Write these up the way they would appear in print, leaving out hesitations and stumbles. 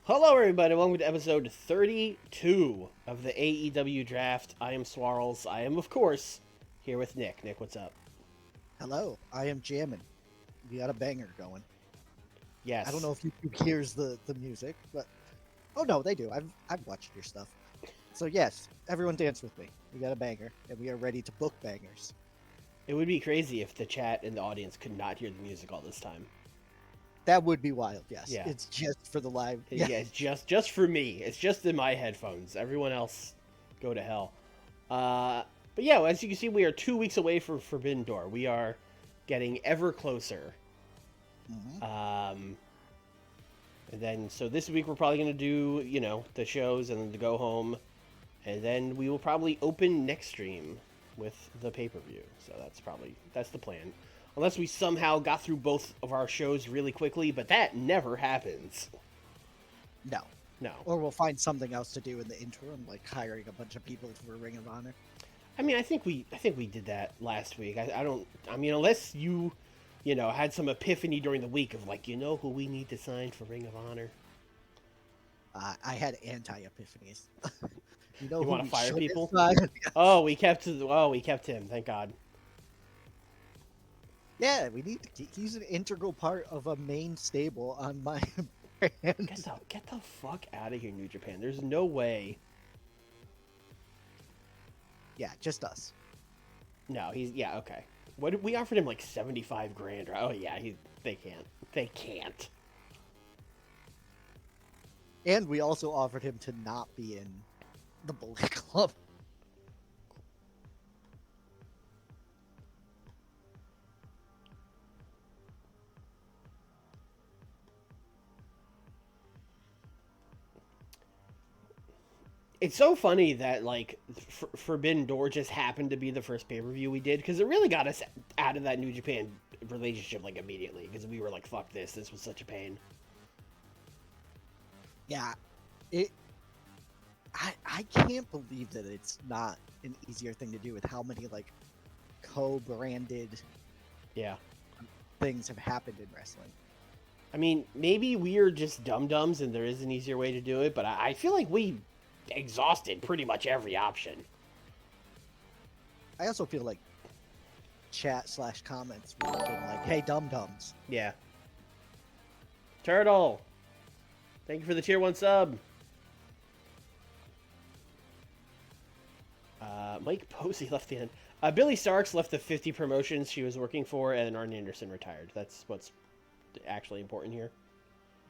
Hello, everybody. Welcome to episode 32 of the AEW Draft. I am Swarls. I am, of course, here with Nick. Nick, what's up? Hello, I am jamming. We got a banger going. Yes. I don't know if YouTube hears the music, but oh no, they do. I've watched your stuff. So yes, everyone dance with me. We got a banger, and we are ready to book bangers. It would be crazy if the chat and the audience could not hear the music all this time. That would be wild. Yes, Yeah. it's just for the live. Yeah, it's just for me. It's just in my headphones. Everyone else, go to hell. But yeah, as you can see, we are 2 weeks away from Forbidden Door. We are getting ever closer. Mm-hmm. And then, so this week we're probably going to do, the shows and then to go home. And then we will probably open next stream with the pay-per-view. So that's the plan. Unless we somehow got through both of our shows really quickly, but that never happens. No. No. Or we'll find something else to do in the interim, like hiring a bunch of people for Ring of Honor. I mean, I think we did that last week. I mean, unless you had some epiphany during the week of like, who we need to sign for Ring of Honor. I had anti-epiphanies. You want to fire people? Yes. Oh, we kept him. Thank God. Yeah, we need to. He's an integral part of a main stable on my brand. Get the fuck out of here, New Japan. There's no way. Yeah, just us. No, okay. What we offered him like 75 grand, right? Oh yeah, they can't. And we also offered him to not be in the Bullet Club. It's so funny that like Forbidden Door just happened to be the first pay-per-view we did because it really got us out of that New Japan relationship like immediately because we were like, fuck this was such a pain. Yeah, I can't believe that it's not an easier thing to do with how many like co-branded things have happened in wrestling. I mean, maybe we're just dum-dums and there is an easier way to do it, but I feel like we exhausted pretty much every option. I also feel like chat/comments would have been like, hey, dum-dums. Yeah. Turtle, thank you for the tier 1 sub. Mike Posey left the end. Billy Starks left the 50 promotions she was working for, and Arn Anderson retired. That's what's actually important here.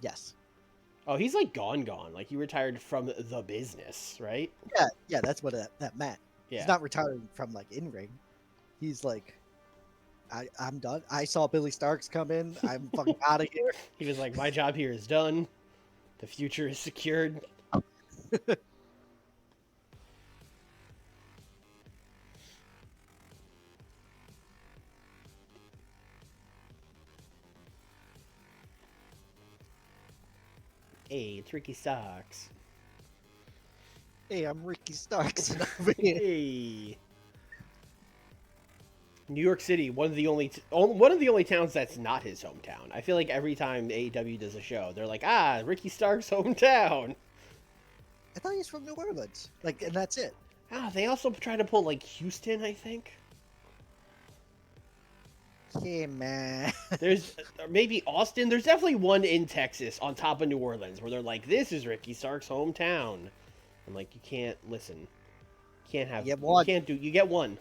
Yes. Oh, he's like gone. Like he retired from the business, right? Yeah, that's what that meant. Yeah. He's not retiring from like in-ring. He's like, I'm done. I saw Billy Starks come in. I'm fucking out of here. He was like, my job here is done. The future is secured. Hey, it's Ricky Starks. Hey, I'm Ricky Starks. Hey. New York City, one of the only towns that's not his hometown. I feel like every time AEW does a show, they're like, Ricky Stark's hometown. I thought he was from New Orleans. Like, and that's it. They also try to pull like Houston, I think. Hey, man. There's maybe Austin. There's definitely one in Texas on top of New Orleans where they're like, this is Ricky Stark's hometown. I'm like, you can't listen. You can't have. You can't do. You get one.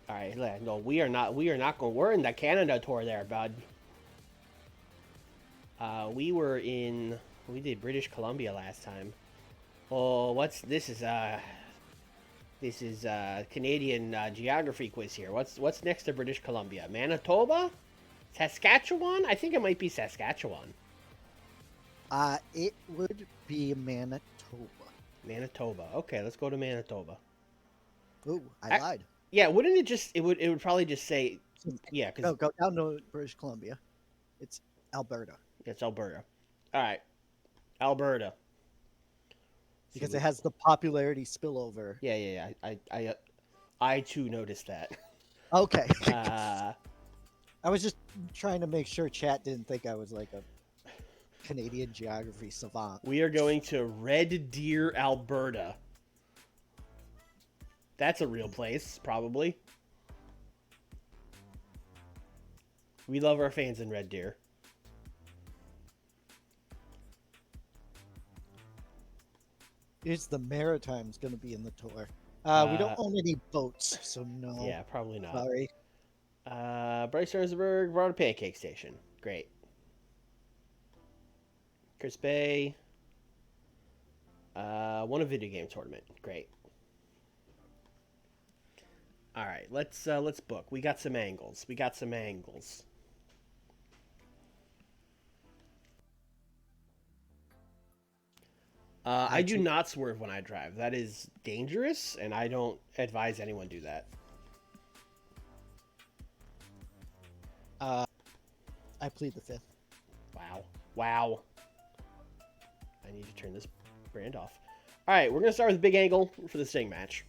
All right, no, we are not going. We're in the Canada tour there, bud. We did British Columbia last time. Oh, this is Canadian geography quiz here. What's next to British Columbia? Manitoba? Saskatchewan? I think it might be Saskatchewan. It would be Manitoba. Manitoba. Okay, let's go to Manitoba. Ooh, I lied. Yeah, wouldn't it just it would probably just say go down to British Columbia. It's Alberta. It's Alberta. All right. Alberta. Because it has the popularity spillover. Yeah. I too noticed that. Okay. I was just trying to make sure chat didn't think I was like a Canadian geography savant. We are going to Red Deer, Alberta. That's a real place, probably. We love our fans in Red Deer. Is the Maritimes going to be in the tour? We don't own any boats, so no. Yeah, probably not. Sorry. Bryce Rosenberg brought a pancake station. Great. Chris Bay won a video game tournament. Great. All right, let's book. We got some angles. I do not swerve when I drive. That is dangerous, and I don't advise anyone do that. I plead the fifth. Wow. I need to turn this brand off. All right, we're going to start with a big angle for the Sting match.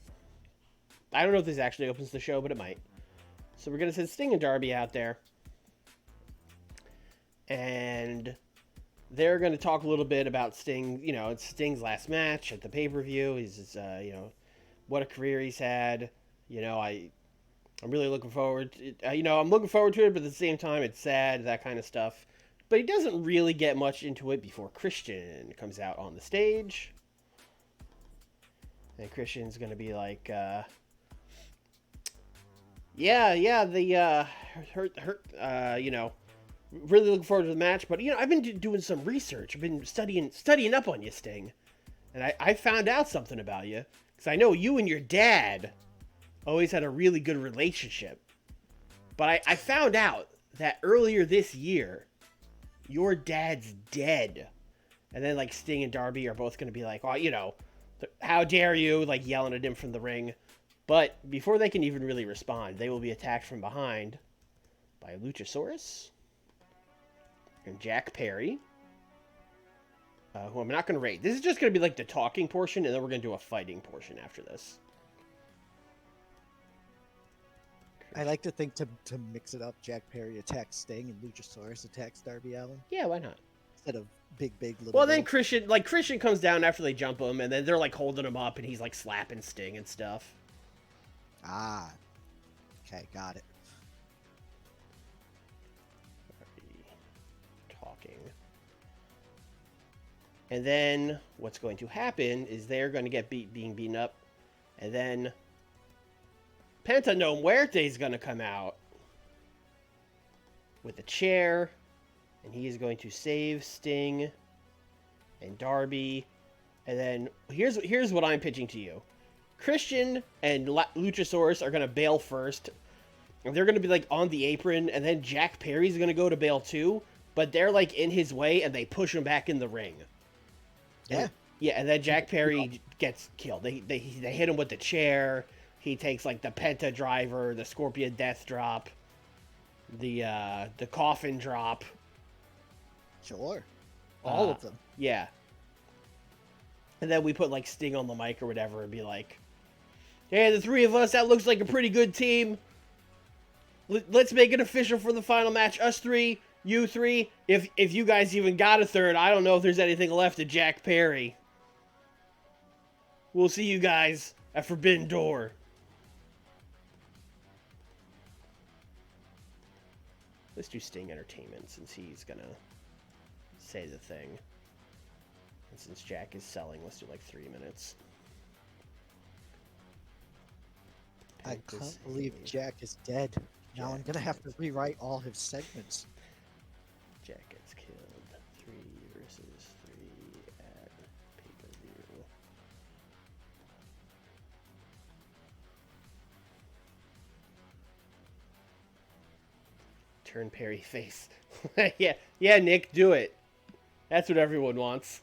I don't know if this actually opens the show, but it might. So we're going to send Sting and Darby out there. And they're going to talk a little bit about Sting. You know, it's Sting's last match at the pay-per-view. He's, what a career he's had. You know, I'm really looking forward to it. I'm looking forward to it, but at the same time, it's sad, that kind of stuff. But he doesn't really get much into it before Christian comes out on the stage. And Christian's going to be like, really looking forward to the match. But, I've been doing some research. I've been studying up on you, Sting. And I found out something about you. Because I know you and your dad always had a really good relationship. But I found out that earlier this year, your dad's dead. And then, like, Sting and Darby are both going to be like, oh, how dare you, like, yelling at him from the ring. But before they can even really respond, they will be attacked from behind by Luchasaurus and Jack Perry, who I'm not going to rate. This is just going to be, like, the talking portion, and then we're going to do a fighting portion after this. I like to think to mix it up, Jack Perry attacks Sting and Luchasaurus attacks Darby Allin. Yeah, why not? Instead of big little. Well, then Christian comes down after they jump him, and then they're like holding him up, and he's like slapping Sting and stuff. Ah. Okay, got it. Talking. And then what's going to happen is they're going to get being beaten up, and then Penta No Muerte is going to come out with a chair, and he is going to save Sting and Darby. And then here's what I'm pitching to you. Christian and Luchasaurus are going to bail first. And they're going to be like on the apron, and then Jack Perry's going to go to bail too, but they're like in his way, and they push him back in the ring. Yeah. And then Jack Perry gets killed. They hit him with the chair. He takes like the Penta driver, the Scorpion Death drop, the coffin drop. Sure. All of them. Yeah. And then we put like Sting on the mic or whatever and be like, hey, the three of us, that looks like a pretty good team. Let's make it official for the final match. Us three, you three. If you guys even got a third, I don't know if there's anything left of Jack Perry. We'll see you guys at Forbidden Door. Let's do Sting Entertainment since he's gonna say the thing. And since Jack is selling, let's do like 3 minutes. I can't believe Jack is dead. Now I'm gonna have to rewrite all his segments. Jack gets killed. 3 versus 3 at pay-per-view. Turn Perry face. yeah, Nick, do it. That's what everyone wants.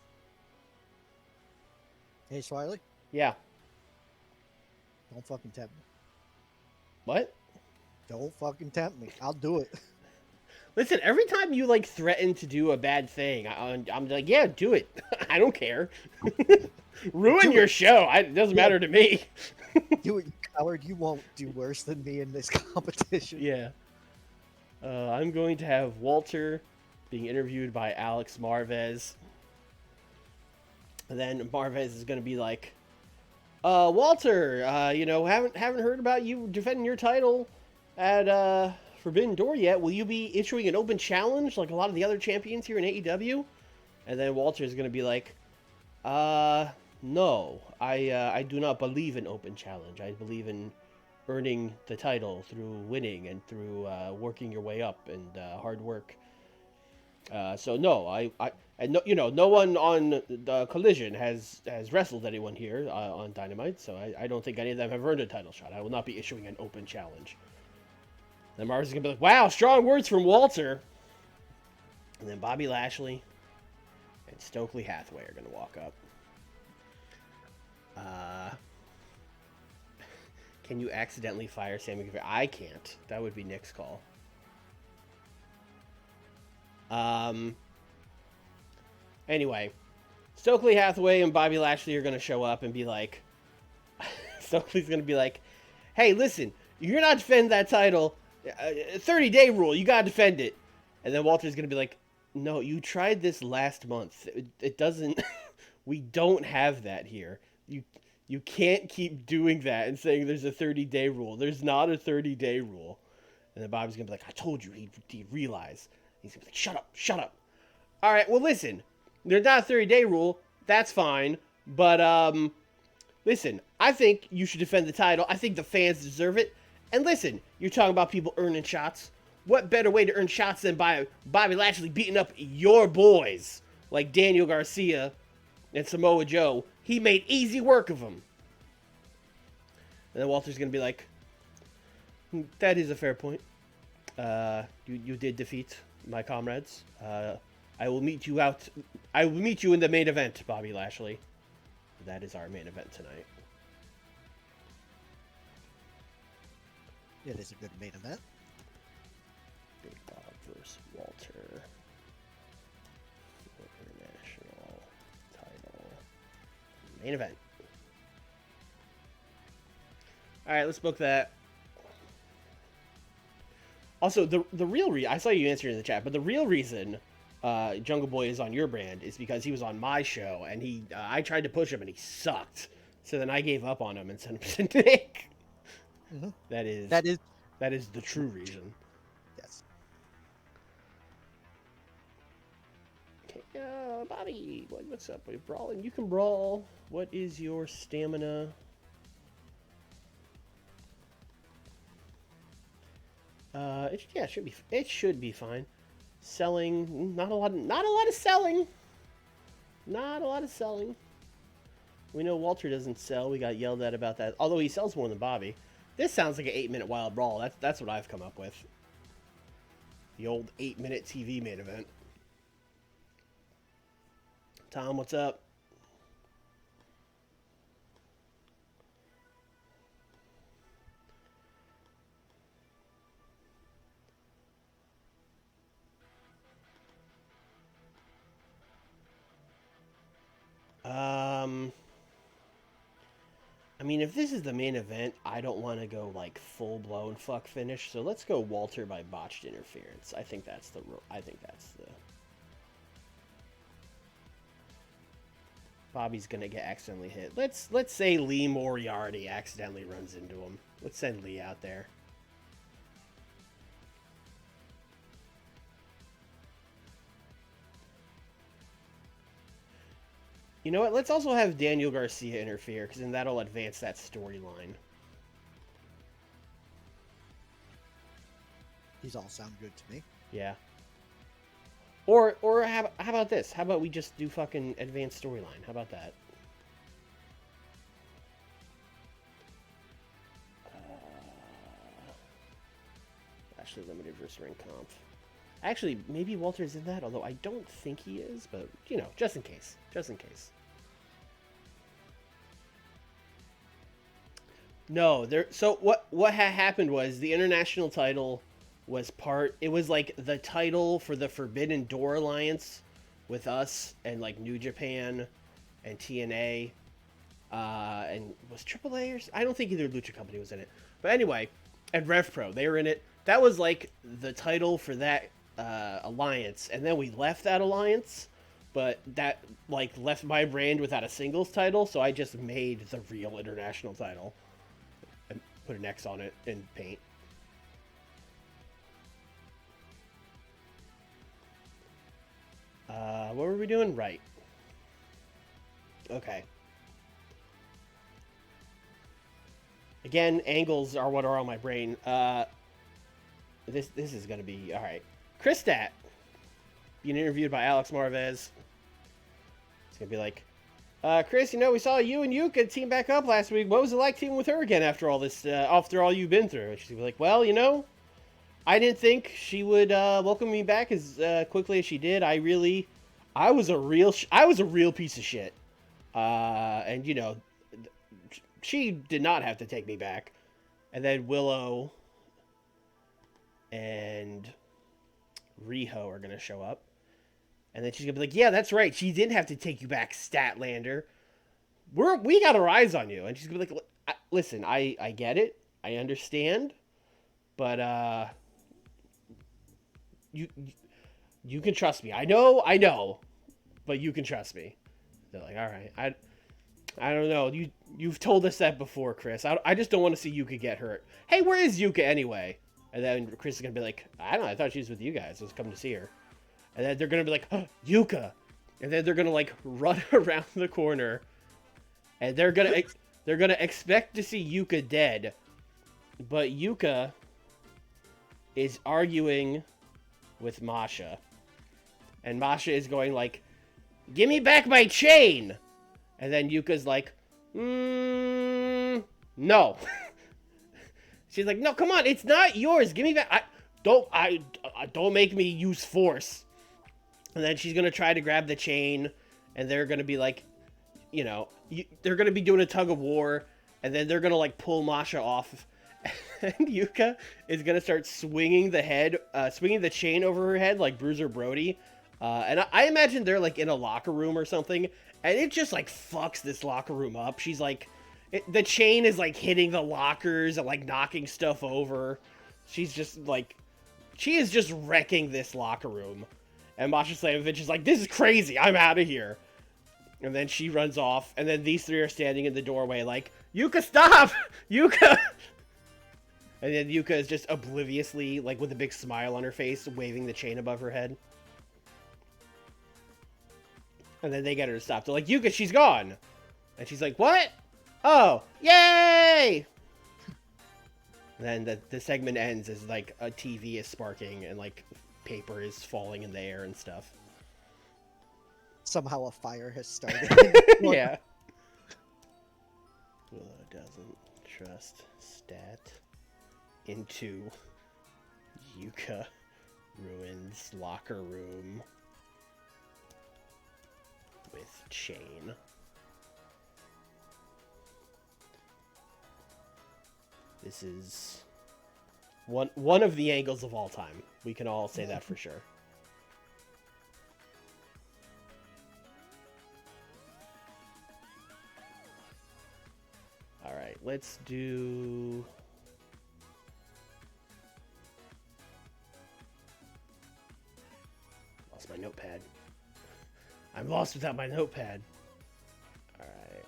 Hey, Swiley, Yeah. don't fucking tempt me. What? Don't fucking tempt me. I'll do it. Listen, every time you like threaten to do a bad thing, I'm like, yeah, do it. I don't care. Ruin your show. It doesn't matter to me. Do it, you coward. You won't do worse than me in this competition. Yeah. I'm going to have Walter being interviewed by Alex Marvez. And then Marvez is going to be like, Walter, haven't heard about you defending your title at Forbidden Door yet. Will you be issuing an open challenge like a lot of the other champions here in AEW? And then Walter is going to be like, no, I do not believe in open challenge. I believe in earning the title through winning and through working your way up and hard work. So no, and no one on the Collision has wrestled anyone here on Dynamite, so I don't think any of them have earned a title shot. I will not be issuing an open challenge. Then Mars is gonna be like, wow, strong words from Walter. And then Bobby Lashley and Stokely Hathaway are gonna walk up. Can you accidentally fire Sammy Guevara? I can't. That would be Nick's call. Anyway, Stokely Hathaway and Bobby Lashley are going to show up and be like, Stokely's going to be like, hey, listen, you're not defending that title. 30-day rule, you got to defend it. And then Walter's going to be like, no, you tried this last month. It doesn't, we don't have that here. You can't keep doing that and saying there's a 30-day rule. There's not a 30-day rule. And then Bobby's going to be like, I told you, he'd realize. He's going to be like, shut up. All right, well, listen, there's not a 30-day rule. That's fine. But, listen, I think you should defend the title. I think the fans deserve it. And listen, you're talking about people earning shots. What better way to earn shots than by Bobby Lashley beating up your boys like Daniel Garcia and Samoa Joe? He made easy work of them. And then Walter's going to be like, that is a fair point. You did defeat my comrades. I will meet you in the main event, Bobby Lashley. That is our main event tonight. It is a good main event. Big Bob versus Walter. International title. Main event. Alright, let's book that. Also, the real reason, I saw you answer in the chat, but the real reason Jungle Boy is on your brand is because he was on my show, and I tried to push him, and he sucked. So then I gave up on him and sent him to Nick. Mm-hmm. That is the true reason. Yes. Okay, Bobby, what's up? We're brawling. You can brawl. What is your stamina? It should be fine. Selling, not a lot of selling. Not a lot of selling. We know Walter doesn't sell. We got yelled at about that. Although he sells more than Bobby. This sounds like an 8-minute wild brawl. That's what I've come up with. The old 8-minute TV main event. Tom, what's up? I mean, if this is the main event, I don't want to go like full-blown fuck finish. So let's go Walter by botched interference. I think that's the. Bobby's gonna get accidentally hit. Let's say Lee Moriarty accidentally runs into him. Let's send Lee out there. You know what? Let's also have Daniel Garcia interfere, because then that'll advance that storyline. These all sound good to me. Yeah. Or how about this? How about we just do fucking advanced storyline? How about that? Actually, limited versus ring comp. Actually, maybe Walter's in that, although I don't think he is, but, you know, just in case. Just in case. No, so what had happened was the international title was it was like the title for the Forbidden Door Alliance with us and like New Japan and TNA, and was AAA or I don't think either Lucha Company was in it. But anyway, and Rev Pro, they were in it. that was like the title for that alliance, and then we left that alliance, but that like left my brand without a singles title, so I just made the real international title and put an X on it in paint. What were we doing? Right. Okay. Again, angles are what are on my brain. This is gonna be all right. Chris Stat being interviewed by Alex Marvez. It's gonna be like, Chris, you know, we saw you and Yuka team back up last week. What was it like teaming with her again after all this, after all you've been through? And she's gonna be like, well, you know, I didn't think she would welcome me back as quickly as she did. I was a real piece of shit. And you know, she did not have to take me back. And then Willow and Riho are gonna show up. And then she's gonna be like, yeah, that's right. She didn't have to take you back, Statlander. We got our eyes on you. And she's gonna be like, listen, I get it. I understand. But you can trust me. I know. But you can trust me. They're like, all right. I don't know. You've told us that before, Chris. I just don't want to see Yuka get hurt. Hey, where is Yuka anyway? And then Chris is gonna be like, I don't know. I thought she was with you guys. I was coming to see her. And then they're gonna be like, oh, Yuka. And then they're gonna like run around the corner, and they're gonna expect to see Yuka dead, but Yuka is arguing with Masha, and Masha is going like, give me back my chain. And then Yuka's like, no. She's like, no, come on, it's not yours. Give me back. Don't make me use force. And then she's gonna try to grab the chain, and they're gonna be like, you know, they're gonna be doing a tug of war, and then they're gonna like pull Masha off, and Yuka is gonna start swinging the chain over her head like Bruiser Brody. And I imagine they're like in a locker room or something, and it just like fucks this locker room up. She's like, the chain is like hitting the lockers and like knocking stuff over. She is just wrecking this locker room. And Masha Slamovich is like, this is crazy. I'm out of here. And then she runs off, and then these three are standing in the doorway like, Yuka, stop! Yuka! And then Yuka is just obliviously, like with a big smile on her face, waving the chain above her head. And then they get her to stop. They're like, Yuka, she's gone. And she's like, what? Oh, yay! And then the segment ends as like a TV is sparking and like paper is falling in the air and stuff. Somehow a fire has started. Yeah. Willow doesn't trust Stat into Yuka ruins locker room with chain. This is one of the angles of all time. We can all say that for sure. All right, let's do... Lost my notepad. I'm lost without my notepad. All right.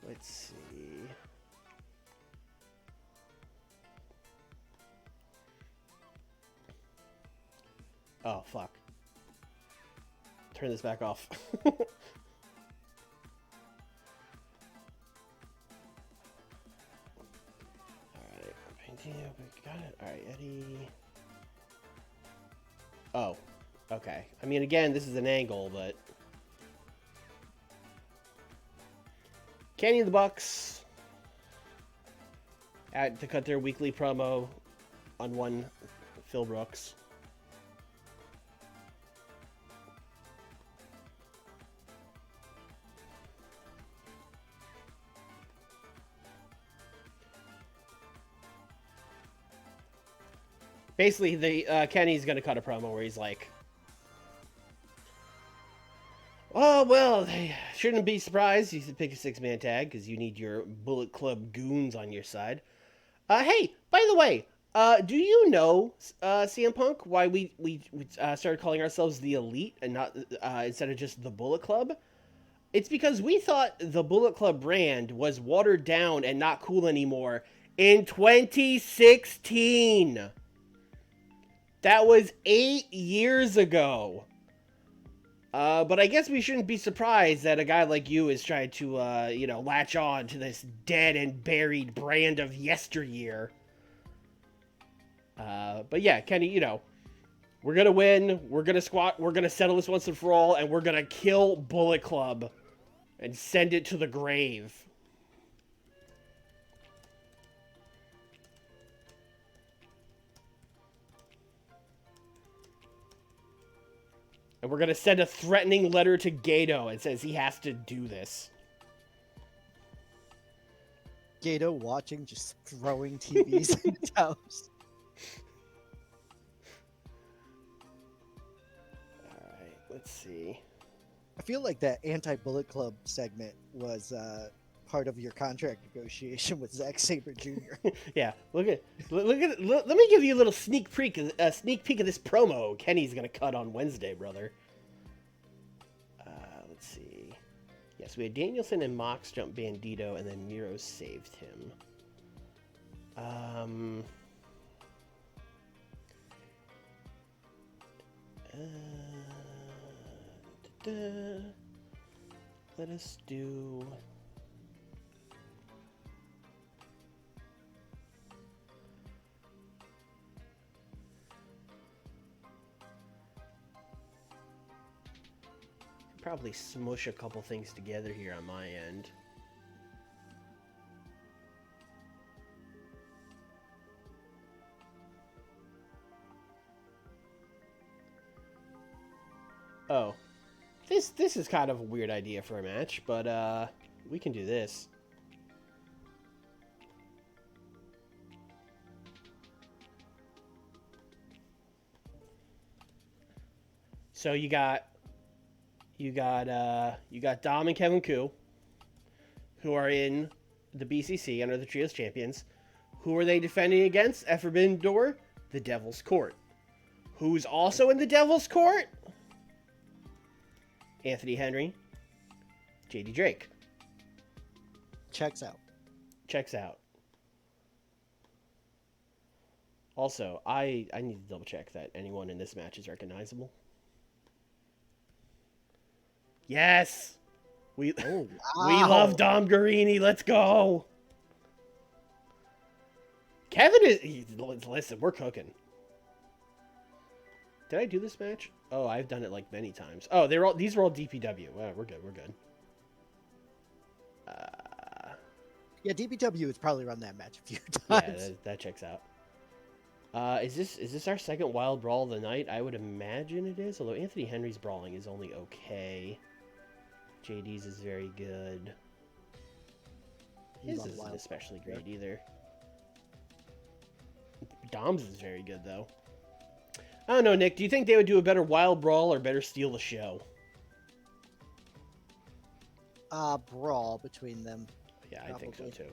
Let's see. Oh, fuck. Turn this back off. Alright, got it. Alright, Eddie. Oh, okay. I mean, again, this is an angle, but... Kenny and the Bucks to cut their weekly promo on one Phil Brooks. Basically, Kenny's gonna cut a promo where he's like, "Oh well, they shouldn't be surprised. You should pick a 6-man tag because you need your Bullet Club goons on your side. Hey, by the way, do you know, CM Punk, why we started calling ourselves the Elite and not instead of just the Bullet Club? It's because we thought the Bullet Club brand was watered down and not cool anymore in 2016. That was 8 years ago. But I guess we shouldn't be surprised that a guy like you is trying to, latch on to this dead and buried brand of yesteryear. But yeah, Kenny, we're gonna win. We're gonna squat. We're gonna settle this once and for all, and we're gonna kill Bullet Club and send it to the grave. And we're gonna send a threatening letter to Gato and says he has to do this. Gato watching, just throwing TVs in his house. Alright, let's see. I feel like that anti-Bullet Club segment was part of your contract negotiation with Zack Sabre Jr. Yeah, look at. Let me give you a little sneak peek of this promo Kenny's gonna cut on Wednesday, brother. Let's see. Yes, we had Danielson and Mox jump Bandito, and then Miro saved him. Let us do. Probably smush a couple things together here on my end. Oh, this is kind of a weird idea for a match, but we can do this. So you got Dom and Kevin Koo, who are in the BCC under the Trios Champions. Who are they defending against at Forbidden Door? The Devil's Court. Who's also in the Devil's Court? Anthony Henry, JD Drake. Checks out. Checks out. Also, I need to double check that anyone in this match is recognizable. Yes! We love Dom Guarini. Let's go! Kevin is... Listen, we're cooking. Did I do this match? Oh, I've done it like many times. Oh, these were all DPW. Well, we're good. We're good. Yeah, DPW has probably run that match a few times. Yeah, that checks out. Is this our second wild brawl of the night? I would imagine it is. Although Anthony Henry's brawling is only okay. JD's is very good. His isn't especially great either. Dom's is very good though. I don't know, Nick. Do you think they would do a better wild brawl or better steal the show? Brawl between them. Yeah, probably. I think so too.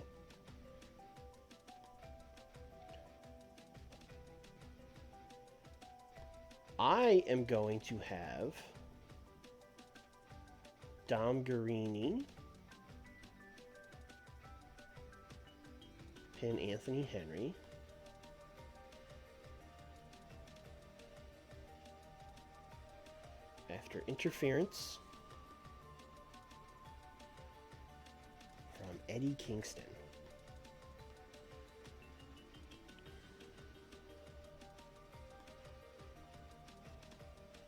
I am going to have Dom Guarini pin Anthony Henry. After interference from Eddie Kingston.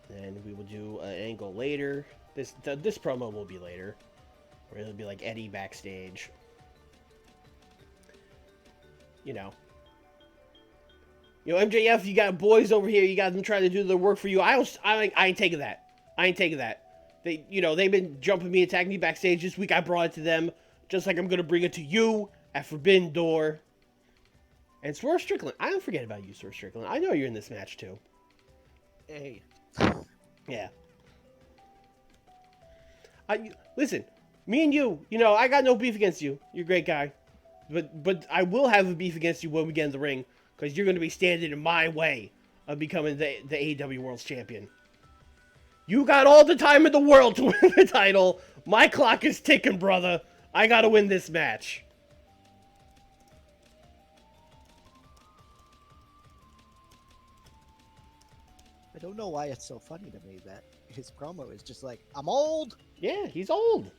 Then we will do an angle later. This promo will be later, where it'll be like Eddie backstage. You know, MJF, you got boys over here. You got them trying to do the work for you. I ain't taking that. I ain't taking that. They've been jumping me, attacking me backstage this week. I brought it to them, just like I'm gonna bring it to you at Forbidden Door. And Swerve Strickland, I don't forget about you, Swerve Strickland. I know you're in this match too. Hey. Yeah. Listen, me and you, I got no beef against you. You're a great guy. But I will have a beef against you when we get in the ring, because you're going to be standing in my way of becoming the AEW World's Champion. You got all the time in the world to win the title. My clock is ticking, brother. I got to win this match. I don't know why it's so funny to me that his promo is just like, I'm old. Yeah, he's old.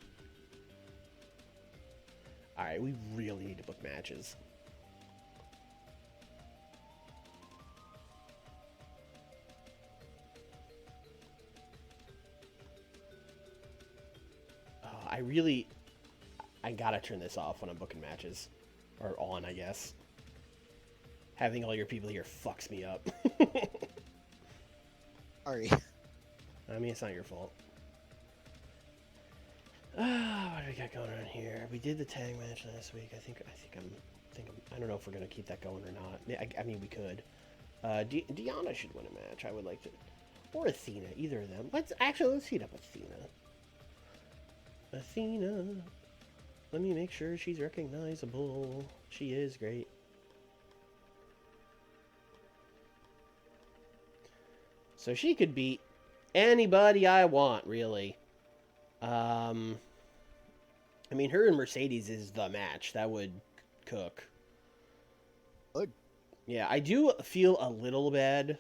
All right, we really need to book matches. I gotta turn this off when I'm booking matches. Or on, I guess. Having all your people here fucks me up. Sorry. I mean, it's not your fault. What do we got going on here? We did the tag match last week. I don't know if we're gonna keep that going or not. I mean, we could. Deanna should win a match. I would like to, or Athena. Either of them. Let's heat up Athena. Athena. Let me make sure she's recognizable. She is great. So she could beat anybody I want, really. I mean, her and Mercedes is the match. That would cook. Good. Yeah, I do feel a little bad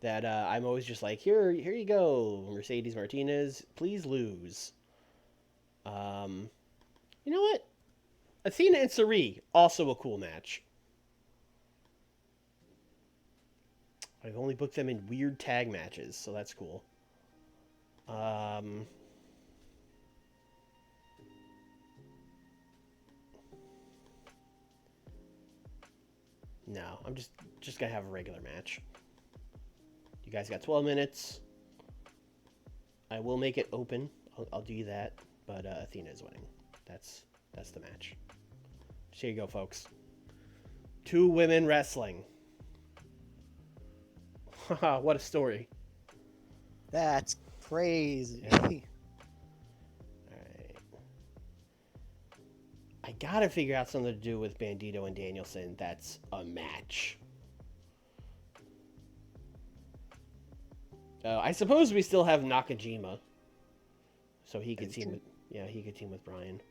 that I'm always just like, here you go, Mercedes Martinez, please lose. You know what? Athena and Sari, also a cool match. I've only booked them in weird tag matches, so that's cool. No, I'm just gonna have a regular match. You guys got 12 minutes. I will make it open. I'll do that, but Athena is winning. That's the match. So here you go, folks. 2 women wrestling. What a story. That's crazy. Yeah. Alright. I gotta figure out something to do with Bandito and Danielson. That's a match. I suppose we still have Nakajima. So he could team with... Yeah, he could team with Brian.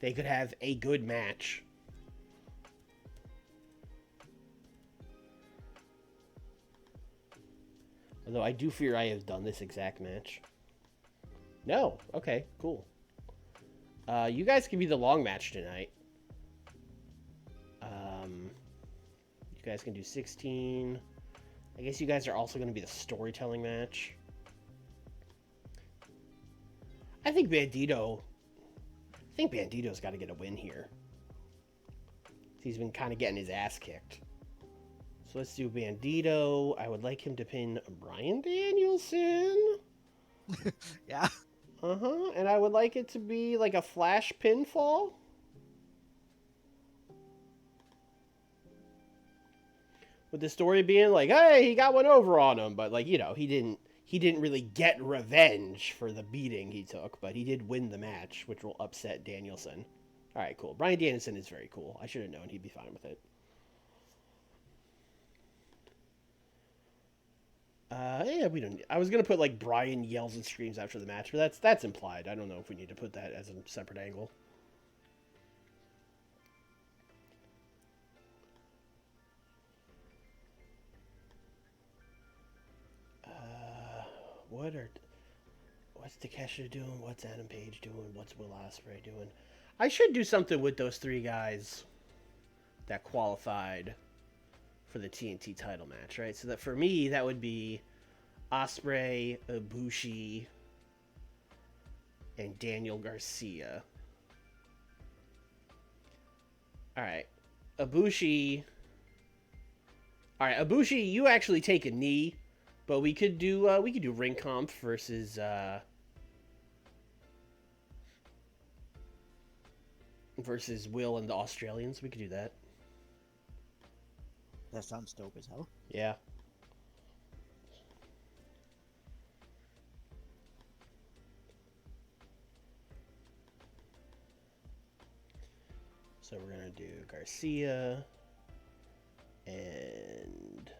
They could have a good match. Although I do fear I have done this exact match. No. Okay, cool. You guys can be the long match tonight. You guys can do 16. I guess you guys are also going to be the storytelling match. I think Bandito's got to get a win here. He's been kind of getting his ass kicked. So let's do Bandito. I would like him to pin Bryan Danielson. Yeah. Uh-huh. And I would like it to be like a flash pinfall. With the story being like, hey, he got one over on him, but like, you know, he didn't really get revenge for the beating he took, but he did win the match, which will upset Danielson. All right, cool. Bryan Danielson is very cool. I should have known he'd be fine with it. Yeah, we don't. I was gonna put like Bryan yells and screams after the match, but that's implied. I don't know if we need to put that as a separate angle. What's Takeshita doing? What's Adam Page doing? What's Will Ospreay doing? I should do something with those 3 guys that qualified for the TNT title match, right? So that for me, that would be Ospreay, Ibushi, and Daniel Garcia. All right, Ibushi. All right, Ibushi, you actually take a knee, but we could do Ring Comp versus Will and the Australians. We could do that. That sounds dope as hell. Yeah. So we're going to do Garcia and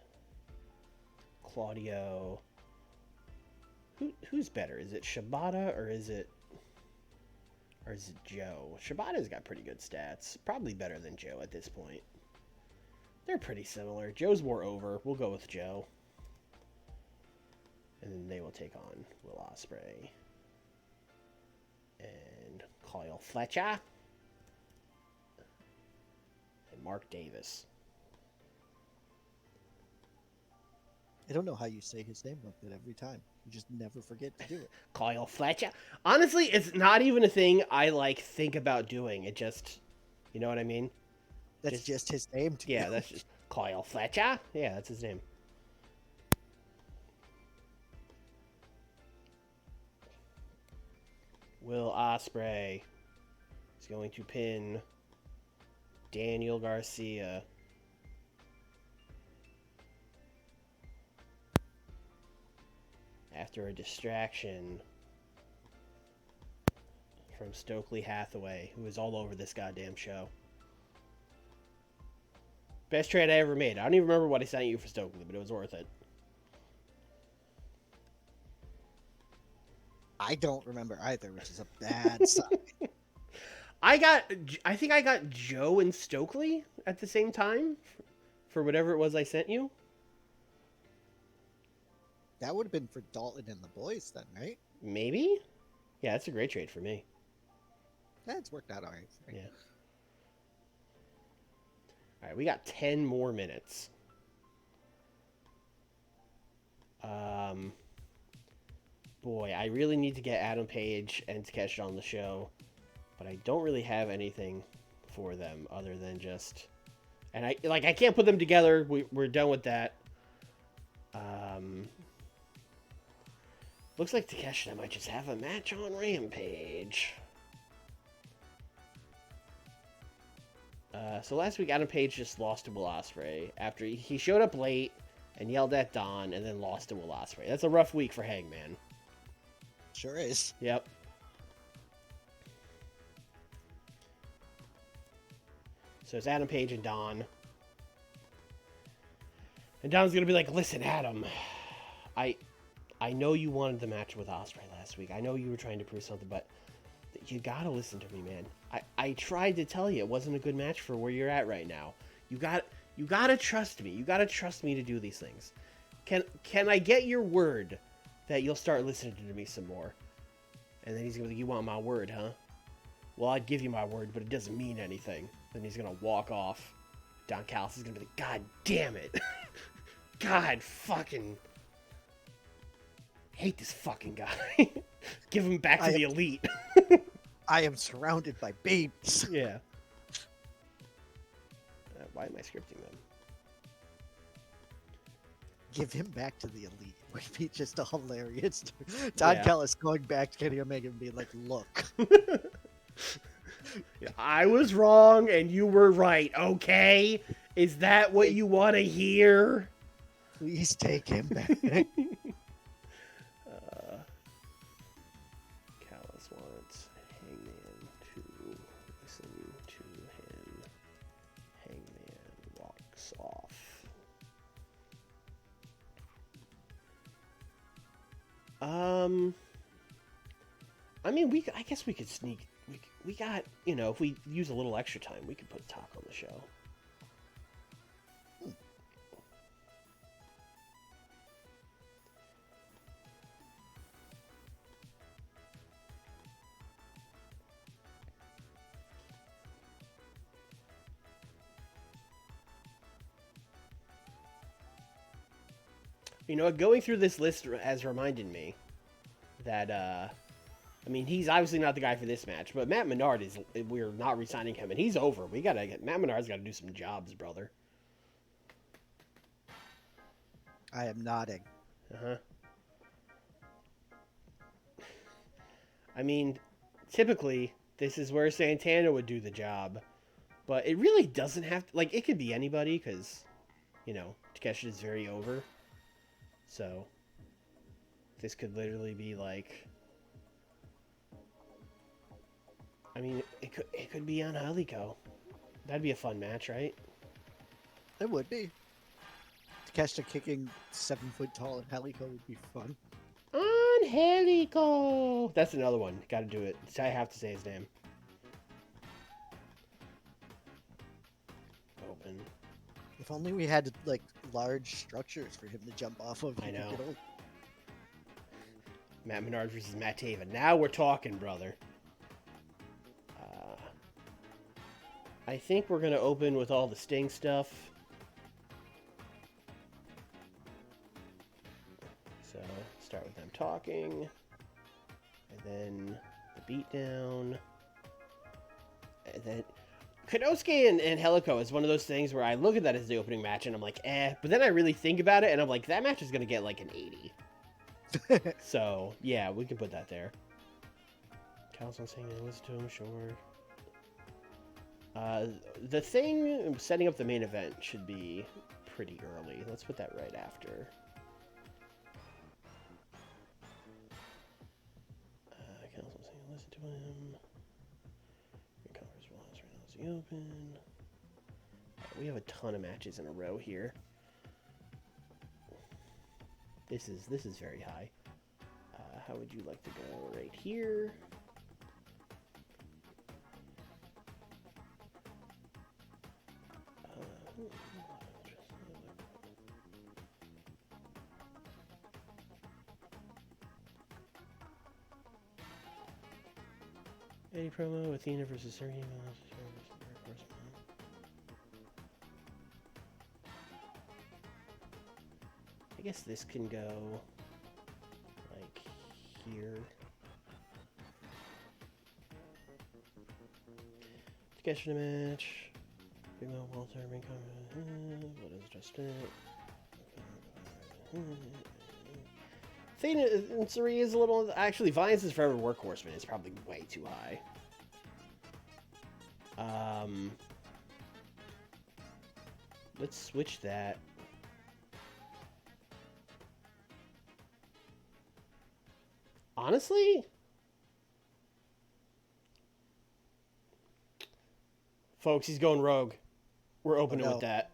Claudio. Who's better? Is it Shibata or is it Joe? Shibata's got pretty good stats. Probably better than Joe at this point. They're pretty similar. Joe's more over. We'll go with Joe. And then they will take on Will Ospreay and Kyle Fletcher and Mark Davis. I don't know how you say his name like that every time. You just never forget to do it. Kyle Fletcher. Honestly, it's not even a thing I think about doing. It just, you know what I mean? That's just his name to Yeah, you. that's just Kyle Fletcher. Yeah, that's his name. Will Ospreay is going to pin Daniel Garcia. After a distraction from Stokely Hathaway, who is all over this goddamn show. Best trade I ever made. I don't even remember what I sent you for Stokely, but it was worth it. I don't remember either, which is a bad sign. I think I got Joe and Stokely at the same time for whatever it was I sent you. That would have been for Dalton and the boys then, right? Maybe? Yeah, that's a great trade for me. That's worked out all right. Yeah. All right, we got 10 more minutes. Boy, I really need to get Adam Page and Takeshi on the show, but I don't really have anything for them other than just, and I can't put them together. We're done with that. Looks like Takeshi might just have a match on Rampage. So last week, Adam Page just lost to Will Ospreay after he showed up late and yelled at Don and then lost to Will Ospreay. That's a rough week for Hangman. Sure is. Yep. So it's Adam Page and Don. And Don's going to be like, listen, Adam, I know you wanted the match with Ospreay last week. I know you were trying to prove something, but you got to listen to me, man. I tried to tell you it wasn't a good match for where you're at right now. You got to trust me. You got to trust me to do these things. Can I get your word that you'll start listening to me some more? And then he's going to be like, you want my word, huh? Well, I'd give you my word, but it doesn't mean anything. Then he's going to walk off. Don Callis is going to be like, God damn it. God fucking hate this fucking guy. Give him back to the elite. I am surrounded by babes. Yeah. Why am I scripting them? Give him back to the elite would be just a hilarious. Don Callis going back to Kenny Omega and being like, look. I was wrong and you were right, okay? Is that what you want to hear? Please take him back. Callis wants Hangman to listen to him. Hangman walks off. I mean, I guess we could sneak. We got, if we use a little extra time, we could put Talk on the show. Going through this list has reminded me that, he's obviously not the guy for this match, but Matt Menard we're not re-signing him, and he's over. Matt Menard's got to do some jobs, brother. I am nodding. Uh-huh. Typically, this is where Santana would do the job, but it really doesn't have to, it could be anybody, because, Takeshi is very over. So, this could literally be it could be Angelico. That'd be a fun match, right? It would be. Takeshita kicking 7-foot-tall Helico would be fun. On Helico. That's another one. Got to do it. I have to say his name. Open. If only we had like large structures for him to jump off of. I know. Matt Menard versus Matt Taven. Now we're talking, brother. I think we're gonna open with all the Sting stuff. So start with them talking, and then the beatdown, and then Konosuke and Helico is one of those things where I look at that as the opening match and I'm like, but then I really think about it and I'm like, that match is gonna get like an 80. So yeah, we can put that there. Council saying listen to him, sure. The thing setting up the main event should be pretty early. Let's put that right after. Council saying listen to him. Conference well right now is the open. We have a ton of matches in a row here. This is very high. How would you like to go? Right here. Any promo? Athena versus Serena. I guess this can go like here. Sketch in a match. Female Walter main comment. What is just it? Athena and Serena is a little. Actually, Viance is Forever Workhorseman is probably way too high. Let's switch that. Honestly, folks, he's going rogue. We're opening with that.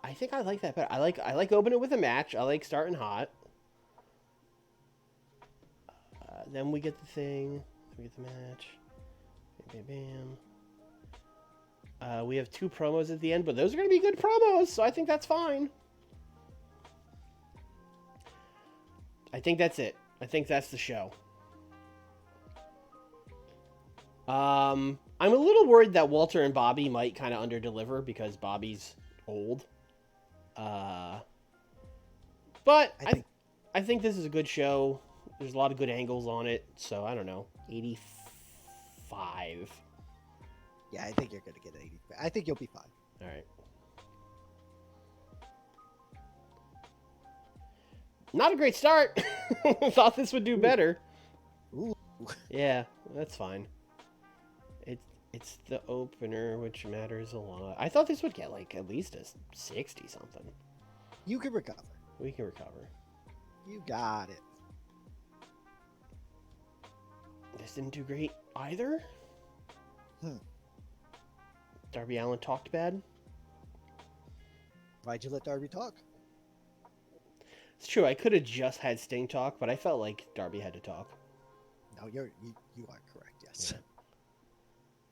I think I like that better. I like opening with a match. I like starting hot. Then we get the thing. We get the match. Bam, bam, bam. We have 2 promos at the end, but those are going to be good promos, so I think that's fine. I think that's it. I think that's the show. I'm a little worried that Walter and Bobby might kind of underdeliver because Bobby's old. But I think this is a good show. There's a lot of good angles on it, so I don't know. 85. Yeah, I think you're going to get 80. I think you'll be fine. All right. Not a great start. Thought this would do better. Ooh. Yeah, that's fine. It's the opener, which matters a lot. I thought this would get like at least a 60 something. You can recover. We can recover. You got it. This didn't do great either. Darby Allin talked bad. Why'd you let Darby talk? It's true. I could have just had Sting talk, but I felt like Darby had to talk. No, you are correct. Yes. Yeah.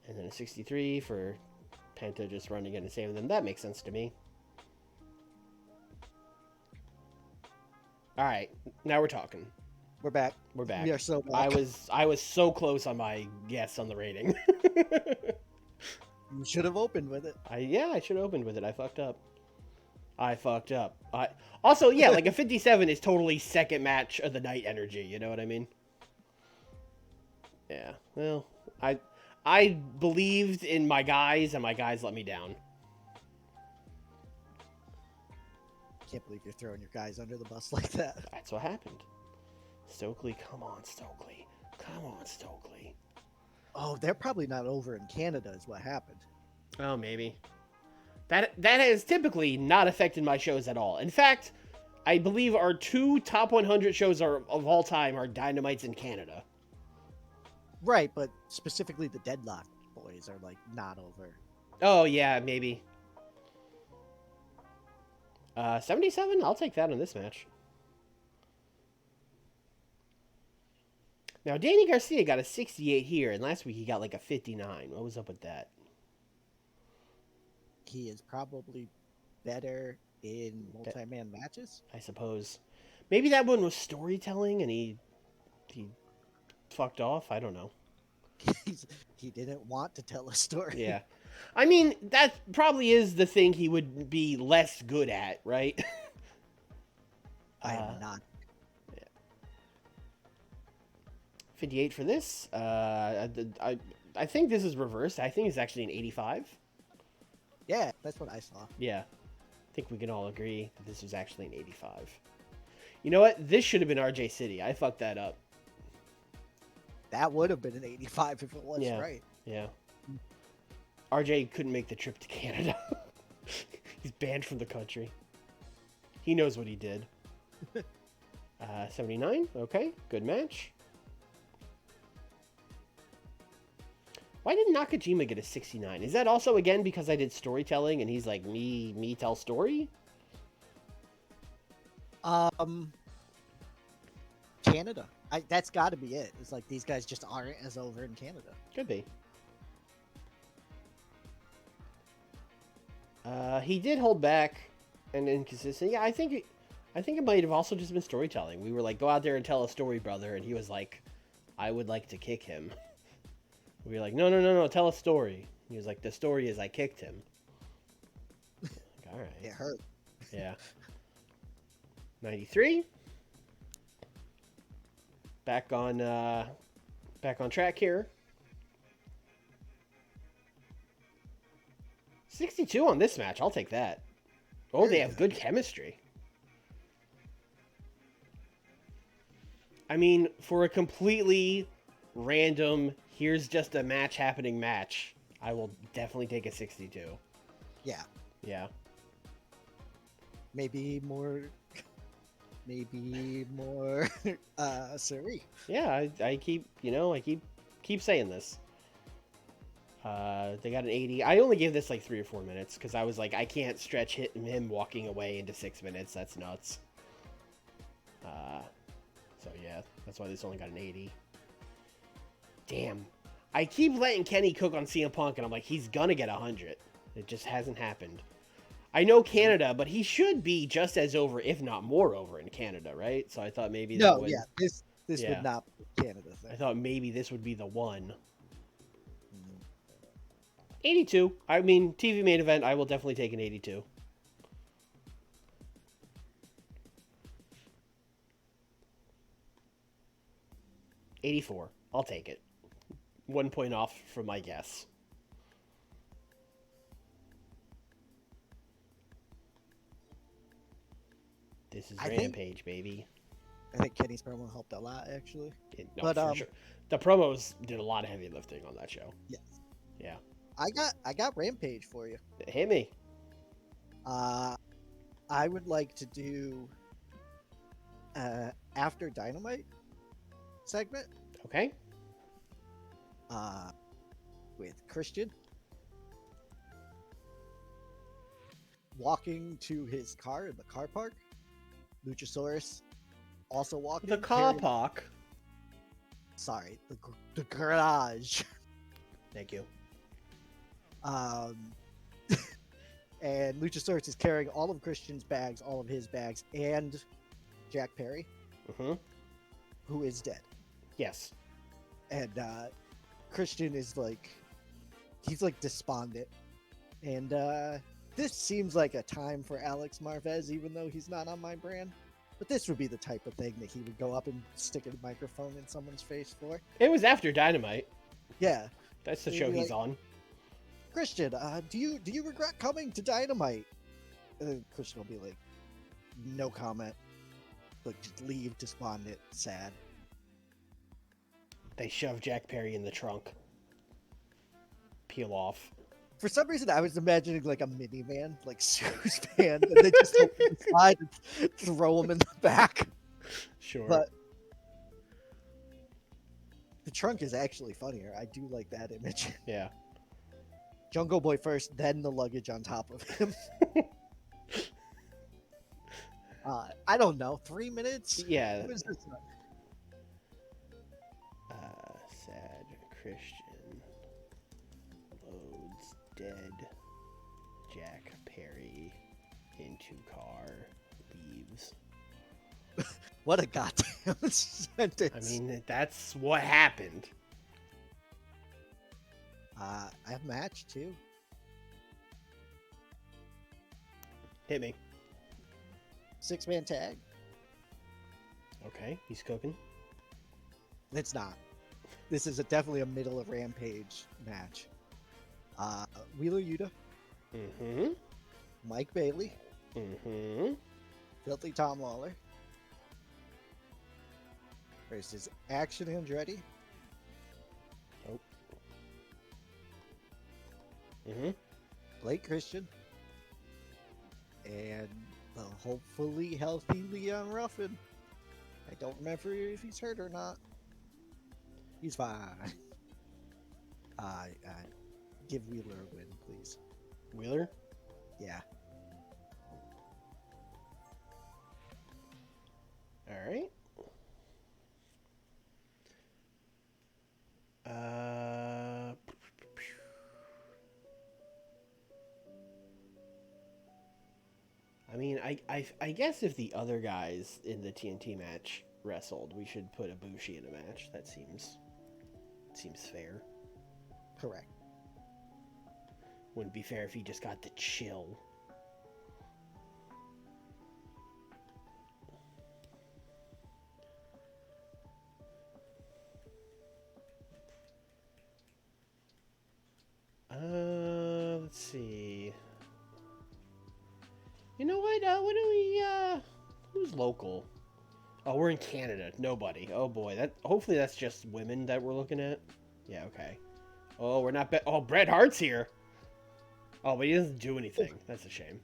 And then a 63 for Penta just running in and saving them. That makes sense to me. All right, now we're talking. We're back. We're back. We are so back. I was so close on my guess on the rating. You should have opened with it. I should have opened with it. I fucked up. Also, yeah, like a 57 is totally second match of the night energy. You know what I mean? Yeah. Well, I believed in my guys, and my guys let me down. Can't believe you're throwing your guys under the bus like that. That's what happened. Stokely, come on, Stokely. Come on, Stokely. Oh, they're probably not over in Canada is what happened. Oh, maybe. That has typically not affected my shows at all. In fact, I believe our 2 top 100 shows of all time are Dynamites in Canada. Right, but specifically the Deadlock boys are like not over. Oh yeah, maybe. 77. I'll take that on this match. Now Danny Garcia got a 68 here, and last week he got like a 59. What was up with that? He is probably better in multi-man matches. I suppose. Maybe that one was storytelling, and he fucked off. I don't know. He didn't want to tell a story. Yeah. I mean, that probably is the thing he would be less good at, right? I am not. 58 for this. I think this is reversed. I think it's actually an 85. Yeah, that's what I saw. Yeah. I think we can all agree that this was actually an 85. You know what? This should have been RJ City. I fucked that up. That would have been an 85 if it was right. Yeah. RJ couldn't make the trip to Canada. He's banned from the country. He knows what he did. 79. Okay. Good match. Why did Nakajima get a 69? Is that also, again, because I did storytelling and he's like, me tell story? Canada. That's got to be it. It's like these guys just aren't as over in Canada. Could be. He did hold back and inconsistent. Yeah, I think it might have also just been storytelling. We were like, go out there and tell a story, brother. And he was like, I would like to kick him. We were like, no, tell a story. He was like, the story is I kicked him. Like, all right. It hurt. Yeah. 93. Back on track here. 62 on this match. I'll take that. Oh, they have good chemistry. I mean, for a completely random, here's just a match, I will definitely take a 62. Yeah. Yeah. Maybe more Suri. Yeah, I keep saying this. They got an 80. I only gave this like 3 or 4 minutes because I was like, I can't stretch him walking away into 6 minutes. That's nuts. So yeah, that's why this only got an 80. Damn. I keep letting Kenny cook on CM Punk, and I'm like, he's gonna get 100. It just hasn't happened. I know Canada, but he should be just as over, if not more over in Canada, right? So I thought maybe that would... this would not be Canada thing. I thought maybe this would be the one. 82. I mean, TV main event, I will definitely take an 82. $84. I'll take it. 1 point off from my guess. This is Rampage, baby. I think Kenny's promo helped a lot, actually. For sure. The promos did a lot of heavy lifting on that show. Yes. Yeah. I got Rampage for you. Hit me. I would like to do after Dynamite segment. Okay. With Christian walking to his car in the car park. Luchasaurus also walking. The car park. Sorry, the garage. Thank you. And Luchasaurus is carrying all of Christian's bags, all of his bags, and Jack Perry, who is dead. Yes. And Christian is like, he's like despondent. And this seems like a time for Alex Marvez, even though he's not on my brand. But this would be the type of thing that he would go up and stick a microphone in someone's face for. It was after Dynamite. Yeah. That's the show he's on. Christian, do you regret coming to Dynamite? And then Christian will be like, no comment. Like, just leave, despondent, sad. They shove Jack Perry in the trunk. Peel off. For some reason, I was imagining like a minivan, like Sue's van, and they just open the side and throw him in the back. Sure. But The trunk is actually funnier. I do like that image. Yeah. Jungle Boy first, then the luggage on top of him. I don't know. 3 minutes? Yeah. What is this? Sad Christian loads dead Jack Perry into car, leaves. What a goddamn sentence. I mean, that's what happened. I have match too. Hit me. 6-man tag. Okay, he's cooking. It's not. This is definitely a middle of Rampage match. Wheeler Yuta, Mm-hmm. Mike Bailey, Mm-hmm. Filthy Tom Lawler versus Action Andretti, Oh. Mm-hmm. Blake Christian, and the hopefully healthy Leon Ruffin. I don't remember if he's hurt or not. He's fine. Give Wheeler a win, please. Wheeler? Yeah. All right. I mean, I guess if the other guys in the TNT match wrestled, we should put Ibushi in a match. That seems fair. Correct. Wouldn't be fair if he just got the chill. Let's see. You know what? What do we? Who's local? Oh, we're in Canada. Nobody. Oh boy. Hopefully that's just women that we're looking at. Yeah. Okay. Oh, we're not. Oh, Bret Hart's here. Oh, but he doesn't do anything. That's a shame.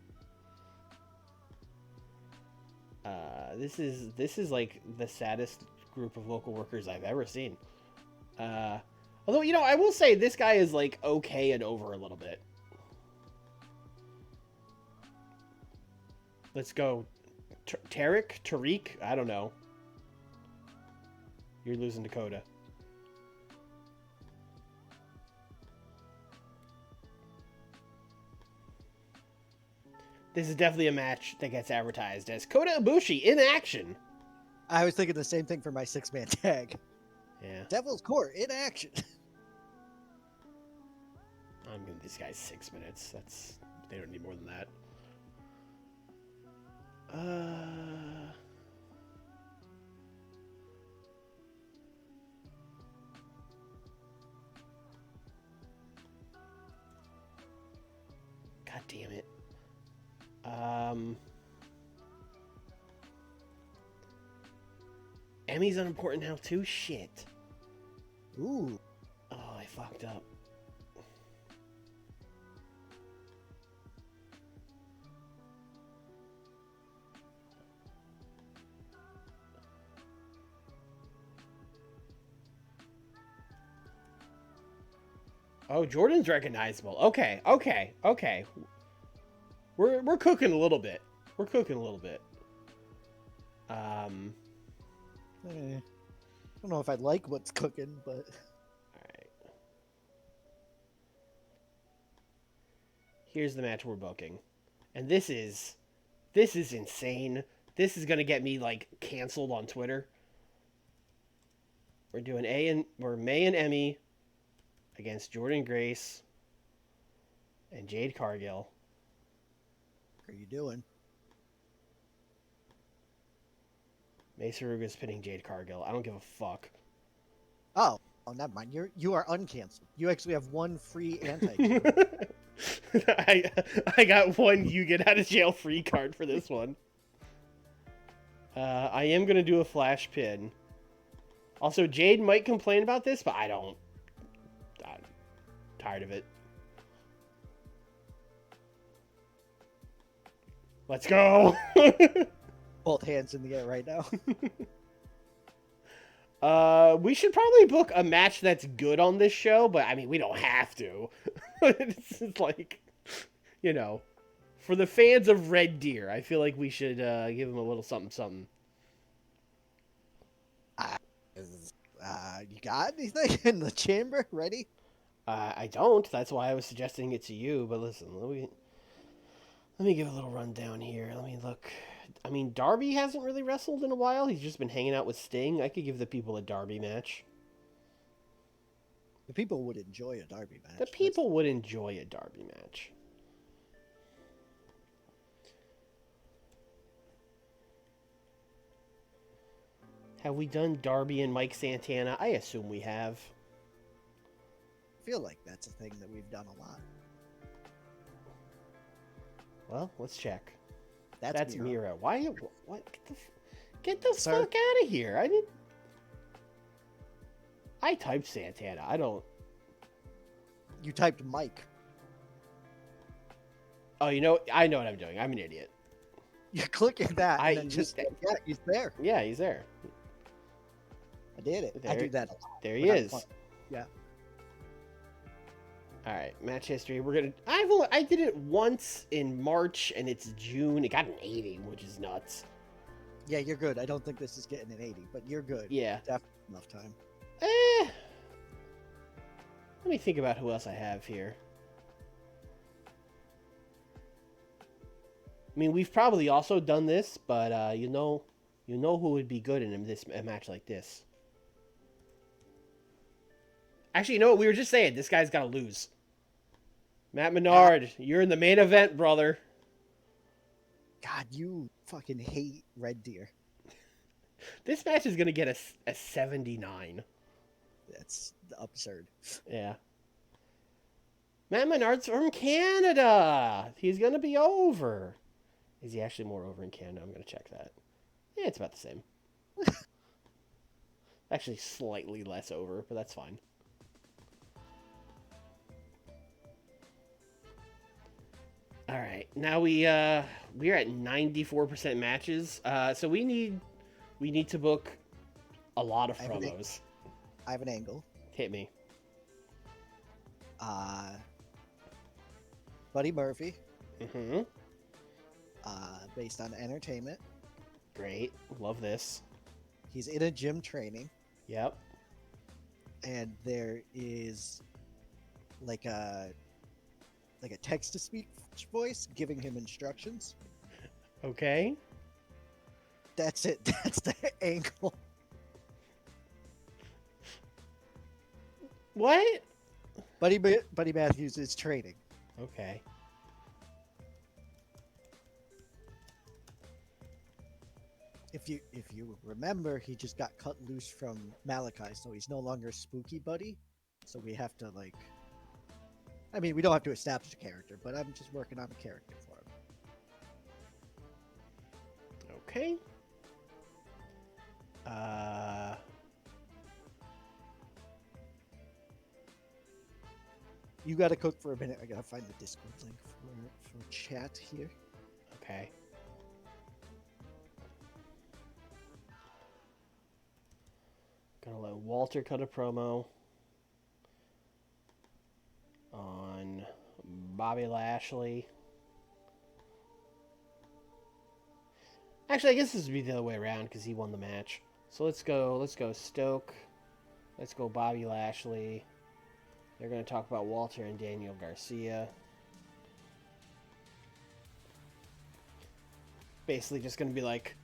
This is like the saddest group of local workers I've ever seen. Although, I will say this guy is like okay and over a little bit. Let's go. Tariq? I don't know. You're losing Dakota. This is definitely a match that gets advertised as Kota Ibushi in action. I was thinking the same thing for my 6-man tag. Yeah. Devil's Court in action. I'm giving these guys 6 minutes. They don't need more than that. God damn it. Emmy's unimportant now too? Shit. Ooh. Oh, I fucked up. Oh, Jordan's recognizable. Okay. We're cooking a little bit. I don't know if I like what's cooking, but Alright. Here's the match we're booking. And this is insane. This is gonna get me like canceled on Twitter. We're doing May and Emmy against Jordan Grace and Jade Cargill. what are you doing? May Saruga's pinning Jade Cargill. I don't give a fuck. Oh, never mind. You are uncanceled. You actually have one free anti. I got one you get out of jail free card for this one. I am gonna do a flash pin. Also, Jade might complain about this, but I don't. I'm tired of it. Let's go. Both hands in the air right now. We should probably book a match that's good on this show, but I mean, we don't have to. It's just like, you know, for the fans of Red Deer, I feel like we should give them a little something, something. You got anything in the chamber ready? I don't. That's why I was suggesting it to you. But listen, let me give a little rundown here. Let me look. I mean, Darby hasn't really wrestled in a while. He's just been hanging out with Sting. I could give the people a Darby match. The people would enjoy a Darby match. The people would enjoy a Darby match. Have we done Darby and Mike Santana? I assume we have. I feel like that's a thing that we've done a lot. Well, let's check. That's Mira. Why? What? Get the fuck out of here! I typed Santana. I don't. You typed Mike. Oh, you know, I know what I'm doing. I'm an idiot. You're clicking that, and then just yeah, he's there. Yeah, he's there. I did it. I do that a lot. There he is. Yeah. All right, match history. We're gonna. I did it once in March, and it's June. It got an 80, which is nuts. Yeah, you're good. I don't think this is getting an 80, but you're good. Yeah, definitely enough time. Let me think about who else I have here. I mean, we've probably also done this, but you know who would be good in a match like this. Actually, you know what? We were just saying this guy's got to lose. Matt Menard, you're in the main event, brother. God, you fucking hate Red Deer. This match is gonna get a 79. That's absurd. Yeah. Matt Menard's from Canada. He's gonna be over. Is he actually more over in Canada? I'm gonna check that. Yeah, it's about the same. Actually, slightly less over, but that's fine. All right, now we are at 94% matches. So we need to book a lot of promos. I have an angle. Hit me. Buddy Murphy. Mm-hmm. Based on entertainment. Great. Love this. He's in a gym training. Yep. And there is like a text-to-speech voice giving him instructions. Okay. That's it. That's the angle. What? Buddy Matthews is training. Okay. If you remember, he just got cut loose from Malachi, so he's no longer Spooky Buddy. So we have to I mean, we don't have to establish a character, but I'm just working on a character for him. Okay. You gotta cook for a minute. I gotta find the Discord link for chat here. Okay. Gonna let Walter cut a promo on Bobby Lashley. Actually, I guess this would be the other way around because he won the match. So let's go Stoke. Let's go Bobby Lashley. They're going to talk about Walter and Daniel Garcia. Basically just going to be like,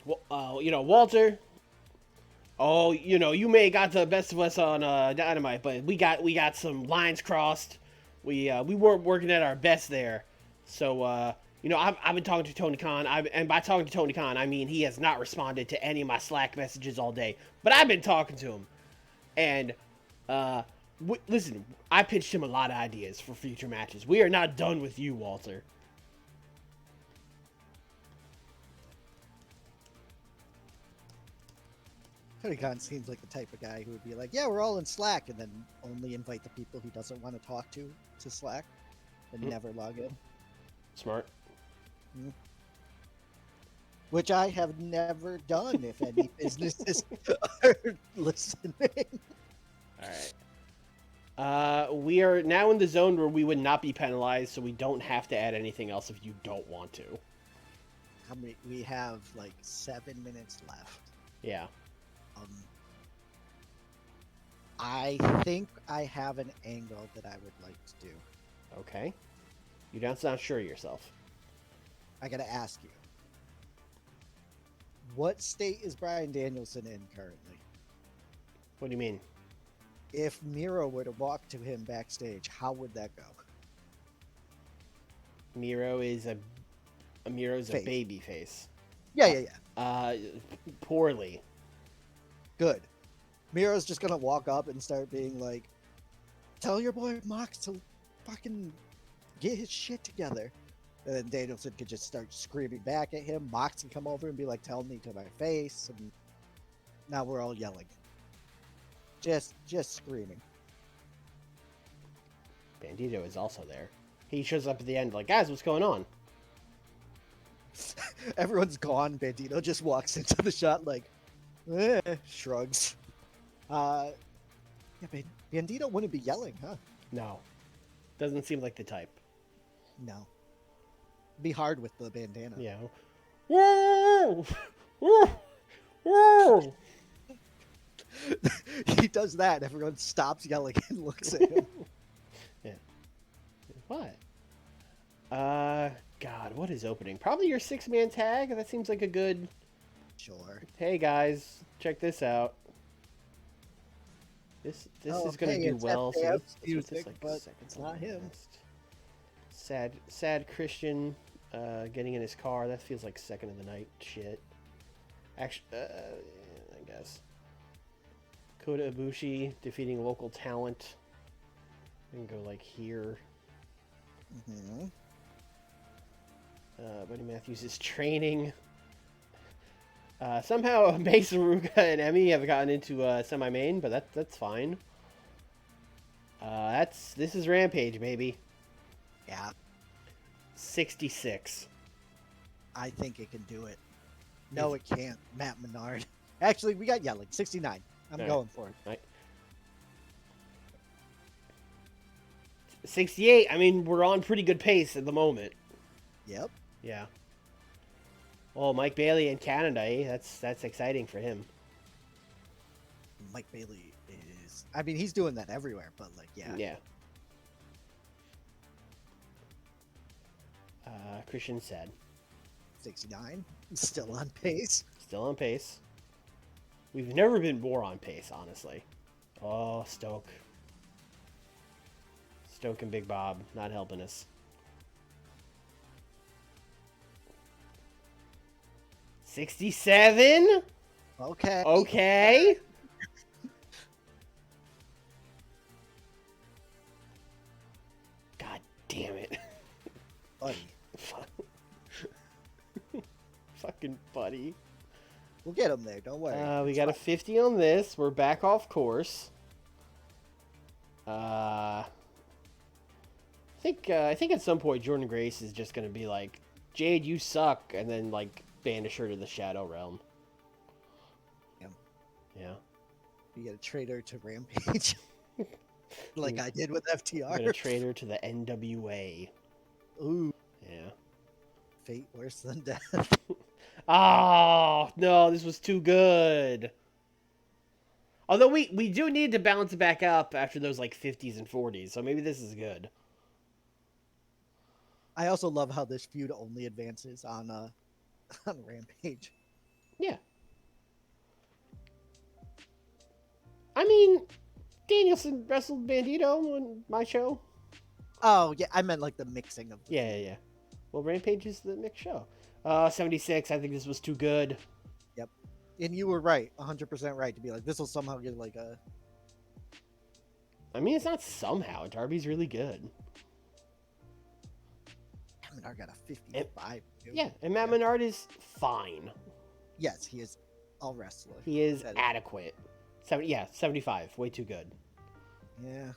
Walter, oh, you may have got the best of us on Dynamite, but we got some lines crossed. We weren't working at our best there. So, I've been talking to Tony Khan, and by talking to Tony Khan, I mean he has not responded to any of my Slack messages all day. But I've been talking to him, and listen, I pitched him a lot of ideas for future matches. We are not done with you, Walter. Tony Khan seems like the type of guy who would be like, yeah, we're all in Slack, and then only invite the people he doesn't want to talk to Slack, and never log in. Smart. which I have never done. If any businesses are listening, All right. We are now in the zone where we would not be penalized, so we don't have to add anything else if you don't want to. how many? We have like 7 minutes left. Yeah. Um, I think I have an angle that I would like to do. Okay. You don't sound sure of yourself. I gotta ask you, what state is Bryan Danielson in currently? What do you mean? If Miro were to walk to him backstage, how would that go? Miro's a Face. baby face. Yeah. Poorly. Good. Miro's just gonna walk up and start being like, "Tell your boy Mox to fucking get his shit together." And then Danielson could just start screaming back at him. Mox can come over and be like, "Tell me to my face." And now we're all yelling. Just screaming. Bandito is also there. He shows up at the end like, guys, what's going on? Everyone's gone. Bandito just walks into the shot like, shrugs. Yeah, Bandito wouldn't be yelling, huh? No. Doesn't seem like the type. No. Be hard with the bandana. Yeah. Woo! Woo! Woo! He does that. Everyone stops yelling and looks at him. Yeah. What? God, what is opening? Probably your 6-man tag. That seems like a good. Sure. Hey guys, check this out. This is gonna do well. So let's put this, like, but seconds it's on not the him. list. Sad Christian getting in his car. That feels like second of the night shit. Actually, I guess. Kota Ibushi defeating local talent. We can go like here. Mm-hmm. Buddy Matthews is training. Somehow Mesa Ruga and Emmy have gotten into semi-main, but that's fine. This is Rampage, baby. Yeah, 66. I think it can do it. No, it can't. Matt Menard. Actually, we got yelling. 69. I'm All going for it. Right. 68. I mean, we're on pretty good pace at the moment. Yep. Yeah. Oh, Mike Bailey in Canada, eh? That's exciting for him. Mike Bailey is. I mean, he's doing that everywhere, but like, yeah. Yeah. Christian said. 69. Still on pace. Still on pace. We've never been more on pace, honestly. Oh, Stoke. Stoke and Big Bob not helping us. 67? Okay. Okay. God damn it. Buddy. Fucking buddy. We'll get him there. Don't worry. We got a 50 on this. We're back off course. I think at some point Jordan Grace is just gonna be like, Jade, you suck, and then like banish her to the Shadow Realm. Yeah. Yeah. You get a traitor to Rampage. Like I did with FTR. I'm gonna trade her to the NWA. Ooh. Yeah. Fate worse than death. Oh no, this was too good. Although we do need to balance it back up after those like 50s and 40s, so maybe this is good. I also love how this feud only advances on Rampage. Yeah. I mean, Danielson wrestled Bandito on my show. Oh yeah, I meant like the mixing of. Yeah. Well, Rampage is the next show. 76. I think this was too good. Yep. And you were right, 100% right to be like, this will somehow get like a. I mean, it's not somehow. Darby's really good. Matt Menard got a 55. Yeah, and Matt Menard is fine. Yes, he is a wrestler. He is adequate. 75. Way too good. Yeah.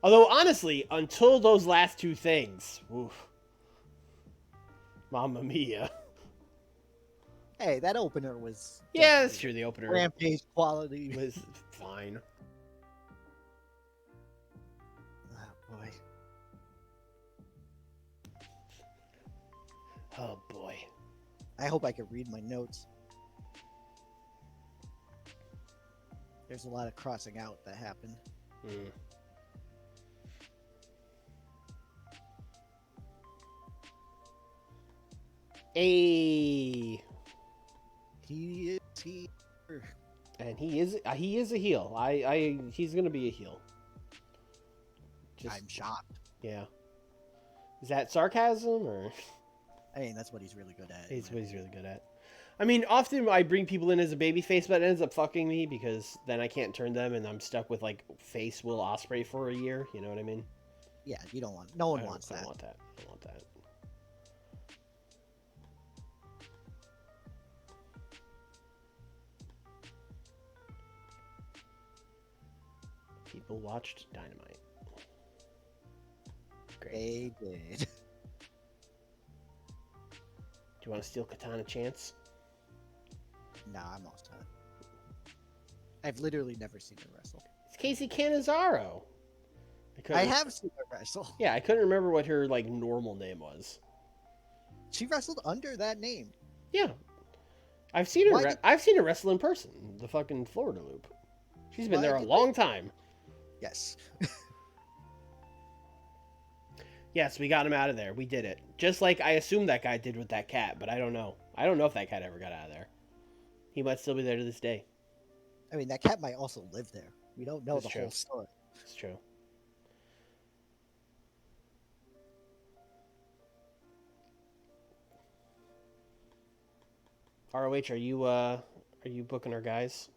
Although, honestly, until those last two things, oof. Mamma mia. Hey, that opener was Yeah, that's definitely true. The opener Rampage quality. was fine. Oh boy. Oh boy. I hope I can read my notes. There's a lot of crossing out that happened. Mm. Hey. He is here. And he is a heel. He's gonna be a heel. Just I'm shocked. yeah. Is that sarcasm or? I mean, that's what he's really good at. He's what he's really good at. I mean, often I bring people in as a babyface, but it ends up fucking me because then I can't turn them, and I'm stuck with like face Will Ospreay for a year. You know what I mean? Yeah, you don't want. No one I wants don't that. want that. I don't want that. People watched Dynamite. Great. They did. Do you want to steal Katana Chance? Nah, I'm all set. I've literally never seen her wrestle. It's Casey Canizaro. I have seen her wrestle. Yeah, I couldn't remember what her like normal name was. She wrestled under that name. Yeah, I've seen her. I've seen her wrestle in person. The fucking Florida Loop. She's been there a long time. Yes. Yes, we got him out of there. We did it. Just like I assumed that guy did with that cat, but I don't know. I don't know if that cat ever got out of there. He might still be there to this day. I mean, that cat might also live there. We don't know the whole story. It's true. ROH, are you booking our guys?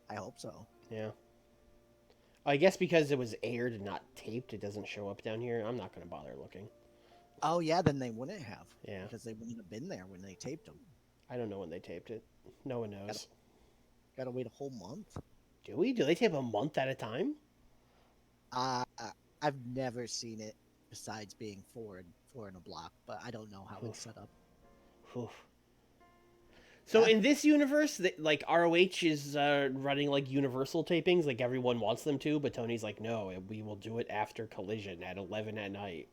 I hope so. Yeah. I guess because it was aired and not taped, it doesn't show up down here. I'm not going to bother looking. Oh, yeah, then they wouldn't have. Yeah. Because they wouldn't have been there when they taped them. I don't know when they taped it. No one knows. Gotta wait a whole month. Do we? Do they tape a month at a time? I've never seen it besides being four in a block, but I don't know how it's set up. Oof. So in this universe, like ROH is running like Universal tapings, like everyone wants them to, but Tony's like, no, we will do it after Collision at 11 at night,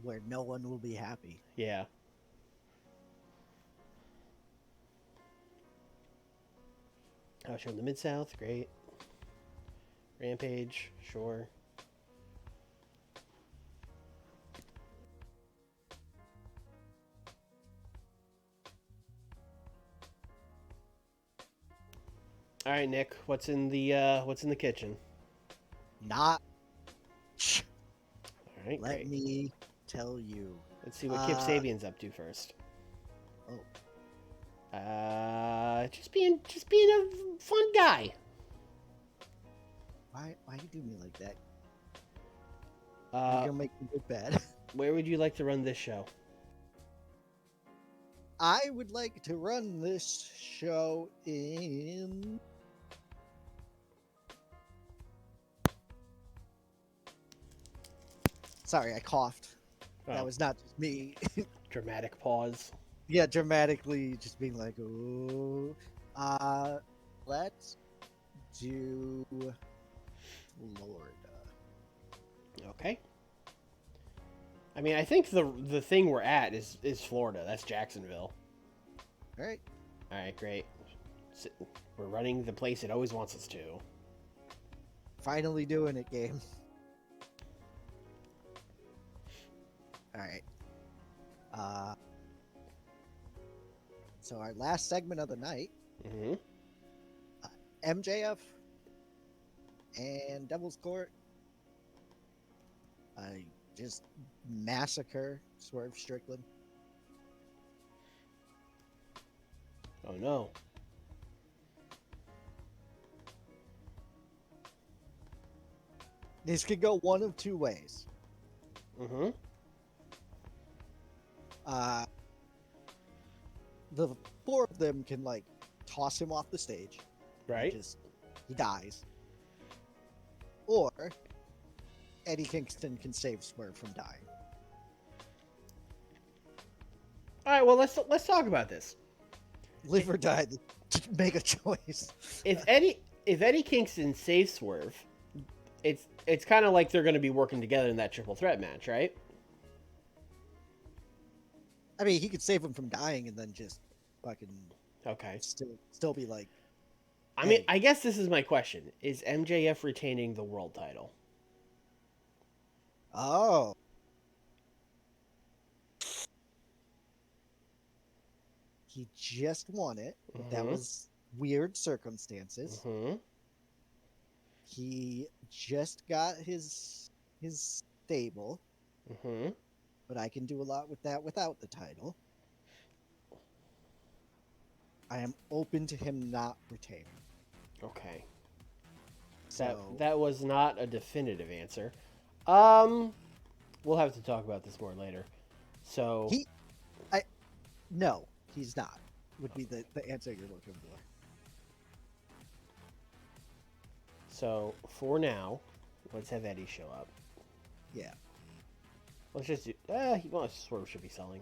where no one will be happy. Yeah. Oh, show the Mid-South, great. Rampage, sure. All right, Nick, what's in the kitchen? Not. All right, Let me tell you. Let's see what Kip Sabian's up to first. Oh. Just being a fun guy. Why you do me like that? You're gonna make me look bad. Where would you like to run this show? I would like to run this show in. Sorry, I coughed. Oh. That was not just me. Dramatic pause. Yeah, dramatically just being like, ooh. Let's do Florida. Okay. I mean, I think the thing we're at is Florida. That's Jacksonville. All right. All right, great. We're running the place it always wants us to. Finally doing it, game. All right. So our last segment of the night, Mm-hmm. MJF and Devil's Court just massacre Swerve Strickland. Oh no. This could go one of two ways. Mm-hmm. The four of them can like toss him off the stage. Right. He dies. Or Eddie Kingston can save Swerve from dying. All right, well let's talk about this. Live or die. Make a choice. If Eddie Kingston saves Swerve, it's kind of like they're going to be working together in that triple threat match, right? I mean, he could save him from dying and then just fucking Okay. still be like. I mean, Eddie. I guess this is my question: is MJF retaining the world title? Oh. He just won it, but that Mm-hmm. was weird circumstances. Mm-hmm. He just got his stable, Mm-hmm. but I can do a lot with that without the title. I am open to him not retaining. Okay. That So that was not a definitive answer. Um, we'll have to talk about this more later. So, he, I, no, he's not. Would be the answer you're looking for. so for now, let's have Eddie show up. Yeah. Let's just do. Well, Swerve should be selling.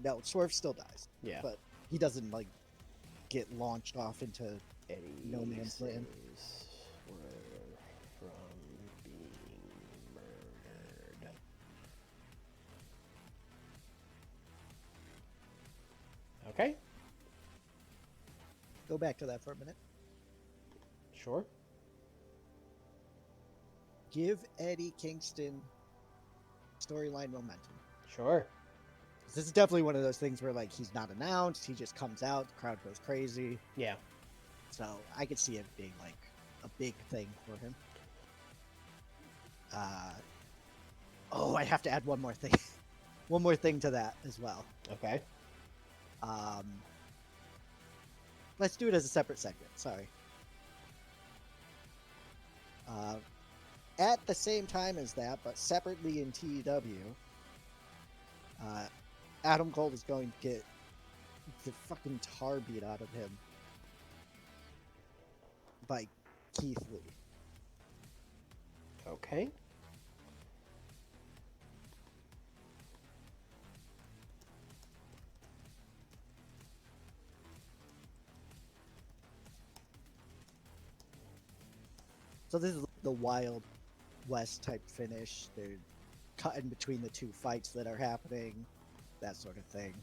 No, Swerve still dies, Yeah. but he doesn't like get launched off into Eddie no man's land. saves Swerve from being murdered. Okay. Go back to that for a minute. Sure. Give Eddie Kingston storyline momentum. Sure. This is definitely one of those things where like he's not announced, he just comes out, the crowd goes crazy. Yeah. So I could see it being like a big thing for him. Oh, I have to add one more thing. One more thing to that as well. Okay. Let's do it as a separate segment. Sorry. At the same time as that, but separately in TEW, Adam Cole is going to get the fucking tar beat out of him by Keith Lee. Okay. So this is the Wild West type finish. They're cutting between the two fights that are happening, that sort of thing.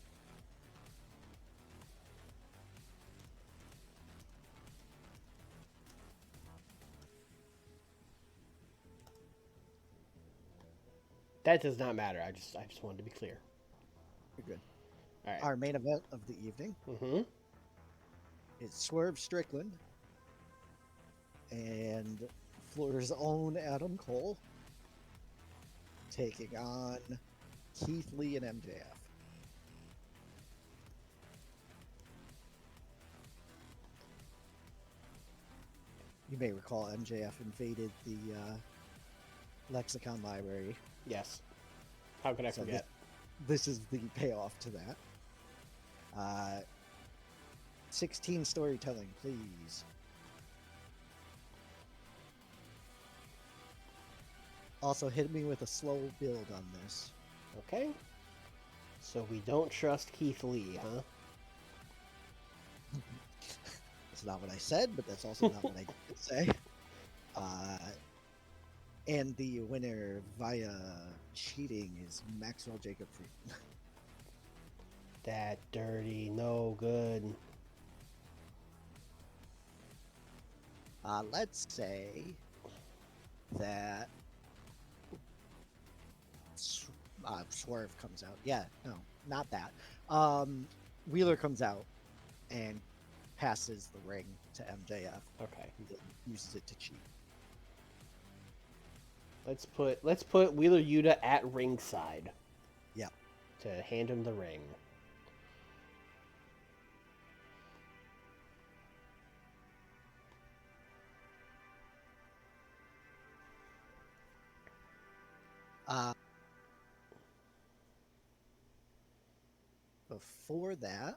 That does not matter. I just wanted to be clear. You're good. All right. Our main event of the evening Mm-hmm. is Swerve Strickland and Florida's own Adam Cole taking on Keith Lee and MJF. You may recall MJF invaded the lexicon library. Yes. How could I So forget? This is the payoff to that. 16 storytelling, please. Also, hit me with a slow build on this. Okay. So we don't trust Keith Lee, huh? That's not what I said, but that's also not what I did say. And the winner via cheating is Maxwell Jacob Friedman. That dirty, no good. Let's say that Swerve comes out. Yeah, no, not that. Wheeler comes out and passes the ring to MJF. Okay. And then uses it to cheat. Let's put Wheeler Yuta at ringside. Yeah. To hand him the ring. Before that,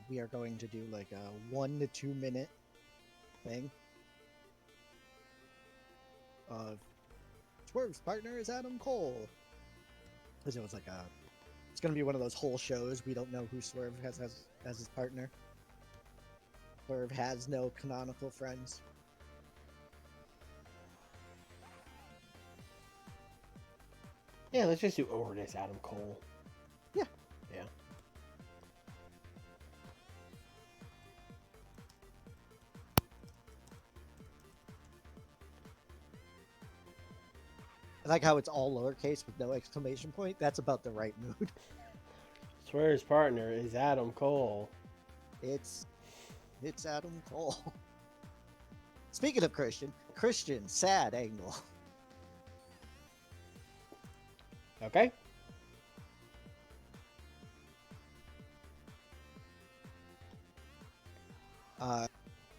we are going to do like a 1 to 2 minute thing of Swerve's partner is Adam Cole. Because it was like a It's gonna be one of those whole shows. We don't know who Swerve has as his partner. Swerve has no canonical friends. Yeah, let's just do Orton as Adam Cole. Yeah. Yeah. I like how it's all lowercase with no exclamation point. That's about the right mood. Swear's partner is Adam Cole. It's Adam Cole. Speaking of Christian sad angle. Okay.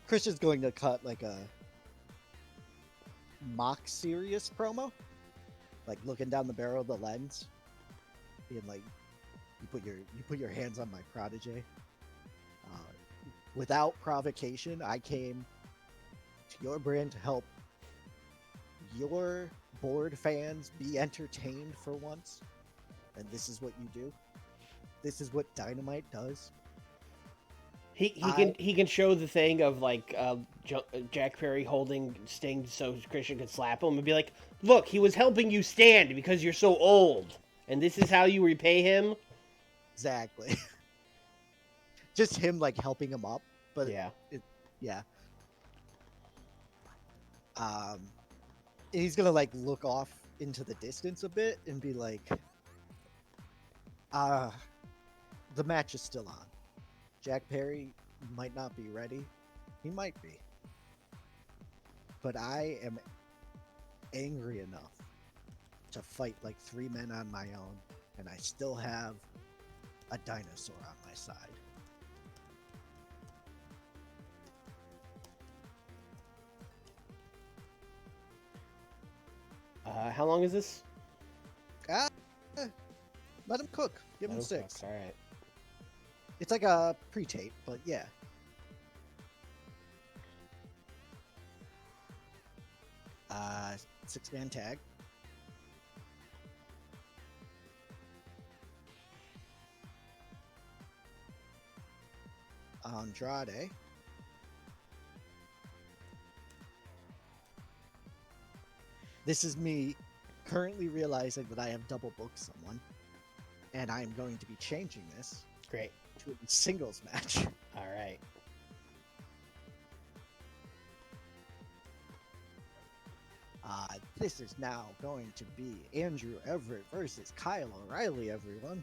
Christian's going to cut like a mock serious promo, like looking down the barrel of the lens, being like, "You put your hands on my protege." Without provocation, I came to your brand to help your bored fans be entertained for once, and this is what you do. This is what Dynamite does. He can show the thing of like Jack Perry holding Sting so Christian could slap him and be like, "Look, he was helping you stand because you're so old, and this is how you repay him." Exactly. Just him like helping him up, but Yeah. Yeah. He's gonna like look off into the distance a bit and be like, the match is still on. Jack Perry might not be ready. He might be. But I am angry enough to fight like 3 men on my own, and I still have a dinosaur on my side. How long is this? Let him cook. Give him 6. All right. It's like a pre-tape, but yeah. Uh, 6-man tag. Andrade. This is me currently realizing that I have double booked someone, and I'm going to be changing this Great. to a singles match. All right. This is now going to be Andrew Everett versus Kyle O'Reilly, everyone.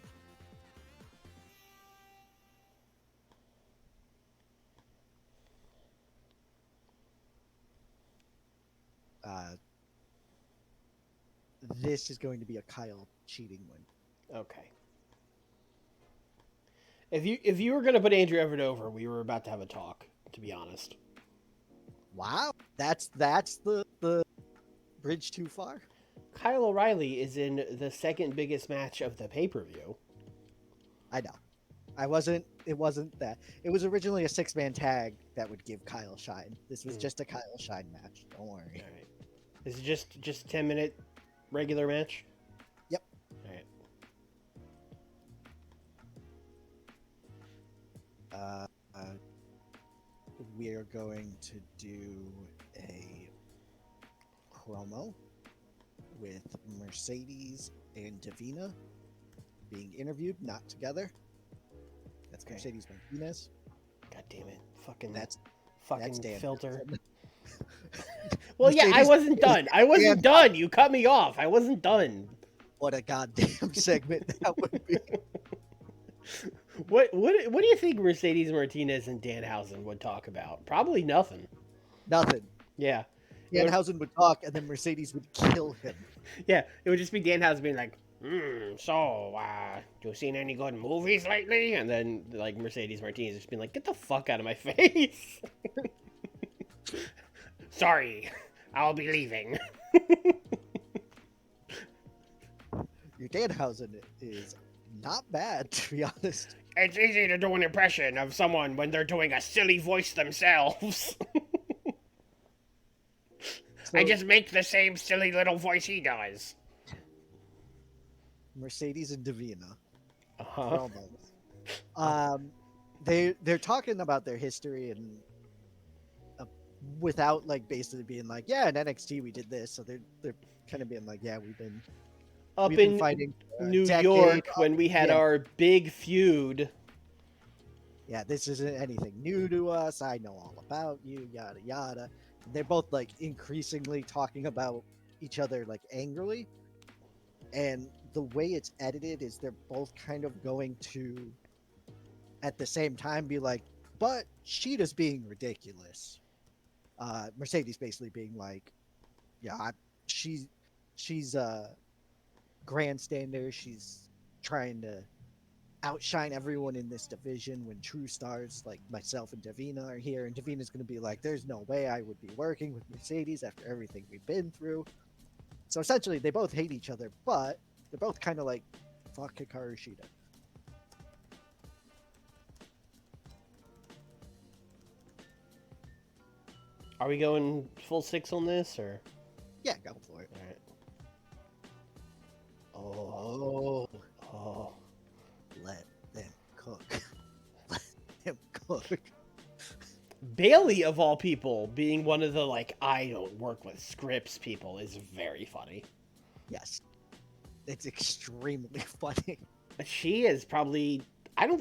This is going to be a Kyle cheating win. Okay. If you were gonna put Andrew Everett over, we were about to have a talk. To be honest. Wow, that's the bridge too far. Kyle O'Reilly is in the second biggest match of the pay-per-view. I know. It wasn't that. It was originally a 6-man tag that would give Kyle shine. This was just a Kyle shine match. Don't worry. All right. Is it just a 10-minute regular match? Yep. All right. We are going to do a promo with Mercedes and Davina being interviewed, not together. That's okay. Mercedes Martinez. God damn it! Fucking that's Dan filter. Well, yeah, I wasn't done. I wasn't done. You cut me off. I wasn't done. What a goddamn segment that would be. What do you think Mercedes Martinez and Danhausen would talk about? Probably nothing. Nothing. Yeah. Danhausen would talk, and then Mercedes would kill him. Yeah, it would just be Danhausen being like, so, you seen any good movies lately? And then, like, Mercedes Martinez just being like, get the fuck out of my face. Sorry, I'll be leaving. Your Danhausen is not bad, to be honest. It's easy to do an impression of someone when they're doing a silly voice themselves. I just make the same silly little voice he does. Mercedes and Davina Uh-huh. promos. They're talking about their history and uh, without like basically being like, yeah, in NXT we did this. So they're kind of being like, yeah, Up we've been in fighting for a New decade. York when we had Yeah, our big feud. yeah, this isn't anything new to us. I know all about you, yada yada. And they're both like increasingly talking about each other like angrily. And the way it's edited is they're both kind of going to at the same time be like, but Sheeta's being ridiculous. Mercedes basically being like, yeah, she's she's a grandstander. She's trying to outshine everyone in this division when true stars like myself and Davina are here. And Davina's going to be like, there's no way I would be working with Mercedes after everything we've been through. So essentially, they both hate each other, but they're both kind of like, fuck Hikaru Shida. Are we going full 6 on this or? Yeah, go for it. All right. Oh, Oh. let them cook. Let them cook. Bailey of all people being one of the like I don't work with scripts people is very funny. Yes, it's extremely funny. She is probably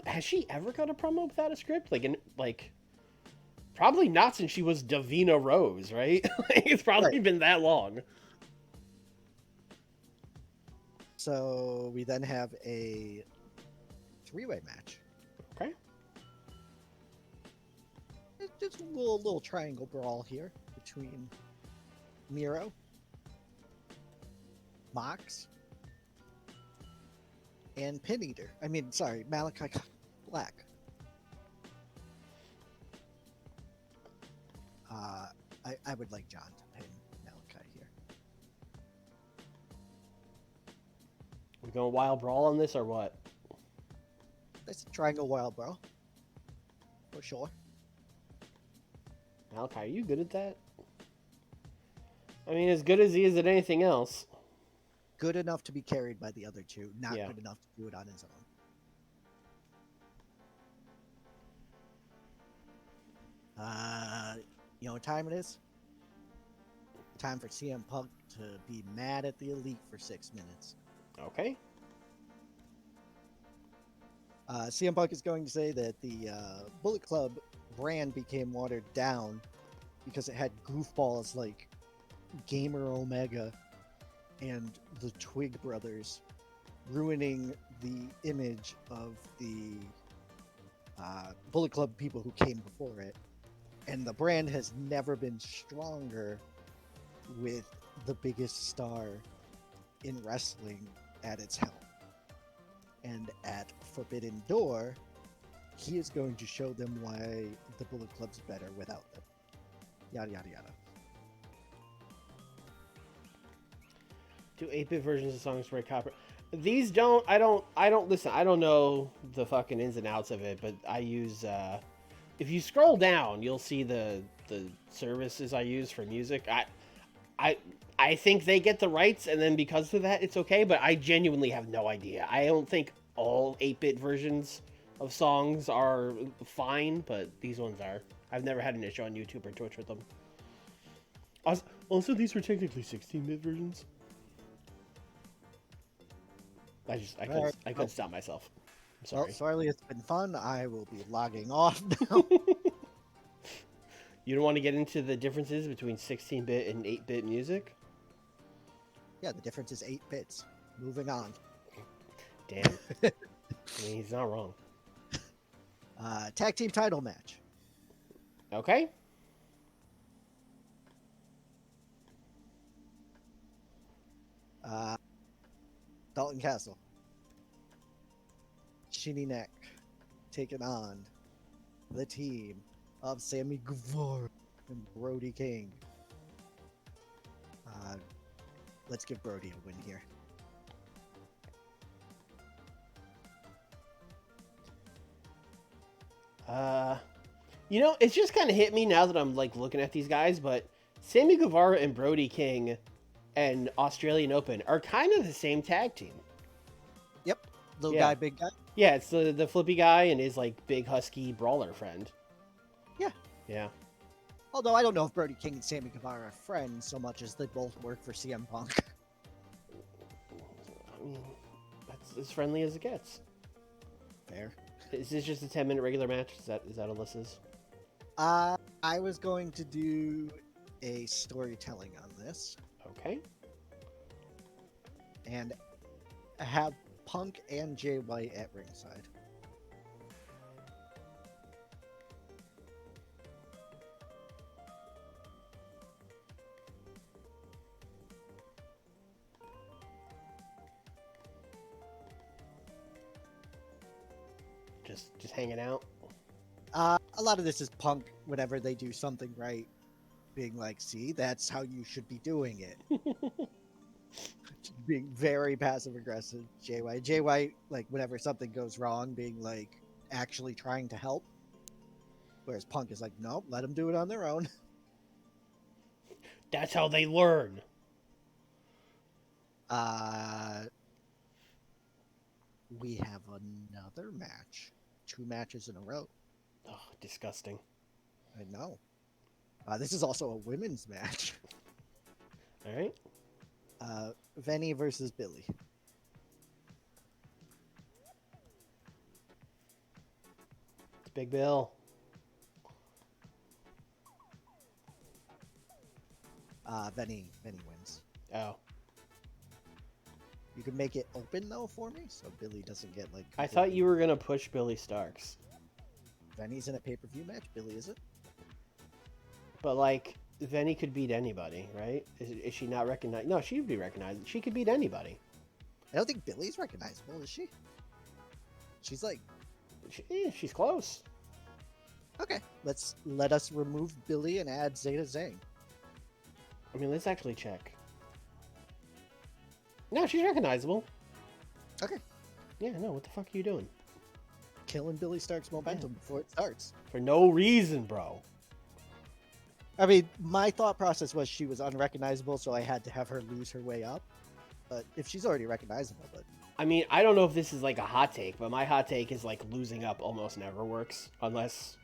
has she ever got a promo without a script? Like probably not since she was Davina Rose, right? It's probably been that long. So we then have a three-way match. Okay. It's just a little triangle brawl here between Miro, Mox, and Pin Eater. I mean, sorry, Malachi Black. I would like John to pin Malachi here. We going wild brawl on this or what? That's a triangle wild brawl. For sure. Malachi, are you good at that? I mean, as good as he is at anything else. Good enough to be carried by the other two, not Yeah. good enough to do it on his own. You know what time it is? Time for CM Punk to be mad at the Elite for 6 minutes. Okay. CM Punk is going to say that the Bullet Club brand became watered down because it had goofballs like Gamer Omega and the Twig brothers ruining the image of the Bullet Club people who came before it. And the brand has never been stronger with the biggest star in wrestling at its helm. And at Forbidden Door, he is going to show them why the Bullet Club's better without them. Yada, yada, yada. Do 8-bit versions of songs break copyright? These don't. I don't listen. I don't know the fucking ins and outs of it, but I use. If you scroll down, you'll see the services I use for music. I think they get the rights, and then because of that, it's okay. But I genuinely have no idea. I don't think all 8-bit versions of songs are fine, but these ones are. I've never had an issue on YouTube or Twitch with them. Also, these were technically 16-bit versions. I couldn't stop myself. I'm sorry. Well, sorry, it's been fun. I will be logging off now. You don't want to get into the differences between 16-bit and 8-bit music? Yeah, the difference is 8 bits. Moving on. Damn. I mean, he's not wrong. Tag team title match. Okay. Dalton Castle. Shinny Neck taking on the team of Sammy Guevara and Brody King. Let's give Brody a win here. You know, it's just kind of hit me now that I'm like looking at these guys, but Sammy Guevara and Brody King and Australian Open are kind of the same tag team. Yep. Little Yeah. guy, big guy. Yeah, it's the flippy guy and his like big husky brawler friend. Yeah. Yeah. Although I don't know if Brody King and Sammy Guevara are friends so much as they both work for CM Punk. I mean, that's as friendly as it gets. Fair. Is this just a 10-minute regular match? Is that Alyssa's? I was going to do a storytelling on this Okay. and have Punk and Jay White at ringside. Just hanging out. A lot of this is Punk whenever they do something right, being like, "See, that's how you should be doing it." Being very passive aggressive. Jay White, like whenever something goes wrong, being like actually trying to help. Whereas Punk is like, "Nope, let them do it on their own." That's how they learn. We have another match. 2 matches in a row. Oh, disgusting. I know. This is also a women's match. All right. Venny versus Billy. It's Big Bill. Venny wins. Oh. You can make it open though for me, so Billy doesn't get like. I thought you were gonna push Billy Starks. Venny's in a pay-per-view match. Billy isn't. But like, Venny could beat anybody, right? Is she not recognized? No, she would be recognized. She could beat anybody. I don't think Billy's recognizable, is she? She's like. She's close. Okay, let us remove Billy and add Zeta Zane. I mean, let's actually check. No, she's recognizable. Okay. Yeah, no, what the fuck are you doing? Killing Billy Stark's momentum before it starts. For no reason, bro. I mean, my thought process was she was unrecognizable, so I had to have her lose her way up. But if she's already recognizable, but I mean, I don't know if this is like a hot take, but my hot take is like losing up almost never works unless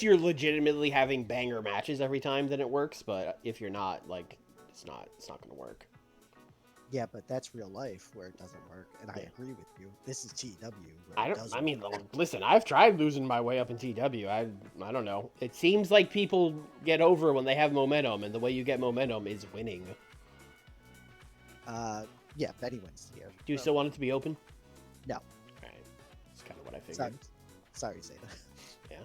you're legitimately having banger matches every time, then it works. But if you're not, like, it's not gonna work. yeah, but that's real life where it doesn't work, and I agree with you. This is TEW. Where I it don't. doesn't I mean, work. listen, I've tried losing my way up in TW. I don't know. It seems like people get over when they have momentum, and the way you get momentum is winning. Yeah, Betty wins here. Do you still want it to be open? No. All right. That's kind of what I figured. Sorry, Zeta. Yeah.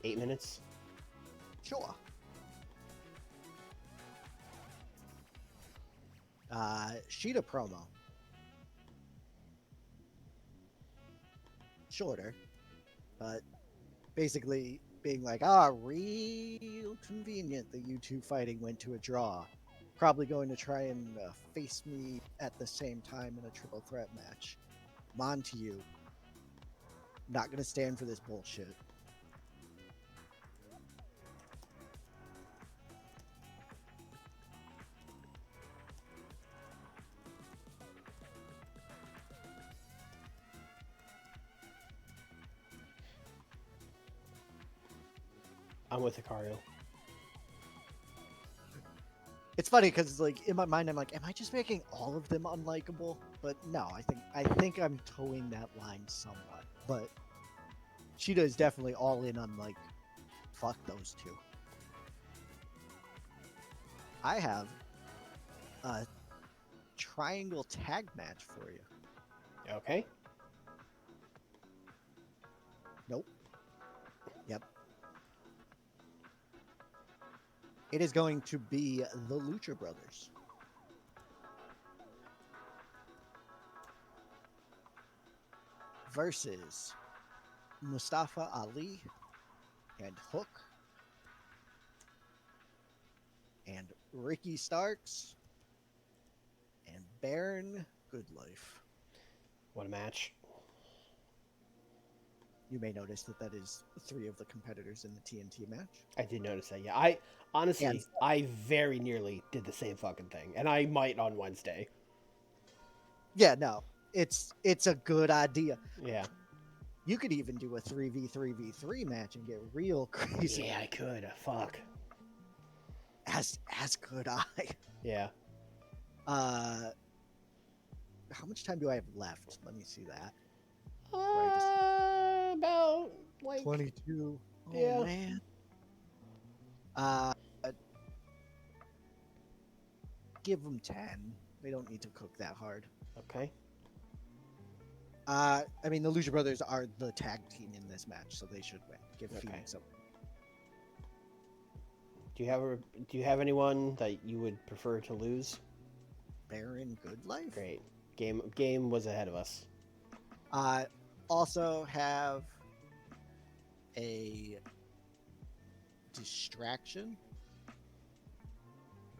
8 minutes. Sure. Sheeta promo. Shorter, but basically being like, real convenient that you two fighting went to a draw. Probably going to try and face me at the same time in a triple threat match. I'm on to you. Not going to stand for this bullshit. I'm with Hikaru. It's funny because, like, in my mind, I'm like, am I just making all of them unlikable? But no, I think I'm towing that line somewhat. But Sheeta is definitely all in on, like, fuck those two. I have a triangle tag match for you. Okay. Nope. Yep. It is going to be the Lucha Brothers versus Mustafa Ali and Hook and Ricky Starks and Baron Goodlife. What a match. You may notice that is 3 of the competitors in the TNT match. I did notice that. Yeah, I honestly, And- I very nearly did the same fucking thing, and I might on Wednesday. Yeah, no. it's a good idea. Yeah. You could even do a 3v3v3 match and get real crazy. Yeah, I could. Fuck. As could I. Yeah. How much time do I have left? Let me see that. About like 22. Oh yeah. man. Uh, give them 10. They don't need to cook that hard. Okay. I mean, the Lucha Brothers are the tag team in this match, so they should win. Give Phoenix a. Do you have anyone that you would prefer to lose? Baron Goodlife. Great. Game was ahead of us. Also have a distraction.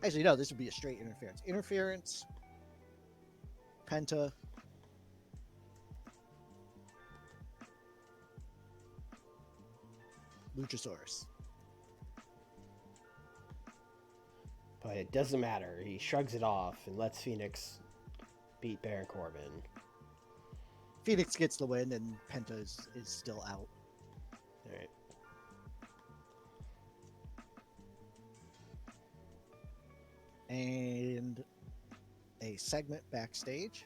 Actually, no, this would be a straight interference. Interference. Penta. Luchasaurus. But it doesn't matter. He shrugs it off and lets Phoenix beat Baron Corbin. Phoenix gets the win, and Penta is still out. All right. And a segment backstage.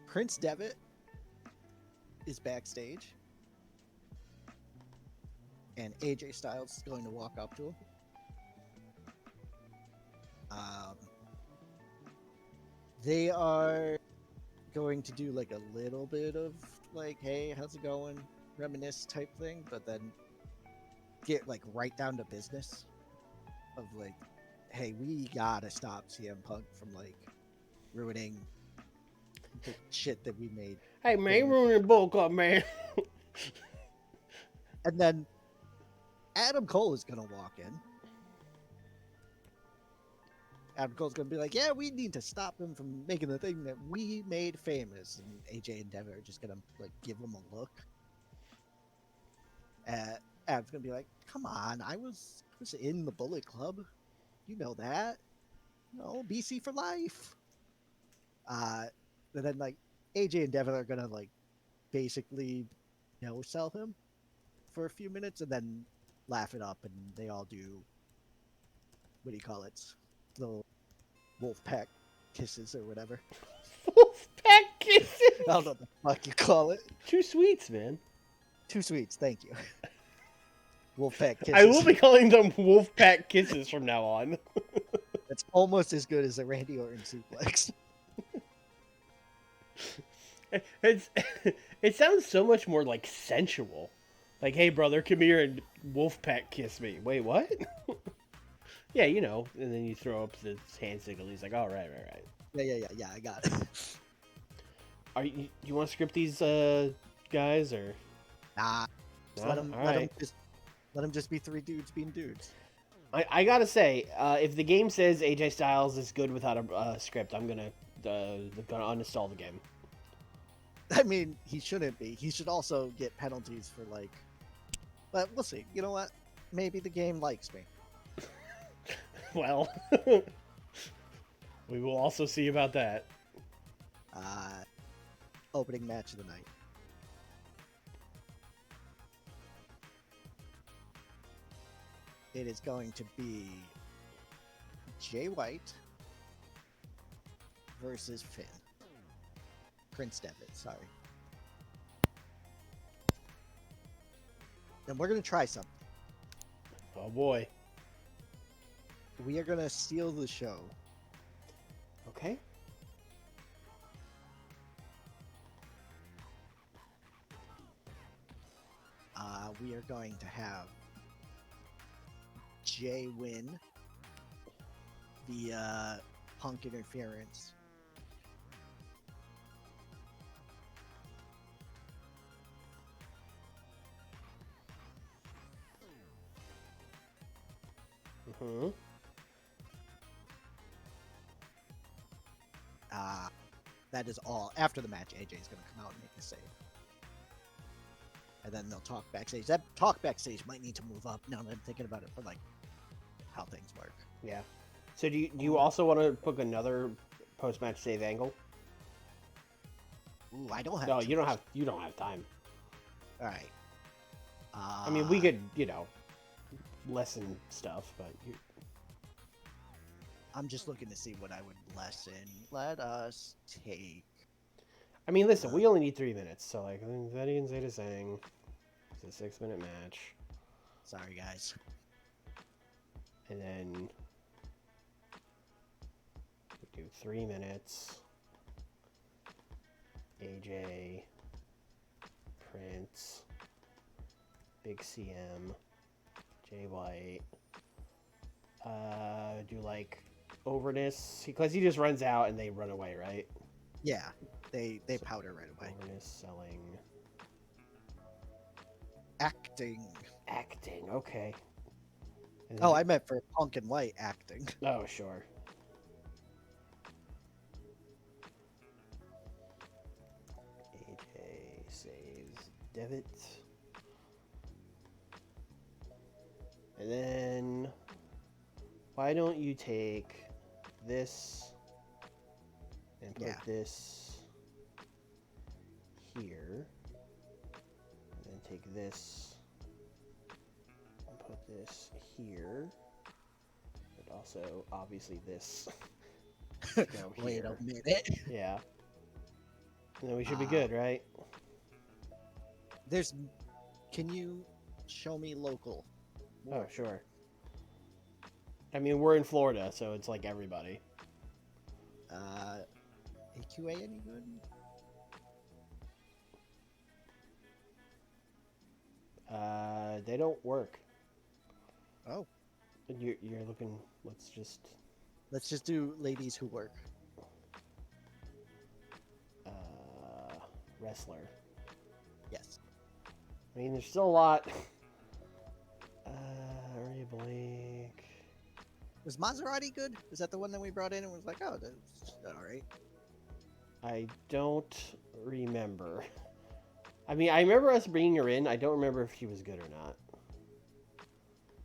Prince Devitt is backstage, and AJ Styles is going to walk up to him. They are going to do like a little bit of like, hey, how's it going? Reminisce type thing, but then get like right down to business of like, hey, we gotta stop CM Punk from like ruining the shit that we made. Hey man, you ruining the Bull Club, man. And then Adam Cole is gonna walk in. Adam Cole's gonna be like, yeah, we need to stop him from making the thing that we made famous. And AJ and Devitt are just gonna like give him a look. Adam's gonna be like, come on, I was in the Bullet Club. You know that. No, BC for life. And then like AJ and Devitt are gonna like basically sell him for a few minutes and then laugh it up, and they all do, what do you call it? Little wolf pack kisses or whatever. Wolf pack kisses. I don't know what the fuck you call it. Two sweets, man. Two sweets, thank you. Wolf pack kisses. I will be calling them wolf pack kisses from now on. It's almost as good as a Randy Orton suplex. It sounds so much more like sensual. Like, hey brother, come here and wolf pack kiss me. Wait, what? Yeah, and then you throw up the hand signal. He's like, oh, right. Yeah, I got it. You want to script these guys or? Nah. No? Let them just be three dudes being dudes. I gotta say, if the game says AJ Styles is good without a script, I'm gonna uninstall the game. I mean, he shouldn't be. He should also get penalties for like. But we'll see. You know what? Maybe the game likes me. Well, we will also see about that. Opening match of the night. It is going to be Jay White versus Finn. Prince Devitt, sorry. And we're going to try something. Oh boy. We are going to steal the show. Okay. We are going to have Jay win via Punk interference. Mm-hmm. That is all. After the match, AJ is going to come out and make a save. and then they'll talk backstage. That talk backstage might need to move up now that I'm thinking about it for like how things work. Yeah. So do you also want to book another post-match save angle? Ooh, I don't have. No, choice. you don't have time. All right. I mean, we could, lessen stuff, but I'm just looking to see what I would lessen. Let us take. I mean, listen, we only need 3 minutes, so like Vetty and Zeta saying it's a 6-minute match, Sorry, guys. and then we do 3 minutes. AJ, Prince, Big CM, Jay White. Do like Overness because he just runs out and they run away, right? Yeah, they powder right away. Overness selling. Acting. Okay. Oh, I meant for Punk and White acting. Oh, sure. AJ saves Devitt. And then why don't you take this and put this here, and then take this and put this here, and also obviously this go Wait here. a minute. Yeah. And then we should be good, right? Can you show me local? Oh, sure. I mean, we're in Florida, so it's like everybody. AQA any good? They don't work. Oh. You're looking. Let's just do ladies who work. Wrestler. Yes. I mean, there's still a lot. Aria Blake. Was Maserati good? Is that the one that we brought in and was like, oh, that's all right? I don't remember. I mean, I remember us bringing her in. I don't remember if she was good or not.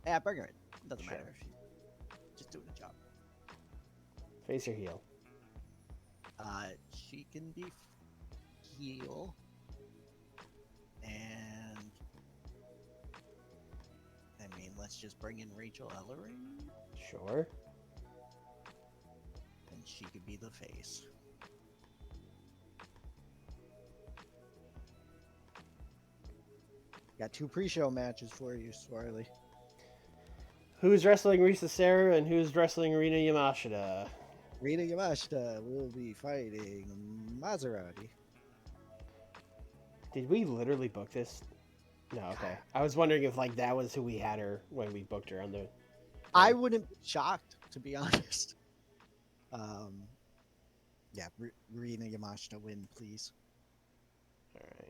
Yeah, bring her in. Doesn't Sure. matter. She's just doing the job. Face or heel? She can be heel. And I mean, let's just bring in Rachel Ellering, Sure. and she could be the face. Got 2 pre-show matches for you, Swarley. Who's wrestling Risa Sarah and who's wrestling Rina Yamashita? Rita Yamashita will be fighting Maserati. Did we literally book this? No, okay. I was wondering if like that was who we had her when we booked her on the. I wouldn't be shocked, to be honest. Yeah, Rina Yamashita win, please. All right.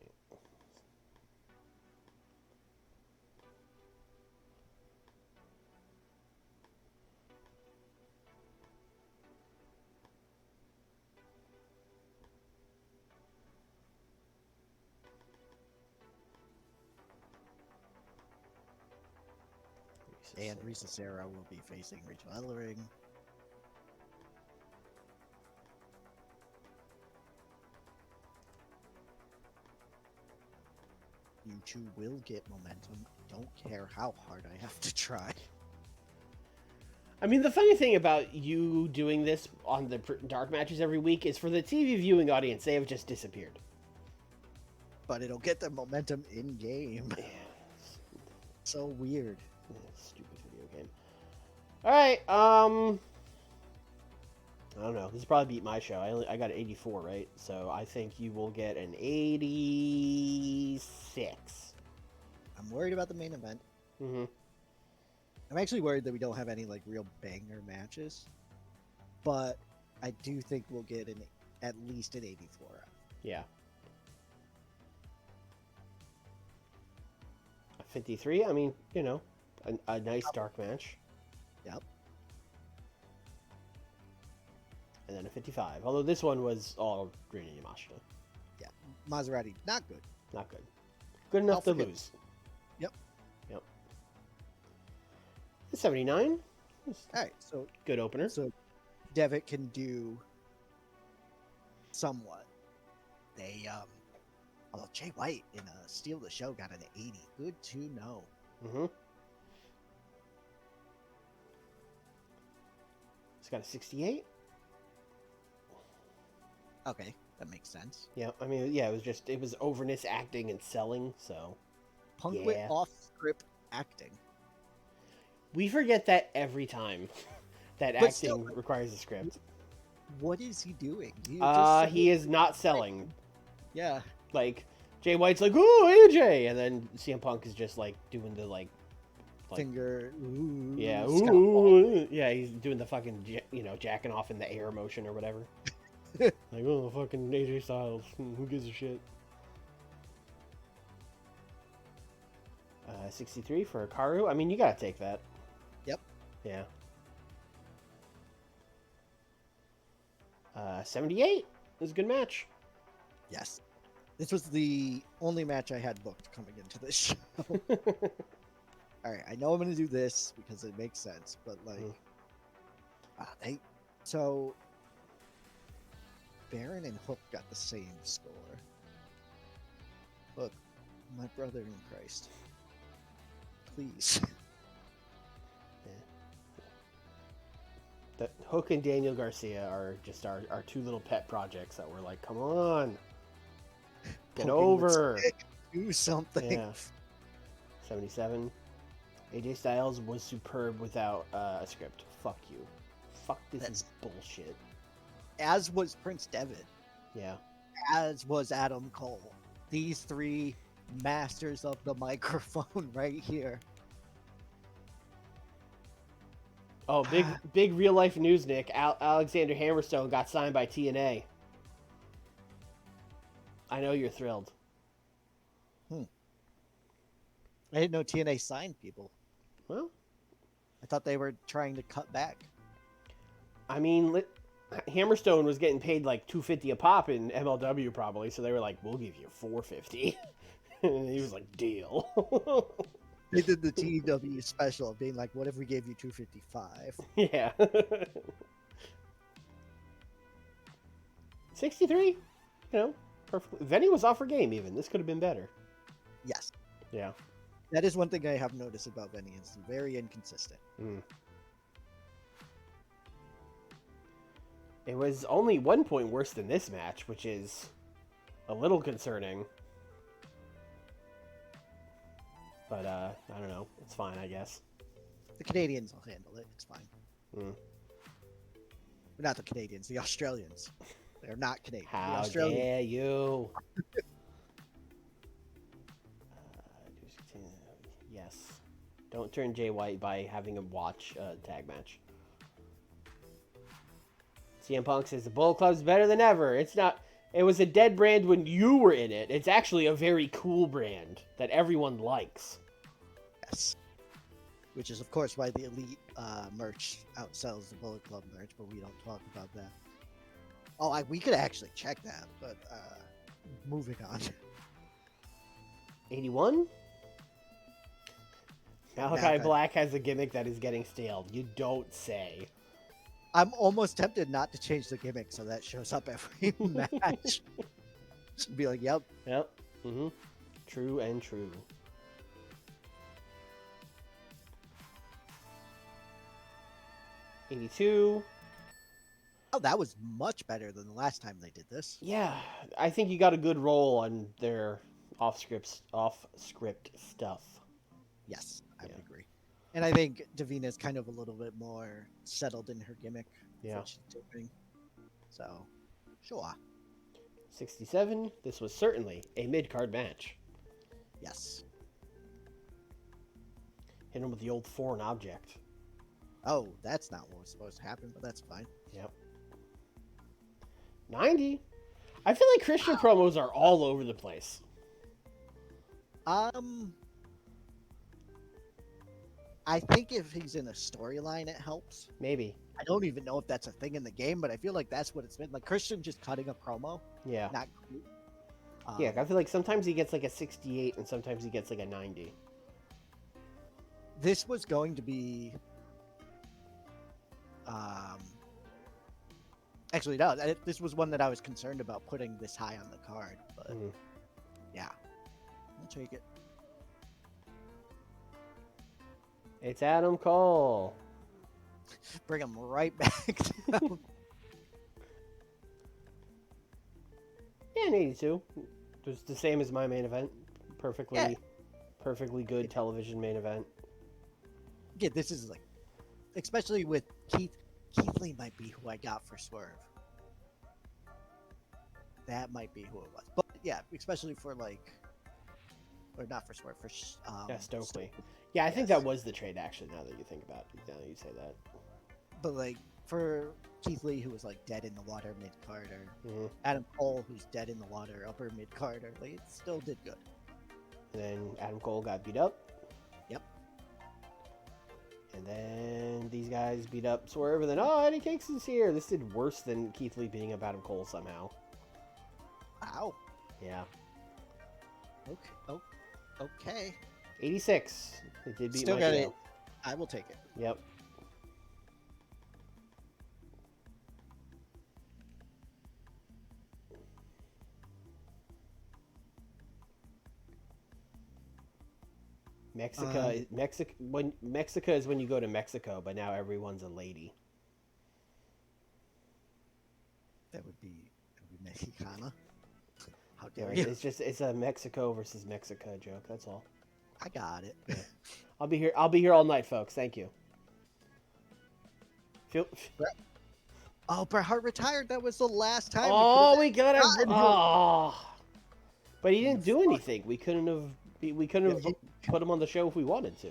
And Risa Sarah will be facing Rachel Ellering. You two will get momentum. Don't care how hard I have to try. I mean, the funny thing about you doing this on the dark matches every week is for the TV viewing audience, they have just disappeared. But it'll get the momentum in game. Yeah. So weird. Stupid video game. All right. I don't know. This probably beat my show. I got an 84, right? So I think you will get an 86. I'm worried about the main event. Mm-hmm. I'm actually worried that we don't have any like real banger matches. But I do think we'll get at least an 84 out. Yeah. 53. I mean, you know, a nice dark match. Yep. And then a 55. Although this one was all Rina Yamashita. Yeah. Maserati, not good. Not good. Good enough to forget. lose. Yep. Yep. 79. All right, so Good opener. Devitt can do somewhat. They although Jay White in a Steal the Show got an 80. Good to know. Mm-hmm. It's got a 68. Okay, that makes sense. Yeah, I mean, yeah, it was overness acting and selling, so. Punk Yeah. went off script acting. We forget that every time. That But acting still, requires a script. What is he doing? He is not selling. Yeah. Like, Jay White's like, "Oh, AJ," and then CM Punk is just like doing the like Finger. Ooh, yeah, scalpel. ooh, yeah, he's doing the fucking jacking off in the air motion or whatever. Like, oh, fucking AJ Styles, who gives a shit? 63 for Hikaru. I mean, you gotta take that. Yep. Yeah. 78. It was a good match. Yes. This was the only match I had booked coming into this show. All right, I know I'm going to do this because it makes sense, but like, so Baron and Hook got the same score. Look, my brother in Christ, please. The Hook and Daniel Garcia are just our two little pet projects that we're like, come on, get over. Do something. Yeah. 77. AJ Styles was superb without a script. Fuck you. Fuck this is bullshit. As was Prince Devitt. Yeah. As was Adam Cole. These three masters of the microphone right here. Oh, big real life news, Nick. Alexander Hammerstone got signed by TNA. I know you're thrilled. I didn't know TNA signed people. Well, I thought they were trying to cut back. I mean, Hammerstone was getting paid like $250 a pop in MLW probably, so they were like, "We'll give you $450," and he was like, "Deal." They did the TEW special, being like, "What if we gave you $255?" Yeah. 63. You know, perfectly. Venny was off her game. Even this could have been better. Yes. Yeah. That is one thing I have noticed about Benny. It's very inconsistent. It was only 1 point worse than this match, which is a little concerning. But, I don't know. It's fine, I guess. The Canadians will handle it. It's fine. Not the Canadians, the Australians. They're not Canadian. How dare you? Yes. Don't turn Jay White by having him watch a tag match. CM Punk says the Bullet Club's better than ever. It's not. It was a dead brand when you were in it. It's actually a very cool brand that everyone likes. Yes. Which is, of course, why the Elite merch outsells the Bullet Club merch, but we don't talk about that. Oh, we could actually check that, but moving on. 81? Malachi Black has a gimmick that is getting stale. You don't say. I'm almost tempted not to change the gimmick so that shows up every match. Just be like, yep. Yep. Mm-hmm. True and true. 82. Oh, that was much better than the last time they did this. Yeah, I think you got a good roll on their off-script stuff. Yes, I would agree. And I think Davina's kind of a little bit more settled in her gimmick. Yeah. What she's doing. So, sure. 67. This was certainly a mid-card match. Yes. Hit him with the old foreign object. Oh, that's not what was supposed to happen, but that's fine. Yep. 90. I feel like Christian promos are all over the place. I think if he's in a storyline, it helps. Maybe. I don't even know if that's a thing in the game, but I feel like that's what it's been. Like Christian just cutting a promo. Yeah. Not cool. Yeah, I feel like sometimes he gets like a 68 and sometimes he gets like a 90. This was going to be. Actually, no. This was one that I was concerned about putting this high on the card, but yeah, I'll take it. It's Adam Cole. Bring him right back down. Yeah, an 82. Just the same as my main event. Perfectly, Yeah. perfectly good television main event. Yeah, this is like, especially with Keith. Keith Lee might be who I got for Swerve. That might be who it was. But yeah, especially for like, or not for Swerve, for Stokely. Yeah, I think Yes. that was the trade actually. Now that you think about it, now that you say that. But like for Keith Lee, who was like dead in the water mid card, or Mm-hmm. Adam Cole, who's dead in the water upper mid card, or like it still did good. And then Adam Cole got beat up. Yep. And then these guys beat up Swerve, and then Eddie Kingston's here. This did worse than Keith Lee beating up Adam Cole somehow. Wow. Yeah. Okay. Oh. Okay. 86. It did beat Still my got show. it. I will take it. Yep. Mexico is when you go to Mexico, but now everyone's a lady. That would be Mexicana. How Yeah, dare you? it's a Mexico versus Mexico joke. That's all. I got it. Yeah. I'll be here all night, folks. Thank you. Oh, Bret Hart retired. That was the last time. Oh, we got it. gotten him. Oh, but he didn't do anything. We couldn't have Yeah, put him on the show if we wanted to.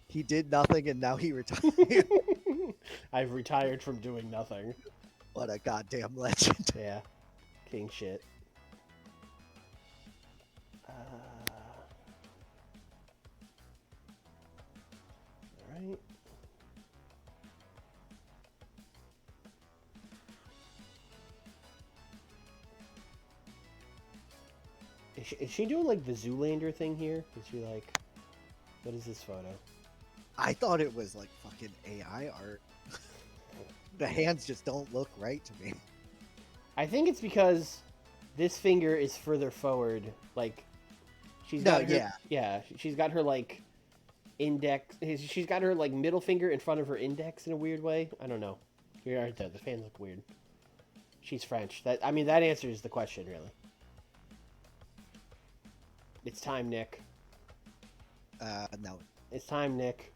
He did nothing, and now he retired. I've retired from doing nothing. What a goddamn legend. Yeah, king shit. All right. Is she doing like the Zoolander thing here? Is she like, what is this photo? I thought it was like fucking AI art. The hands just don't look right to me. I think it's because this finger is further forward. Like, she's got she's got her like index. She's got her like middle finger in front of her index in a weird way. I don't know. Here, right there. The fans look weird. She's French. That answers the question really. It's time, Nick. No. It's time, Nick.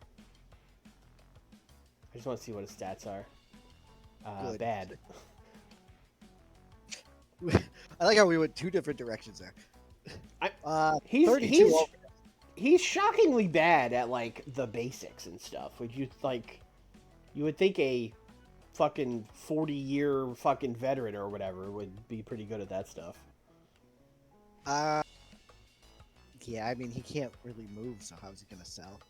I just want to see what his stats are. Good. Bad. I like how we went two different directions there. He's shockingly bad at like the basics and stuff. You would think a fucking 40-year fucking veteran or whatever would be pretty good at that stuff. Yeah, I mean he can't really move, so how's he gonna sell?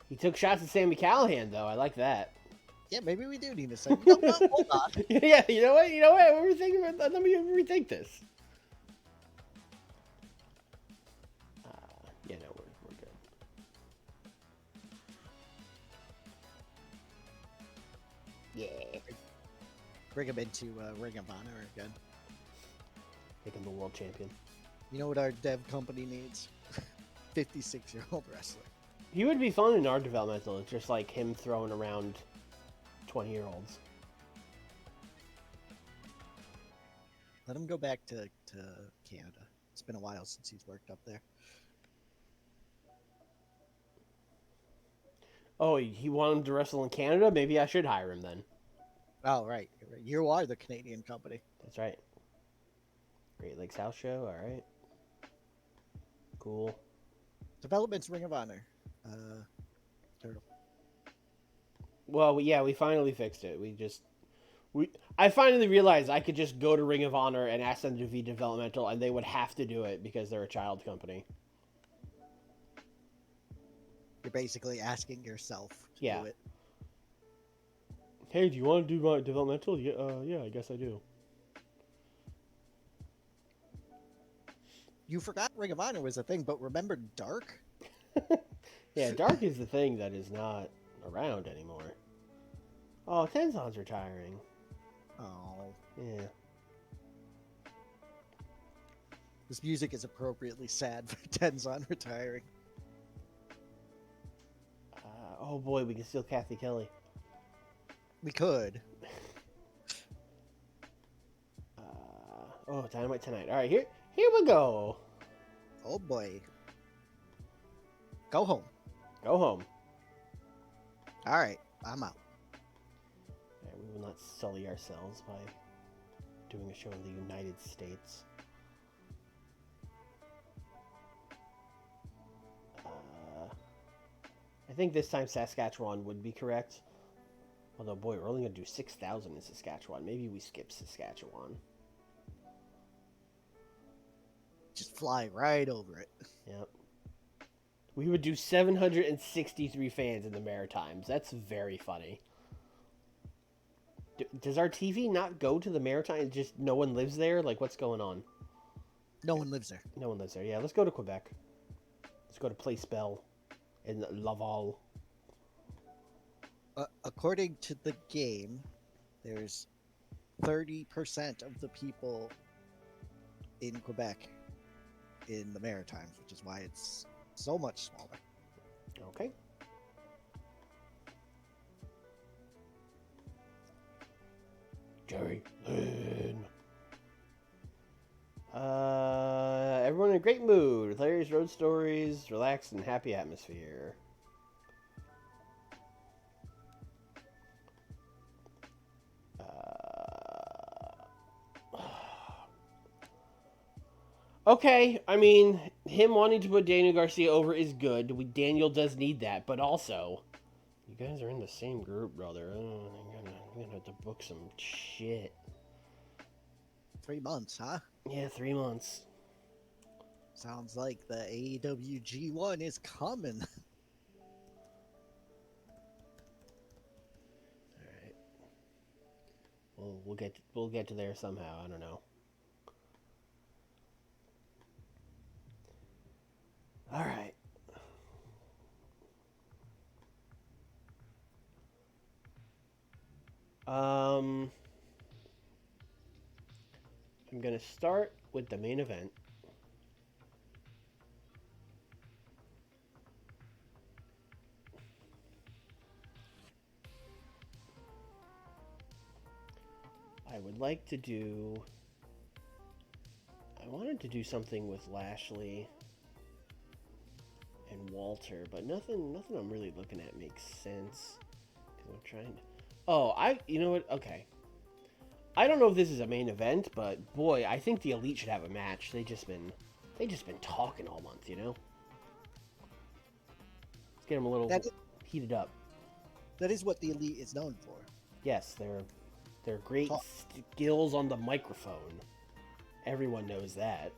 He took shots at Sami Callihan though. I like that. Yeah, maybe we do need to sell. No, hold on. Yeah, you know what? Let me rethink this. Yeah, no, we're good. Yeah. Bring him into Ring of Honor again. Make him the world champion. You know what our dev company needs? 56-year-old wrestler. He would be fun in our developmental. It's just like him throwing around 20-year-olds. Let him go back to Canada. It's been a while since he's worked up there. Oh, he wanted to wrestle in Canada? Maybe I should hire him then. Oh, right. You are the Canadian company. That's right. Great Lakes House Show. All right. Cool. Development's Ring of Honor. Turtle. Well, yeah, we finally fixed it. I finally realized I could just go to Ring of Honor and ask them to be developmental, and they would have to do it because they're a child company. You're basically asking yourself to Yeah. do it. Hey, do you want to do my developmental? Yeah, I guess I do. You forgot Ring of Honor was a thing, but remember Dark? Yeah, Dark is the thing that is not around anymore. Oh, Tenzon's retiring. Oh, Yeah. this music is appropriately sad for Tenzon retiring. Oh boy, we can steal Kathy Kelly. We could. Oh, Dynamite tonight. All right, here we go. Oh boy. Go home. Go home. All right, I'm out. All right, we will not sully ourselves by doing a show in the United States. I think this time Saskatchewan would be correct. Although, boy, we're only going to do 6,000 in Saskatchewan. Maybe we skip Saskatchewan. Just fly right over it. Yep. We would do 763 fans in the Maritimes. That's very funny. Does our TV not go to the Maritimes? Just no one lives there? Like, what's going on? No one lives there. No one lives there. Yeah, let's go to Quebec. Let's go to Place Bell in Laval. According to the game, there's 30% of the people in Quebec in the Maritimes, which is why it's so much smaller. Okay. Jerry Lynn. Everyone in a great mood. With hilarious road stories, relaxed and happy atmosphere. Okay, I mean, him wanting to put Daniel Garcia over is good. Daniel does need that, but also, you guys are in the same group, brother. You're gonna have to book some shit. 3 months, huh? Yeah, 3 months. Sounds like the AEW G1 is coming. All right. We'll get to there somehow. I don't know. All right. I'm gonna start with the main event. I would like to do. I wanted to do something with Lashley and Walter, but nothing I'm really looking at makes sense. Because I'm trying to. Oh, you know what? Okay. I don't know if this is a main event, but boy, I think the Elite should have a match. They just been talking all month, you know. Let's get them a little heated up. That is what the Elite is known for. Yes, they're great skills on the microphone. Everyone knows that.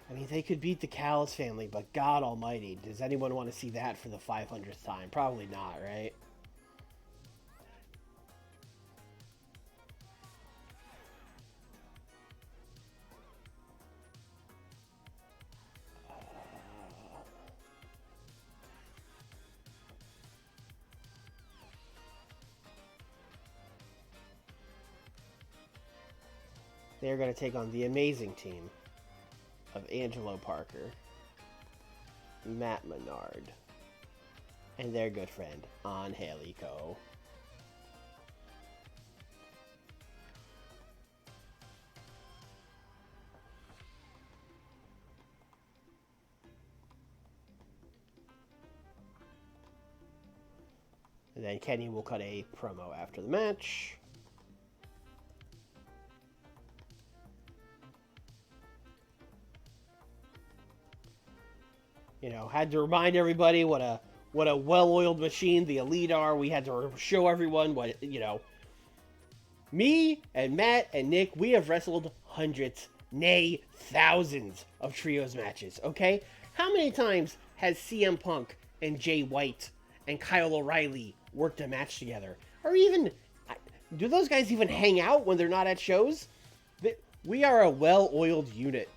I mean, they could beat the Callis family, but God almighty, does anyone want to see that for the 500th time? Probably not, right? They're going to take on the amazing team of Angelo Parker, Matt Menard, and their good friend, Angelico. And then Kenny will cut a promo after the match. You know, had to remind everybody what a well-oiled machine the Elite are. We had to show everyone what, you know. Me and Matt and Nick, we have wrestled hundreds, nay, thousands of trios matches, okay? How many times has CM Punk and Jay White and Kyle O'Reilly worked a match together? Or even, Do those guys even hang out when they're not at shows? We are a well-oiled unit.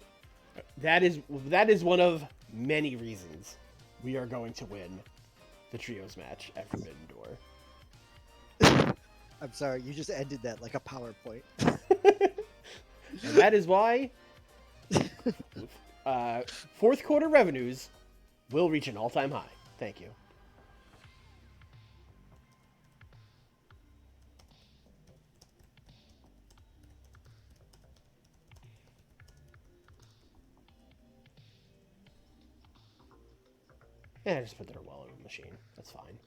That is one of many reasons we are going to win the trios match at Forbidden Door. I'm sorry, you just ended that like a PowerPoint. And that is why fourth quarter revenues will reach an all-time high. Thank you. Yeah, I just put their well in the machine. That's fine.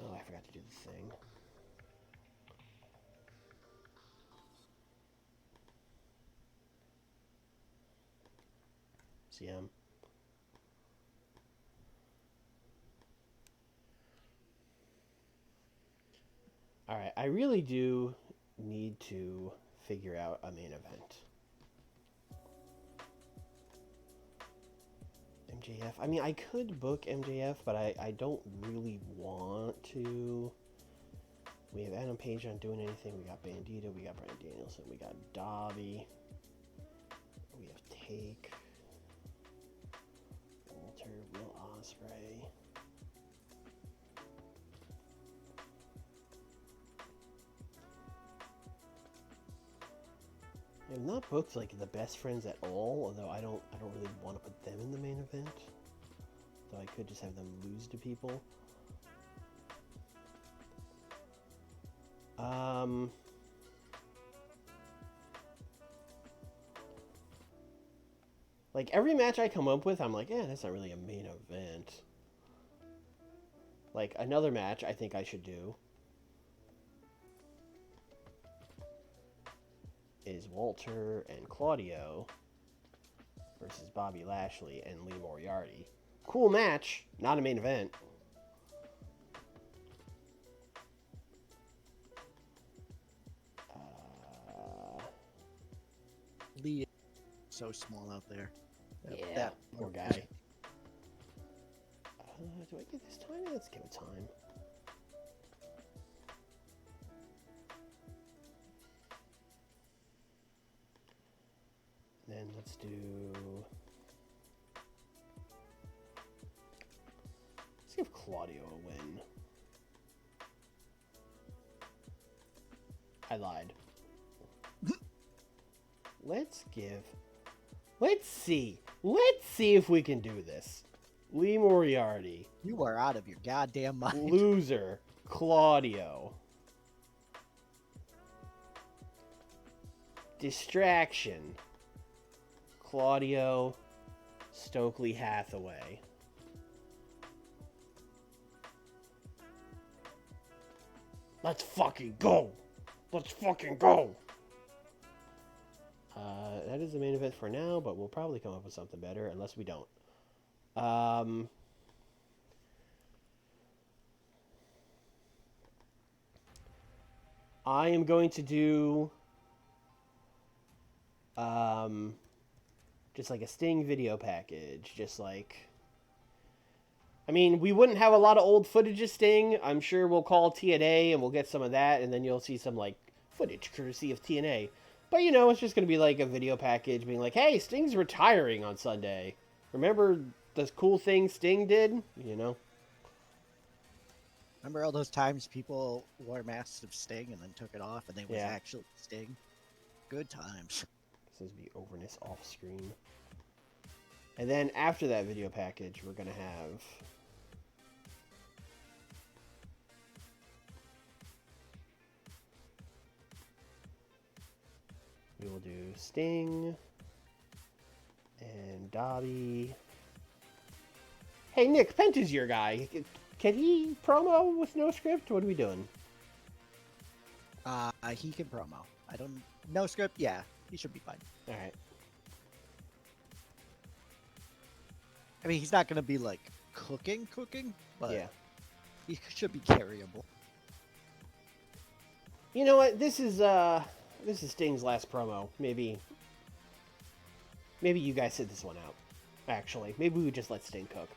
Oh, I forgot to do the thing. CM. Alright, I really do need to figure out a main event. MJF. I mean, I could book MJF, but I don't really want to. We have Adam Page not doing anything. We got Bandito. We got Bryan Danielson. We got Dobby. We have Take. Walter. Will Ospreay. I have not booked like the best friends at all, although I don't really want to put them in the main event. So I could just have them lose to people. Like every match I come up with, I'm like, yeah, that's not really a main event. Like another match I think I should do is Walter and Claudio versus Bobby Lashley and Lee Moriarty. Cool match, not a main event. Lee is so small out there. Yeah, that poor guy. Do I get this time? Let's give it time. Then let's give Claudio a win. I lied. Let's see if we can do this. Lee Moriarty. You are out of your goddamn mind. Loser. Claudio. Distraction. Claudio. Stokely Hathaway. Let's fucking go. Let's fucking go. That is the main event for now, but we'll probably come up with something better unless we don't. I am going to do just like a Sting video package. Just like, I mean, we wouldn't have a lot of old footage of Sting. I'm sure we'll call TNA and we'll get some of that, and then you'll see some like footage courtesy of TNA. But, you know, it's just going to be like a video package being like, hey, Sting's retiring on Sunday. Remember the cool thing Sting did? You know? Remember all those times people wore masks of Sting and then took it off and they was actually Sting? Good times. This is the overness off screen. And then after that video package, we're going to have... We will do Sting and Dobby. Hey, Nick, Penta's your guy. Can he promo with no script? What are we doing? He can promo. No script? Yeah, he should be fine. All right. I mean, he's not going to be like cooking, but yeah, he should be carryable. You know what? This is Sting's last promo. Maybe you guys sit this one out. Actually, maybe we would just let Sting cook.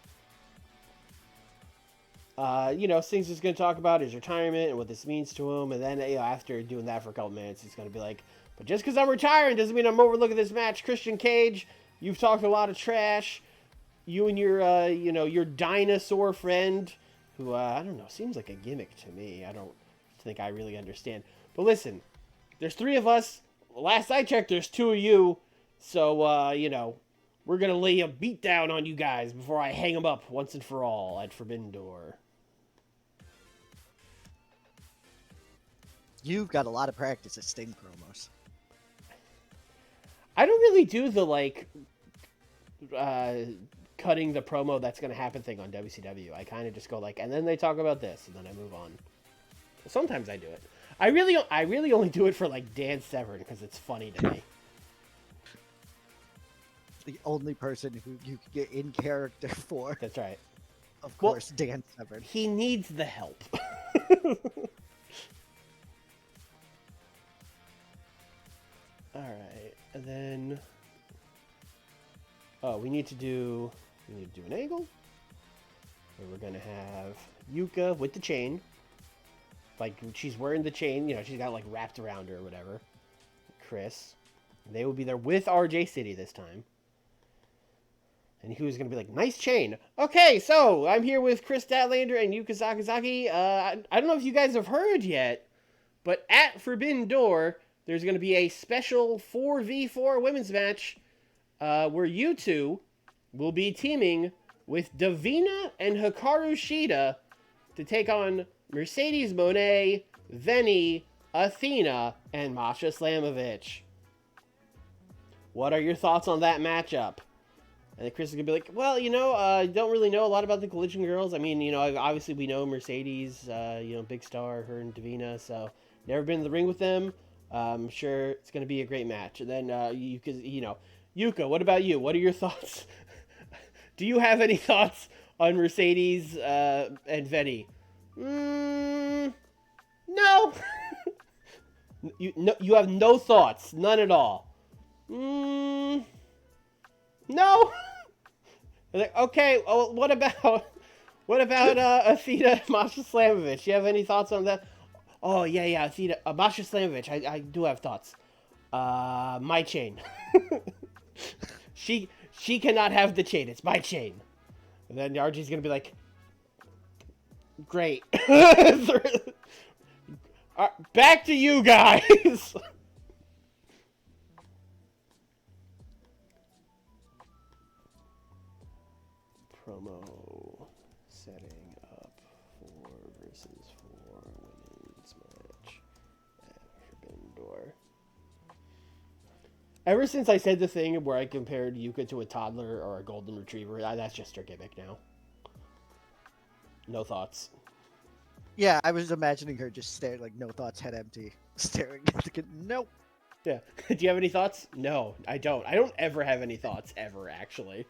Sting's just going to talk about his retirement and what this means to him. And then, after doing that for a couple minutes, he's going to be like, but just because I'm retiring doesn't mean I'm overlooking this match. Christian Cage, you've talked a lot of trash. You and your dinosaur friend, who, I don't know, seems like a gimmick to me. I don't think I really understand. But listen, there's 3 of us. Last I checked, there's 2 of you. So, we're going to lay a beat down on you guys before I hang them up once and for all at Forbidden Door. You've got a lot of practice at Sting promos. I don't really do the, cutting the promo that's going to happen thing on WCW. I kind of just go and then they talk about this, and then I move on. Sometimes I do it. I really only do it for, Dan Severn, because it's funny to me. The only person who you can get in character for. That's right. Of course, Dan Severn. He needs the help. Alright, and then... Oh, we need to do an angle. Where we're going to have Yuka with the chain. She's wearing the chain, she's got wrapped around her or whatever. Chris. They will be there with RJ City this time. And he was going to be nice chain. Okay, so I'm here with Chris Statlander and Yuka Sakazaki. I don't know if you guys have heard yet, but at Forbidden Door, there's going to be a special 4v4 women's match where you two will be teaming with Davina and Hikaru Shida to take on Mercedes Moné, Venny, Athena, and Masha Slamovich. What are your thoughts on that matchup? And Chris is going to be like, well, I don't really know a lot about the Collision Girls. I mean, obviously we know Mercedes, big star, her and Davina, so never been in the ring with them. I'm sure it's going to be a great match. And then, Yuka, what about you? What are your thoughts? Do you have any thoughts on Mercedes and Venny? No. You have no thoughts. None at all. No. Okay, well, what about Athena and Masha Slamovich? You have any thoughts on that? Oh, yeah, Athena, Masha Slamovich, I do have thoughts. My chain. She cannot have the chain, it's my chain. And then RG's gonna be like, great. Back to you guys! Promo setting up 4 versus 4 women's match at Forbidden Door. Ever since I said the thing where I compared Yuka to a toddler or a golden retriever, that's just her gimmick now. No thoughts. Yeah, I was imagining her just staring, no thoughts, head empty, staring at the kid. Nope. Yeah. Do you have any thoughts? No, I don't. I don't ever have any thoughts, ever, actually.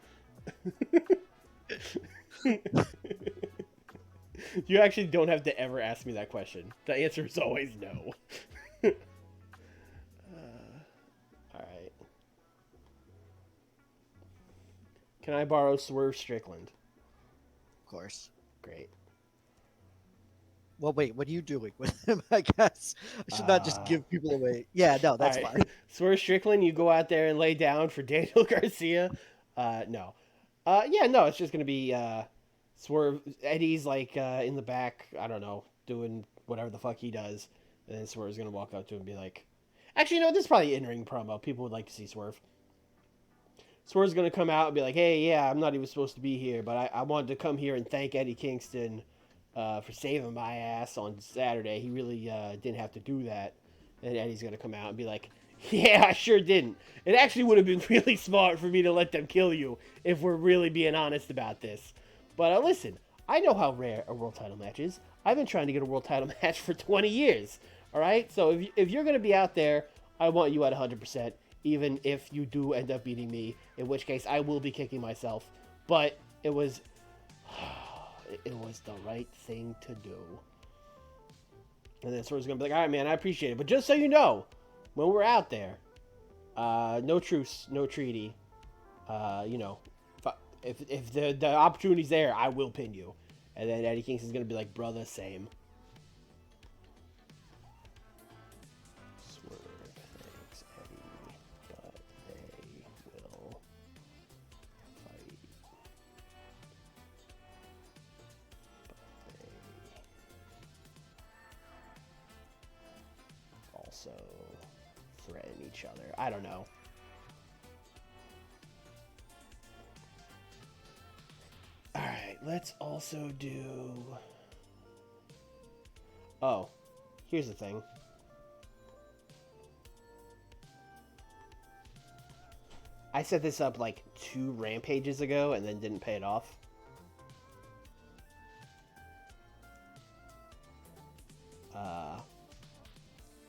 You actually don't have to ever ask me that question. The answer is always no. Alright. Can I borrow Swerve Strickland? Of course. Great. Well, wait, what are you doing with him, I guess? I should not just give people away. Yeah, no, that's fine. Swerve Strickland, you go out there and lay down for Daniel Garcia? No. It's just going to be Swerve. Eddie's in the back, I don't know, doing whatever the fuck he does. And then Swerve's going to walk up to him and be like, actually, this is probably an in-ring promo. People would like to see Swerve. Swerve's going to come out and be like, hey, yeah, I'm not even supposed to be here, but I wanted to come here and thank Eddie Kingston for saving my ass on Saturday. He really didn't have to do that. And Eddie's going to come out and be like, yeah, I sure didn't. It actually would have been really smart for me to let them kill you if we're really being honest about this. But listen, I know how rare a world title match is. I've been trying to get a world title match for 20 years. All right? So if you're going to be out there, I want you at 100%, even if you do end up beating me, in which case I will be kicking myself. But it was the right thing to do. And then Swerve's going to be like, all right, man, I appreciate it. But just so you know, when we're out there, no truce, no treaty. If the opportunity's there, I will pin you. And then Eddie Kingston's going to be like, brother, same. Swerve, thanks, Eddie, but they will fight. But they also threaten each other. I don't know. Alright, let's also do... Oh, here's the thing. I set this up like 2 Rampages ago and then didn't pay it off.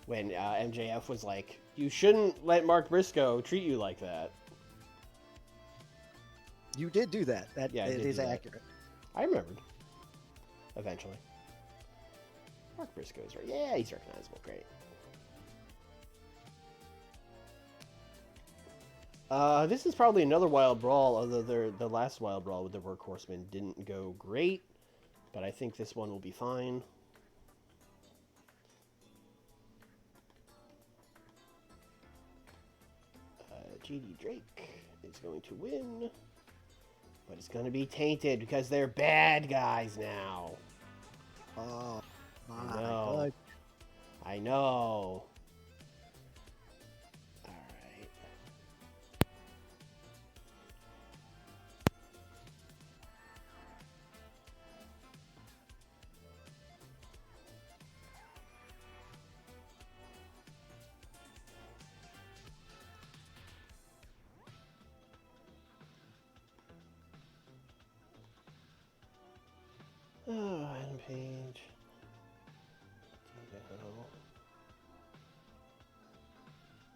When MJF was like, you shouldn't let Mark Briscoe treat you like that. You did do that. Yeah, it is accurate. I remembered. Eventually. Mark Briscoe's right. Yeah, he's recognizable. Great. This is probably another Wild Brawl, although the last Wild Brawl with the Workhorsemen didn't go great. But I think this one will be fine. GD Drake is going to win. But it's going to be tainted because they're bad guys now. Oh, my God. I know. Oh, Rampage.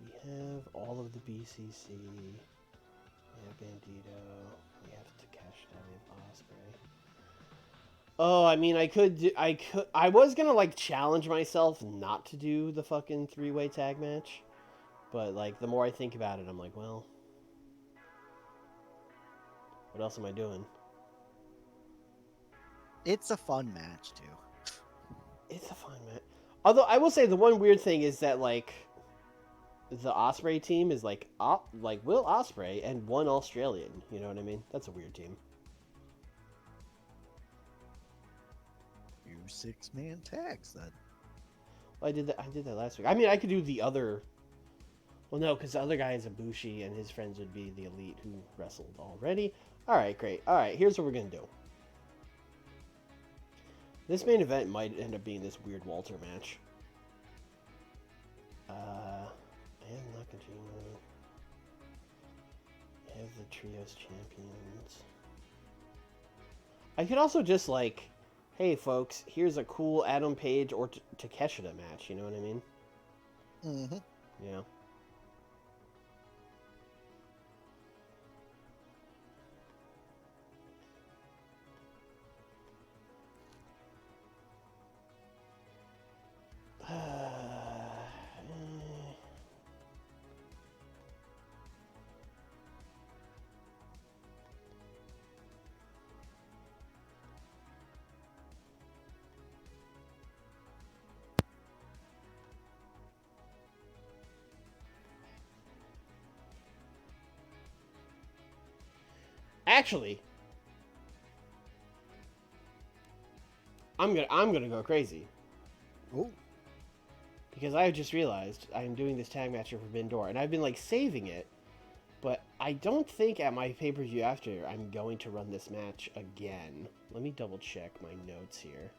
We have all of the BCC. We have Bandito. We have Takeshi. We have Ospreay. Oh, I mean, I was gonna like challenge myself not to do the fucking 3-way tag match, but like the more I think about it, I'm like, well, what else am I doing? It's a fun match too. It's a fun match. Although I will say the one weird thing is that like the Ospreay team is like Will Ospreay and 1 Australian. You know what I mean? That's a weird team. You 6-man tags then. Well, I did that last week. I mean, I could do the other. Well, no, because the other guy is Ibushi, and his friends would be the Elite who wrestled already. All right, great. All right, here's what we're gonna do. This main event might end up being this weird Walter match. And Nakajima. We have the Trios Champions. I could also just like, hey folks, here's a cool Adam Page or Takeshita match, you know what I mean? Mm-hmm. Yeah. Actually, I'm gonna go crazy. Oh. Because I just realized I'm doing this tag match for Forbidden Door, and I've been like saving it, but I don't think at my pay-per-view after I'm going to run this match again. Let me double check my notes here.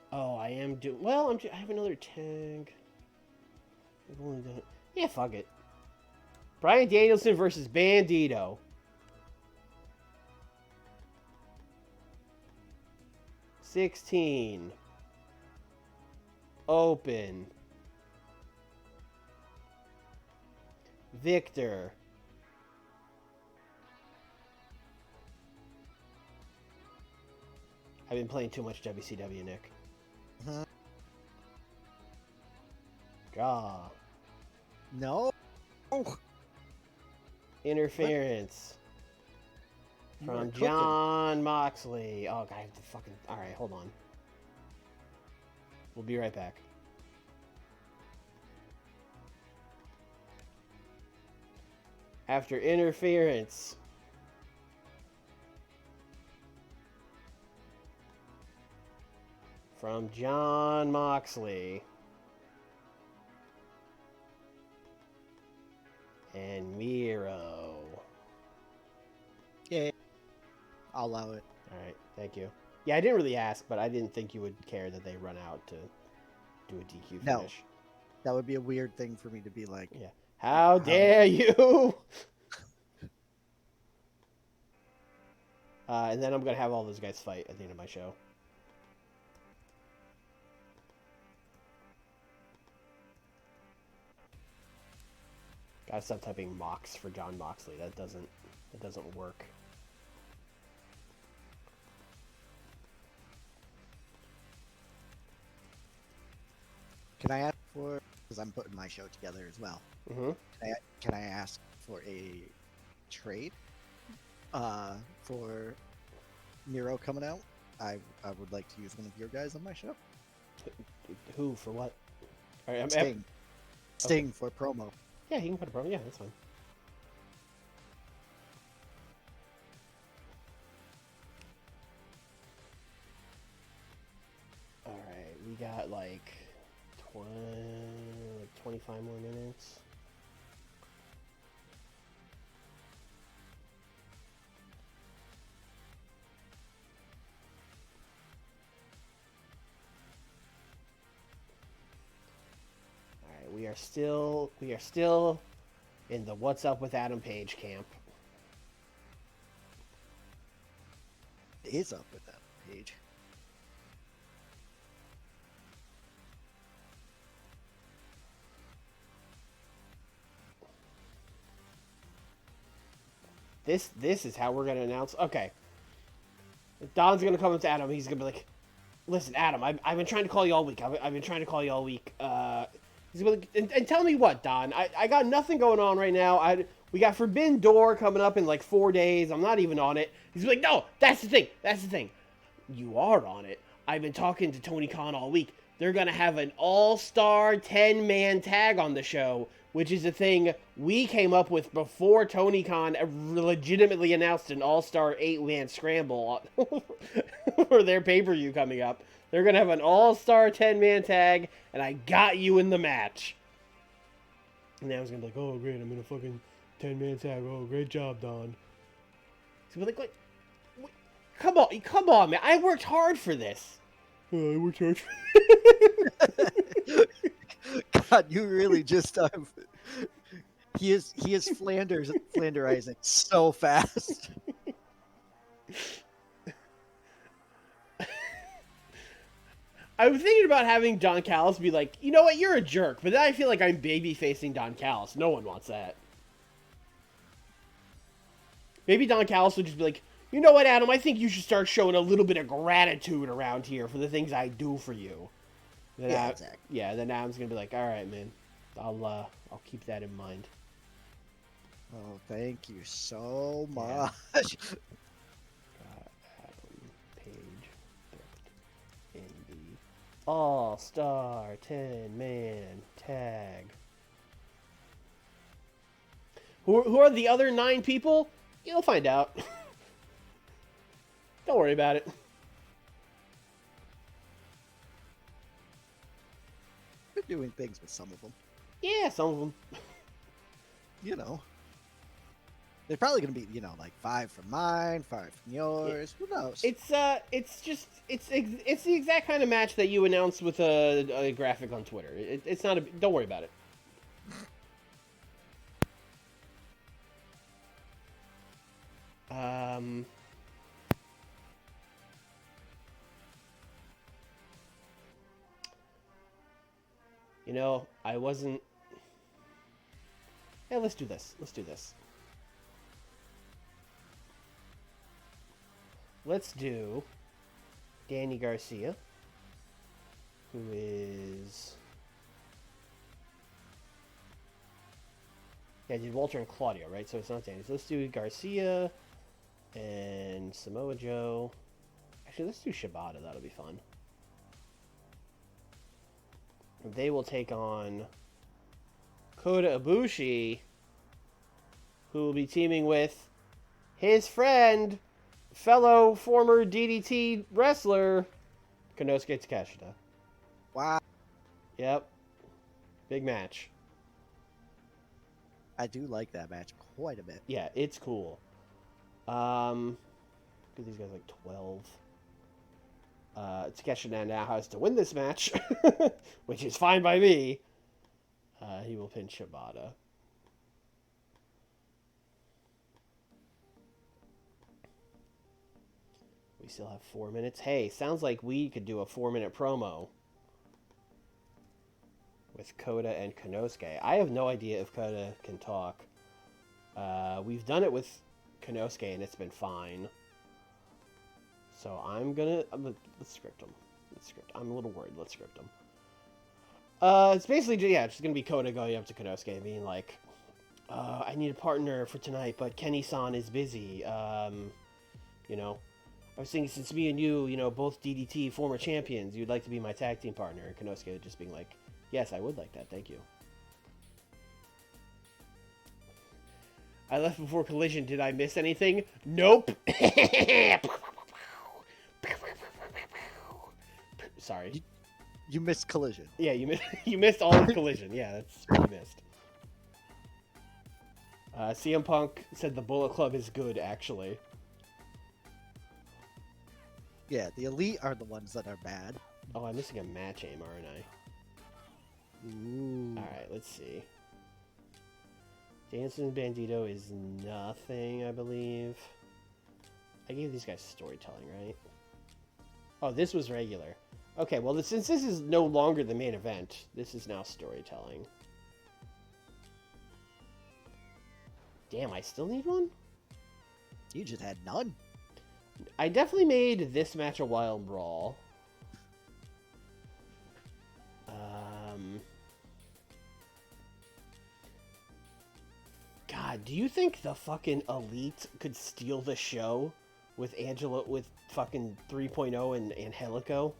Oh, I am doing well. I have another tag. I've only done it. Yeah, fuck it. Bryan Danielson versus Bandito. 16. Open. Victor. I've been playing too much WCW, Nick. Draw. No. Oh, Interference you are from cooking. John Moxley. Oh, God, I have to fucking... All right, hold on. We'll be right back. After interference from John Moxley and Miro. Yeah, I'll allow it. All right, thank you. Yeah, I didn't really ask, but I didn't think you would care that they run out to do a DQ No. finish. That would be a weird thing for me to be like. Yeah. How dare you? And then I'm going to have all those guys fight at the end of my show. Gotta stop typing Mox for John Moxley. That doesn't work. Can I ask for? Because I'm putting my show together as well. Mm-hmm. Can I ask for a trade? For Miro coming out, I would like to use one of your guys on my show. Who for what? All right, Sting for promo. Yeah, he can put a promo. Yeah, that's fine. All right, we got like 25 more minutes. We are still in the What's Up with Adam Page camp. It is up with that page. This is how we're gonna announce. Okay, Don's gonna come up to Adam. He's gonna be like, "Listen, Adam, I've been trying to call you all week. I've been trying to call you all week. He's gonna be like, and tell me what, Don. I got nothing going on right now. We got Forbidden Door coming up in like 4 days. I'm not even on it. He's like, no, that's the thing. That's the thing. You are on it. I've been talking to Tony Khan all week. They're gonna have an all-star 10-man tag on the show, which is a thing we came up with before Tony Khan legitimately announced an all-star 8-man scramble for their pay-per-view coming up. They're going to have an all-star 10-man tag, and I got you in the match. And now he's going to be like, oh, great, I'm in a fucking 10-man tag. Oh, great job, Don. So we're like, come on, man. I worked hard for this. Oh, I worked hard for God, you really just he is Flanderizing so fast. I was thinking about having Don Callis be like, you know what, you're a jerk, but then I feel like I'm baby facing Don Callis. No one wants that. Maybe Don Callis would just be like, you know what, Adam, I think you should start showing a little bit of gratitude around here for the things I do for you. Then Exactly. Yeah, then Adam's gonna be like, all right, man, I'll keep that in mind. Oh, thank you so much. Got Adam Page booked in the All-Star 10-man tag. Who are the other 9 people? You'll find out. Don't worry about it. We're doing things with some of them. Yeah, some of them. You know. They're probably going to be, like 5 from mine, 5 from yours. Yeah. Who knows? It's the exact kind of match that you announced with a graphic on Twitter. It's not don't worry about it. I wasn't... Yeah, let's do this. Let's do Danny Garcia, who is Yeah, I did Walter and Claudio, right? So it's not Danny. So let's do Garcia and Samoa Joe. Actually, let's do Shibata. That'll be fun. They will take on Kota Ibushi, who will be teaming with his friend, fellow former DDT wrestler, Konosuke Takeshita. Wow. Yep. Big match. I do like that match quite a bit. Yeah, it's cool. Give these guys like 12. Takeshita now has to win this match, which is fine by me. He will pin Shibata. We still have 4 minutes. Hey, sounds like we could do a 4-minute promo with Kota and Konosuke. I have no idea if Kota can talk. We've done it with Konosuke and it's been fine. So let's script him. I'm a little worried. Let's script him. It's basically, yeah, it's just gonna be Kota going up to Konosuke and being like, I need a partner for tonight, but Kenny-san is busy. You know, I was thinking since me and you, both DDT former champions, you'd like to be my tag team partner. And Konosuke just being like, yes, I would like that. Thank you. I left before Collision. Did I miss anything? Nope. Sorry. You missed Collision. Yeah, you missed all of Collision. Yeah, that's what you missed. CM Punk said the Bullet Club is good, actually. Yeah, the Elite are the ones that are bad. Oh, I'm missing a match aim, aren't I? Ooh. Alright, let's see. Dancing Bandito is nothing, I believe. I gave these guys storytelling, right? Oh, this was regular. Okay, well, since this is no longer the main event, this is now storytelling. Damn, I still need one? You just had none. I definitely made this match a Wild Brawl. God, do you think the fucking Elite could steal the show with fucking 3.0 and Angelico?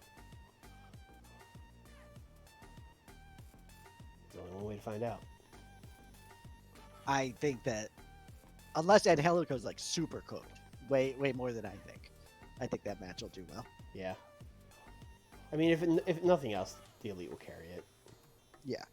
There's only one way to find out. I think that unless Angelico's like super cooked, way more than I think that match will do well. Yeah. I mean, if nothing else, the Elite will carry it. Yeah.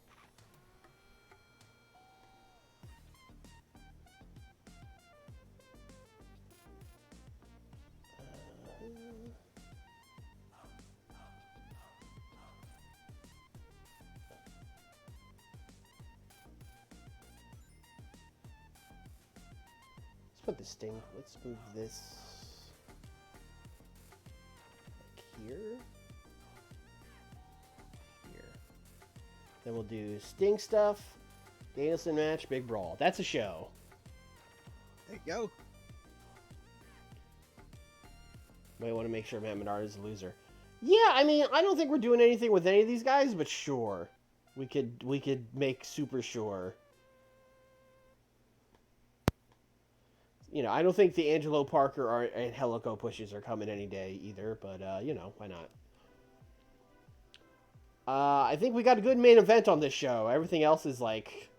Let's put this thing. Let's move this like here. Then we'll do Sting stuff, Danielson match, Big Brawl. That's a show. There you go. Might want to make sure Matt Menard is a loser. Yeah, I mean, I don't think we're doing anything with any of these guys, but sure. We could make super sure. I don't think the Angelo Parker or Angelico pushes are coming any day either, but, why not? I think we got a good main event on this show. Everything else is, like,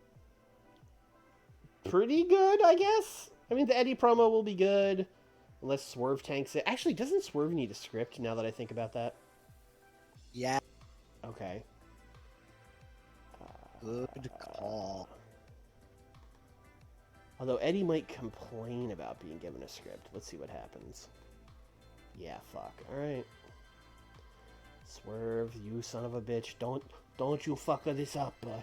pretty good, I guess. I mean, the Eddie promo will be good, unless Swerve tanks it. Actually, doesn't Swerve need a script, now that I think about that? Yeah. Okay. Good call. Although Eddie might complain about being given a script. Let's see what happens. Yeah, fuck. Alright. Swerve, you son of a bitch. Don't you fuck this up, bud.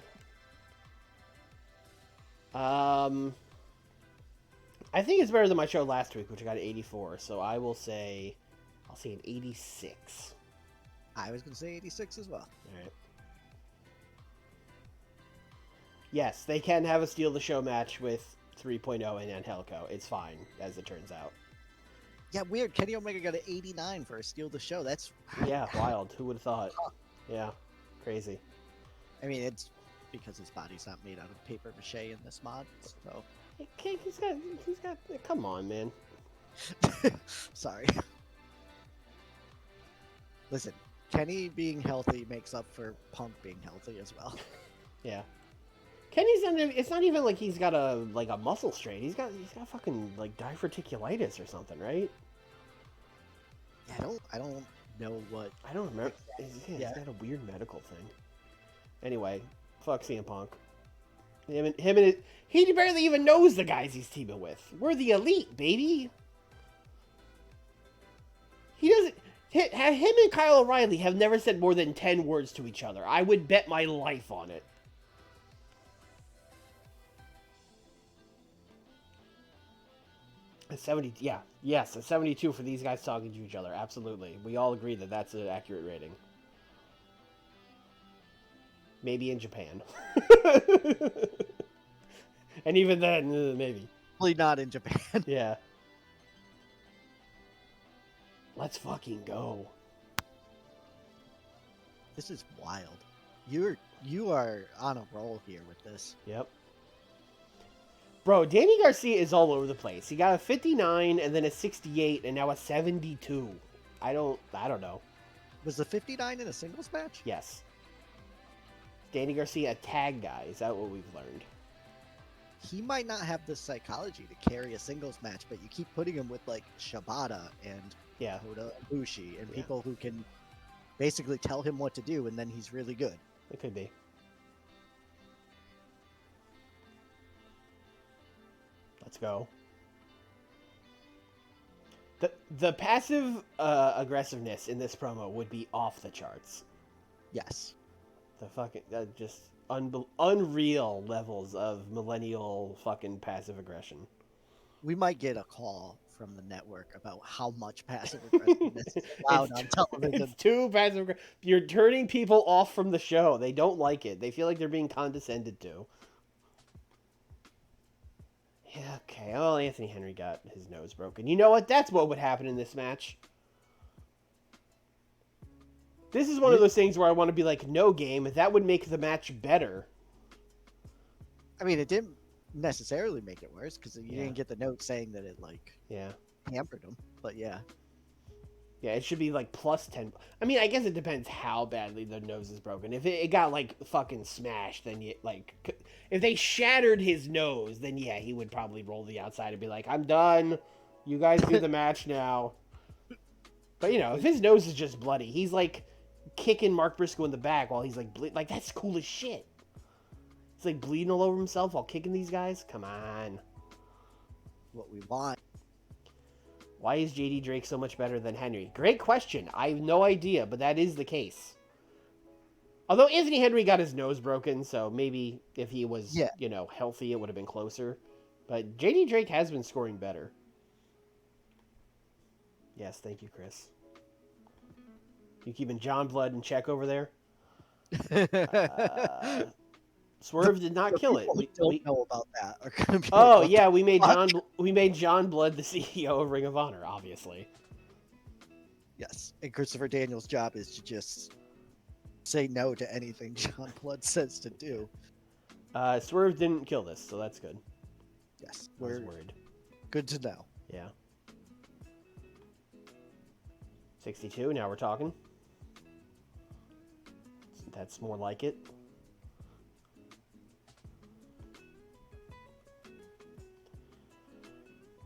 I think it's better than my show last week, which I got an 84. So I'll say an 86. I was gonna say 86 as well. Alright. Yes, they can have a steal the show match with 3.0 and Angelico. It's fine, as it turns out. Yeah, weird. Kenny Omega got an 89 for a steal the show. That's yeah, wild. Who would have thought? Yeah, crazy. I mean, it's because his body's not made out of paper mache in this mod. So He's got. Come on, man. sorry. Listen, Kenny being healthy makes up for Punk being healthy as well. Yeah. Kenny's not. It's not even like he's got a muscle strain. He's got fucking like diverticulitis or something, right? Yeah, I don't know what. I don't remember. He's got a weird medical thing. Anyway, fuck CM Punk. He barely even knows the guys he's teaming with. We're the elite, baby. He doesn't. Him and Kyle O'Reilly have never said more than 10 words to each other. I would bet my life on it. A 70, yeah, yes, a 72 for these guys talking to each other. Absolutely, we all agree that that's an accurate rating. Maybe in Japan, and even then, maybe. Probably not in Japan. Yeah. Let's fucking go. This is wild. You are on a roll here with this. Yep. Bro, Danny Garcia is all over the place. He got a 59 and then a 68 and now a 72. I don't know. Was the 59 in a singles match? Yes. Danny Garcia, a tag guy. Is that what we've learned? He might not have the psychology to carry a singles match, but you keep putting him with like Shibata and Kota Ibushi and people who can basically tell him what to do, and then he's really good. It could be. Let's go. The passive aggressiveness in this promo would be off the charts. Yes. The fucking just unreal levels of millennial fucking passive aggression. We might get a call from the network about how much passive aggressiveness is allowed on television. It's too passive. You're turning people off from the show. They don't like it. They feel like they're being condescended to. Yeah, okay. Well, Anthony Henry got his nose broken. You know what? That's what would happen in this match. This is one of those things where I want to be like, no game. That would make the match better. I mean, it didn't necessarily make it worse because you didn't get the note saying that it hampered him. But yeah. Yeah, it should be like plus 10. I mean, I guess it depends how badly the nose is broken. If it got like fucking smashed, then if they shattered his nose, then yeah, he would probably roll the outside and be like, I'm done. You guys do the match now. But if his nose is just bloody, he's like kicking Mark Briscoe in the back while he's like that's cool as shit. He's like bleeding all over himself while kicking these guys. Come on. What we want. Why is JD Drake so much better than Henry? Great question. I have no idea, but that is the case. Although Anthony Henry got his nose broken, so maybe if he was, healthy, it would have been closer. But JD Drake has been scoring better. Yes, thank you, Chris. You keeping John Blood in check over there? Swerve did not kill it. We don't know about that. We made John Blood the CEO of Ring of Honor, obviously. Yes, and Christopher Daniels' job is to just say no to anything John Blood says to do. Swerve didn't kill this, so that's good. Yes, we're worried. Good to know. Yeah. 62. Now we're talking. That's more like it.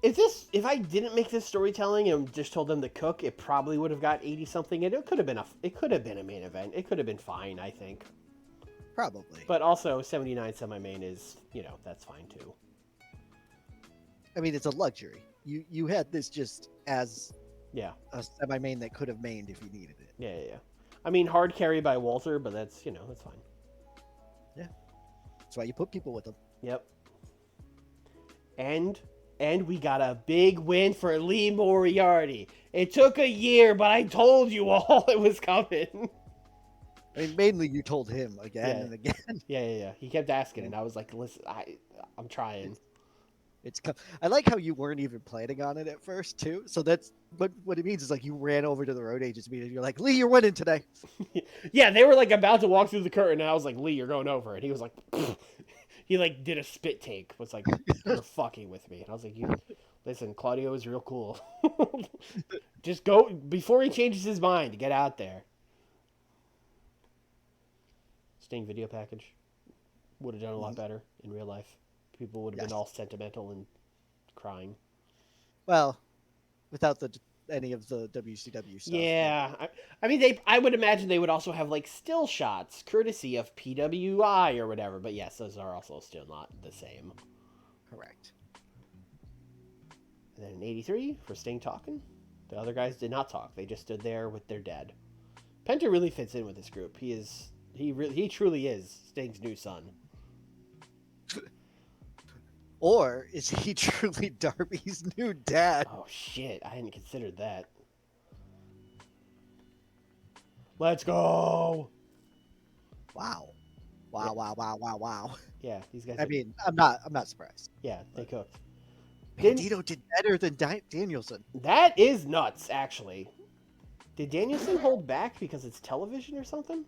If I didn't make this storytelling and just told them to cook, it probably would have got 80 something, and it could have been a main event. It could have been fine, I think. Probably. But also 79 semi-main is, that's fine too. I mean, it's a luxury. You had this just as a semi-main that could have mained if you needed it. Yeah. I mean, hard carry by Walter, but that's that's fine. Yeah. That's why you put people with them. Yep. And we got a big win for Lee Moriarty. It took a year, but I told you all it was coming. I mean, mainly you told him again and again. Yeah. He kept asking, and I was like, listen, I'm trying. I like how you weren't even planning on it at first, too. So that's But what it means is like you ran over to the road agents meeting. You're like, Lee, you're winning today. Yeah, they were like about to walk through the curtain, and I was like, Lee, you're going over. And he was like, he like did a spit take. Was like, you're fucking with me. And I was like, you listen, Claudio is real cool. Just go before he changes his mind. Get out there. Sting video package would have done a lot better in real life. People would have been Yes. all sentimental and crying. Well, without any of the WCW stuff. Yeah, I mean, I would imagine they would also have like still shots, courtesy of PWI or whatever. But yes, those are also still not the same. Correct. And then in '83 for Sting talking, the other guys did not talk. They just stood there with their dead. Penta really fits in with this group. He truly is Sting's new son. Or is he truly Darby's new dad? Oh shit, I hadn't considered that. Let's go. Wow. Yeah. Wow. Yeah, these guys. I mean, I'm not surprised. Yeah, they cooked. Bandito did better than Danielson. That is nuts, actually. Did Danielson hold back because it's television or something?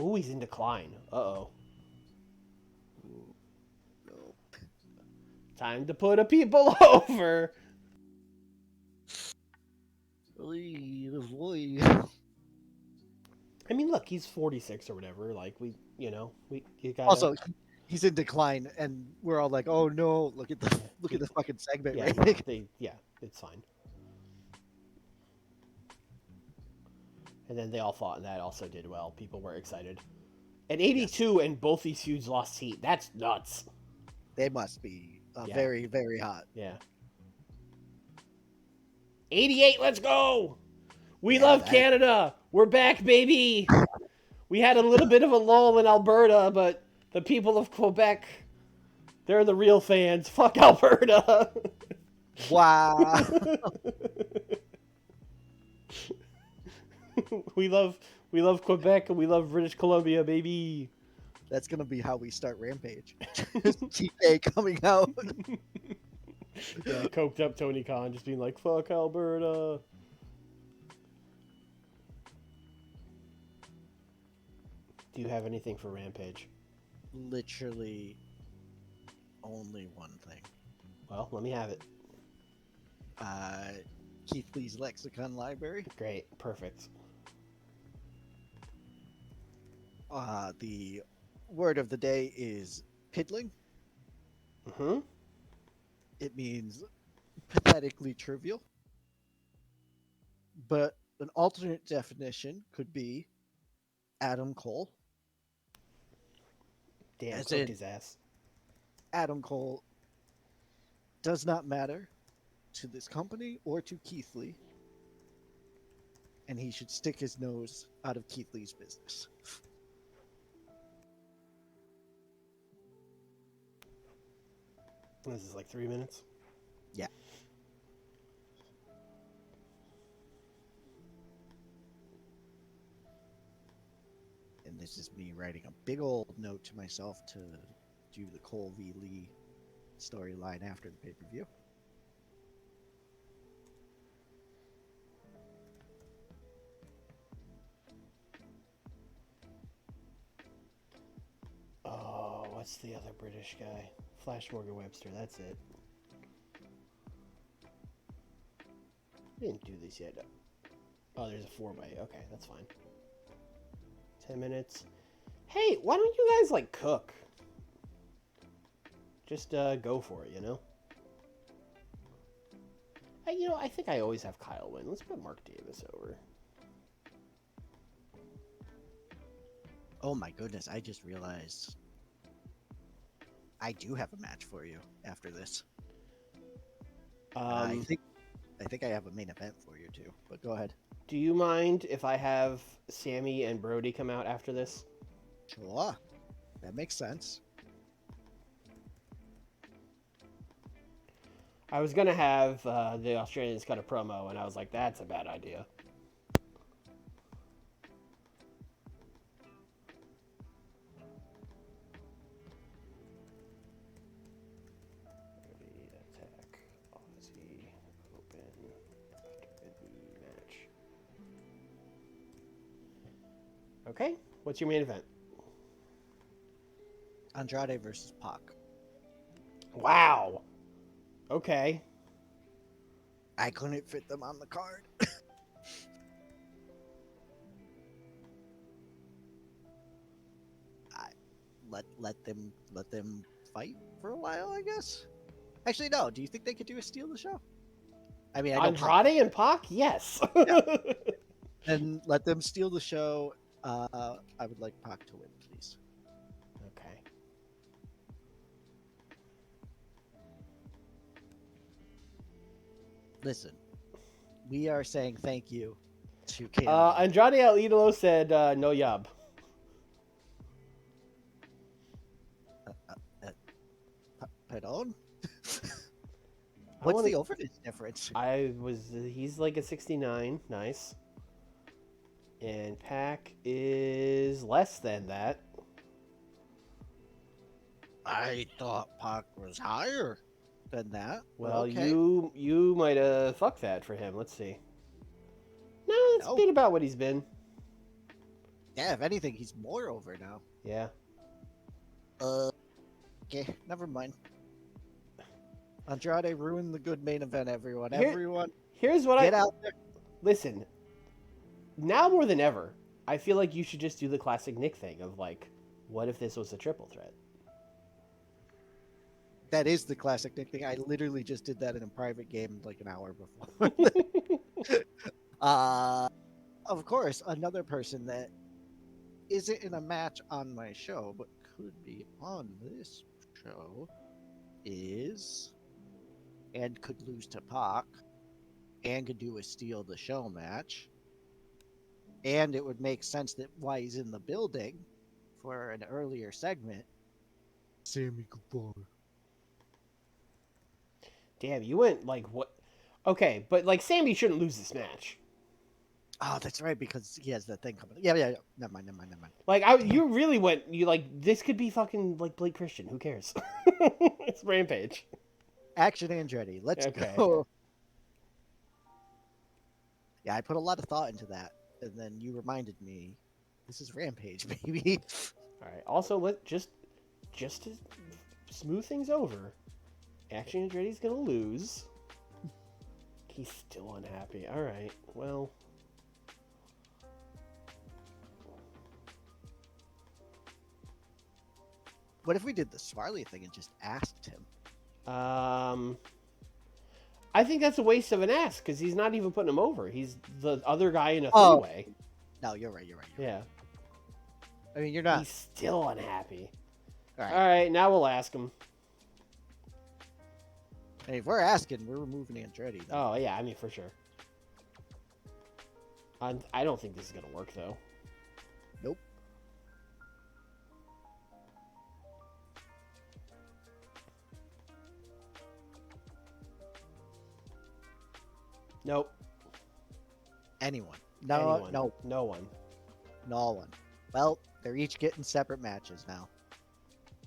Ooh, he's in decline. Uh-oh. Time to put a people over. I mean, look, he's 46 or whatever. Like, you gotta... Also, he's in decline, and we're all like, "Oh no! Look at the fucking segment Yeah, rating." it's fine. And then they all fought, and that also did well. People were excited. At 82, yes. And both these feuds lost heat. That's nuts. They must be very, very hot. Yeah. 88, let's go! We love Canada! We're back, baby! We had a little bit of a lull in Alberta, but the people of Quebec, they're the real fans. Fuck Alberta! Wow. We love Quebec and we love British Columbia, baby. That's gonna be how we start Rampage. TK coming out. Yeah, coked up Tony Khan just being like, fuck Alberta. Do you have anything for Rampage? Literally only one thing. Well, let me have it. Keith Lee's Lexicon Library. Great, perfect. The word of the day is piddling. Mm-hmm. It means pathetically trivial. But an alternate definition could be Adam Cole. Damn, cooked his ass. Adam Cole does not matter to this company or to Keith Lee. And he should stick his nose out of Keith Lee's business. This is like 3 minutes? Yeah. And this is me writing a big old note to myself to do the Cole v. Lee storyline after the pay-per-view. Oh, what's the other British guy? Flash Morgan Webster, that's it. I didn't do this yet. Oh, there's a 4-way. Okay, that's fine. 10 minutes. Hey, why don't you guys, like, cook? Just, go for it, you know? I think I always have Kyle win. Let's put Mark Davis over. Oh my goodness, I just realized I do have a match for you after this. I think I have a main event for you too, but go ahead. Do you mind if I have Sammy and Brody come out after this? Sure. That makes sense. I was going to have the Australians cut a promo, and I was like, that's a bad idea. Attack, Aussie, open, Okay. What's your main event? Andrade versus Pac. Wow. Okay. I couldn't fit them on the card. let them fight for a while, I guess. Actually, no. Do you think they could do a steal the show? I mean, I know Pac. Andrade and Pac? Yes. Yeah. Then let them steal the show. I would like Pac to win, please. Okay. Listen, we are saying thank you to Canada. Andrade El Idolo said no yab. Pardon? What's the overdose difference? He's like a 69. Nice. And Pac is less than that. I thought Pac was higher than that. Well, okay. you might have fucked that for him. Let's see. No, it's No. been about what he's been. Yeah, if anything, he's more over now. Yeah. Okay, never mind. Andrade ruined the good main event, everyone. Here- Everyone, Here's what get out there. Listen. Now more than ever, I feel like you should just do the classic Nick thing of like, what if this was a triple threat? That is the classic Nick thing. I literally just did that in a private game like an hour before. Of course, another person that isn't in a match on my show, but could be on this show, is and could lose to Pac, and could do a steal the show match, and it would make sense that why he's in the building for an earlier segment. Sammy Guevara. Damn, you went like what? Okay, but like Sammy shouldn't lose this match. Oh, that's right, because he has that thing coming. Yeah. Never mind. Like you really went. You like this could be fucking like Blake Christian. Who cares? It's Rampage. Action Andretti. Let's Okay. go. Yeah, I put a lot of thought into that, and then you reminded me, this is Rampage, baby. All right. Also, just to smooth things over, Action Andretti's gonna lose. He's still unhappy. All right. Well. What if we did the Smarley thing and just asked him? I think that's a waste of an ask because he's not even putting him over. He's the other guy in a Oh. three-way. No, you're right. Yeah. I mean, you're not. He's still unhappy. All right. All right, now we'll ask him. And if we're asking, we're removing Andretti. Though. Oh, yeah, I mean, for sure. I don't think this is going to work, though. Nope. Nope. Anyone? No. Anyone. No. No one. No one. Well, they're each getting separate matches now.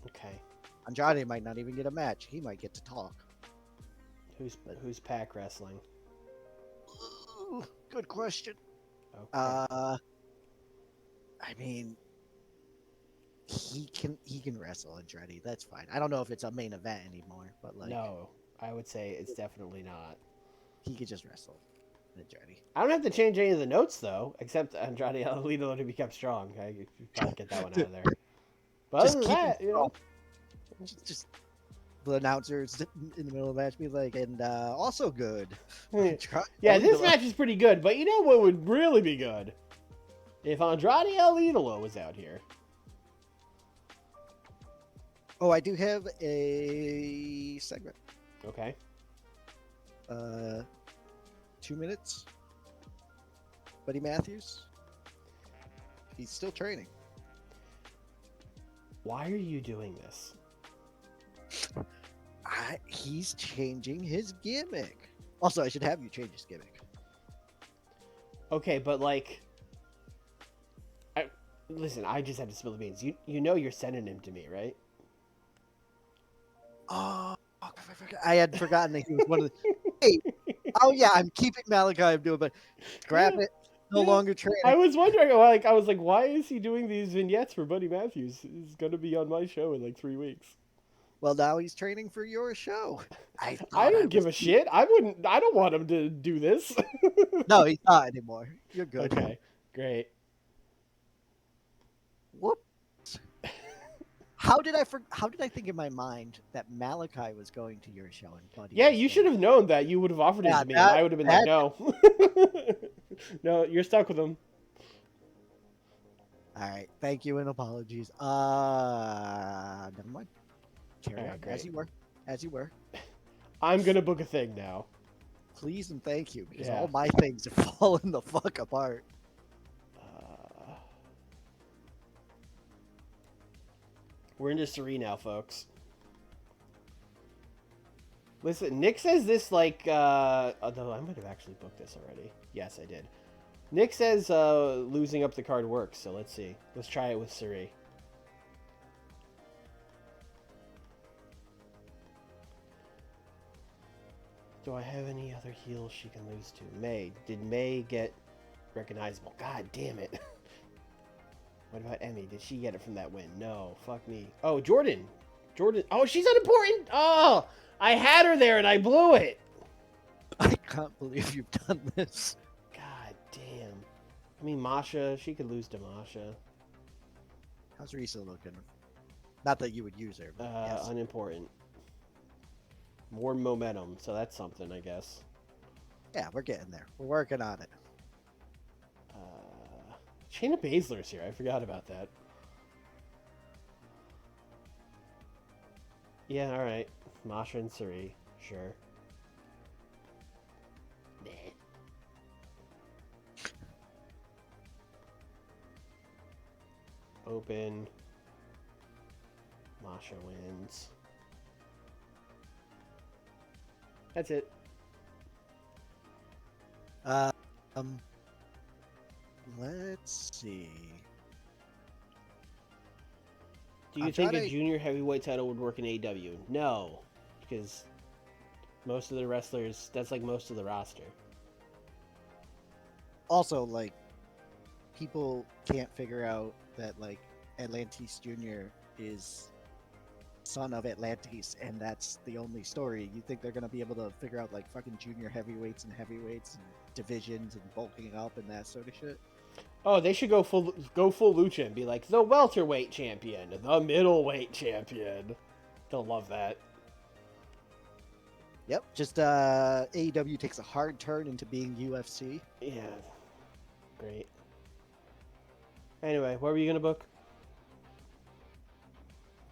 Okay. Andrade might not even get a match. He might get to talk. Who's Pac wrestling? Ooh, good question. Okay. I mean, he can wrestle Andretti. That's fine. I don't know if it's a main event anymore, but like, no, I would say it's definitely not. he could just wrestle Andretti. I don't have to change any of the notes, though, except Andrade El Idolo to become strong. I could probably get that one out of there. But Just other than keep that, him you know. Just the announcers in the middle of the match be like, and also good. Yeah, this match is pretty good, but you know what would really be good? If Andrade El Idolo was out here. Oh, I do have a segment. Okay. 2 minutes. Buddy Matthews. He's still training. Why are you doing this? He's changing his gimmick. Also, I should have you change his gimmick. Okay, but like... Listen, I just have to spill the beans. You know you're sending him to me, right? Oh, I had forgotten that he was one of the... Hey, oh yeah, I'm keeping Malachi. I'm doing, but grab it. no longer training. I was wondering, like, why is he doing these vignettes for Buddy Matthews? He's gonna be on my show in like 3 weeks. Well, now he's training for your show. I thought don't give a shit. I don't want him to do this. No, he's not anymore. You're good. Okay, great. Whoops. How did I think in my mind that Malachi was going to your show and Buddy? Yeah, you should have known that. You would have offered it to me. I would have been like, no. No, you're stuck with him. All right. Thank you and apologies. Never mind. Carry on great. As you were. I'm gonna book a thing now. Please and thank you, because Yeah. all my things are falling the fuck apart. We're into Suri now, folks. Listen, Nick says this like, although I might have actually booked this already. Yes, I did. Nick says losing up the card works, so let's see. Let's try it with Suri. Do I have any other heels she can lose to? May. Did May get recognizable? God damn it. What about Emmy? Did she get it from that win? No. Fuck me. Oh, Jordan. Jordan. Oh, she's unimportant. Oh, I had her there and I blew it. I can't believe you've done this. God damn. I mean, Masha. She could lose to Masha. How's Risa looking? Not that you would use her, but yes. Unimportant. More momentum, so that's something, I guess. Yeah, we're getting there. We're working on it. Shayna Baszler's here. I forgot about that. Yeah, all right. Masha and Suri, sure. Nah. Open. Masha wins. That's it. Let's see. Do you think a junior heavyweight title would work in AEW? No, because most of the wrestlers, that's like most of the roster. Also, like, people can't figure out that, like, Atlantis Jr. is son of Atlantis, and that's the only story. You think they're going to be able to figure out, like, fucking junior heavyweights and divisions and bulking up and that sort of shit? Oh, they should go full lucha and be like the welterweight champion, the middleweight champion. They'll love that. Yep, just AEW takes a hard turn into being UFC. Yeah, great. Anyway, what were you gonna book?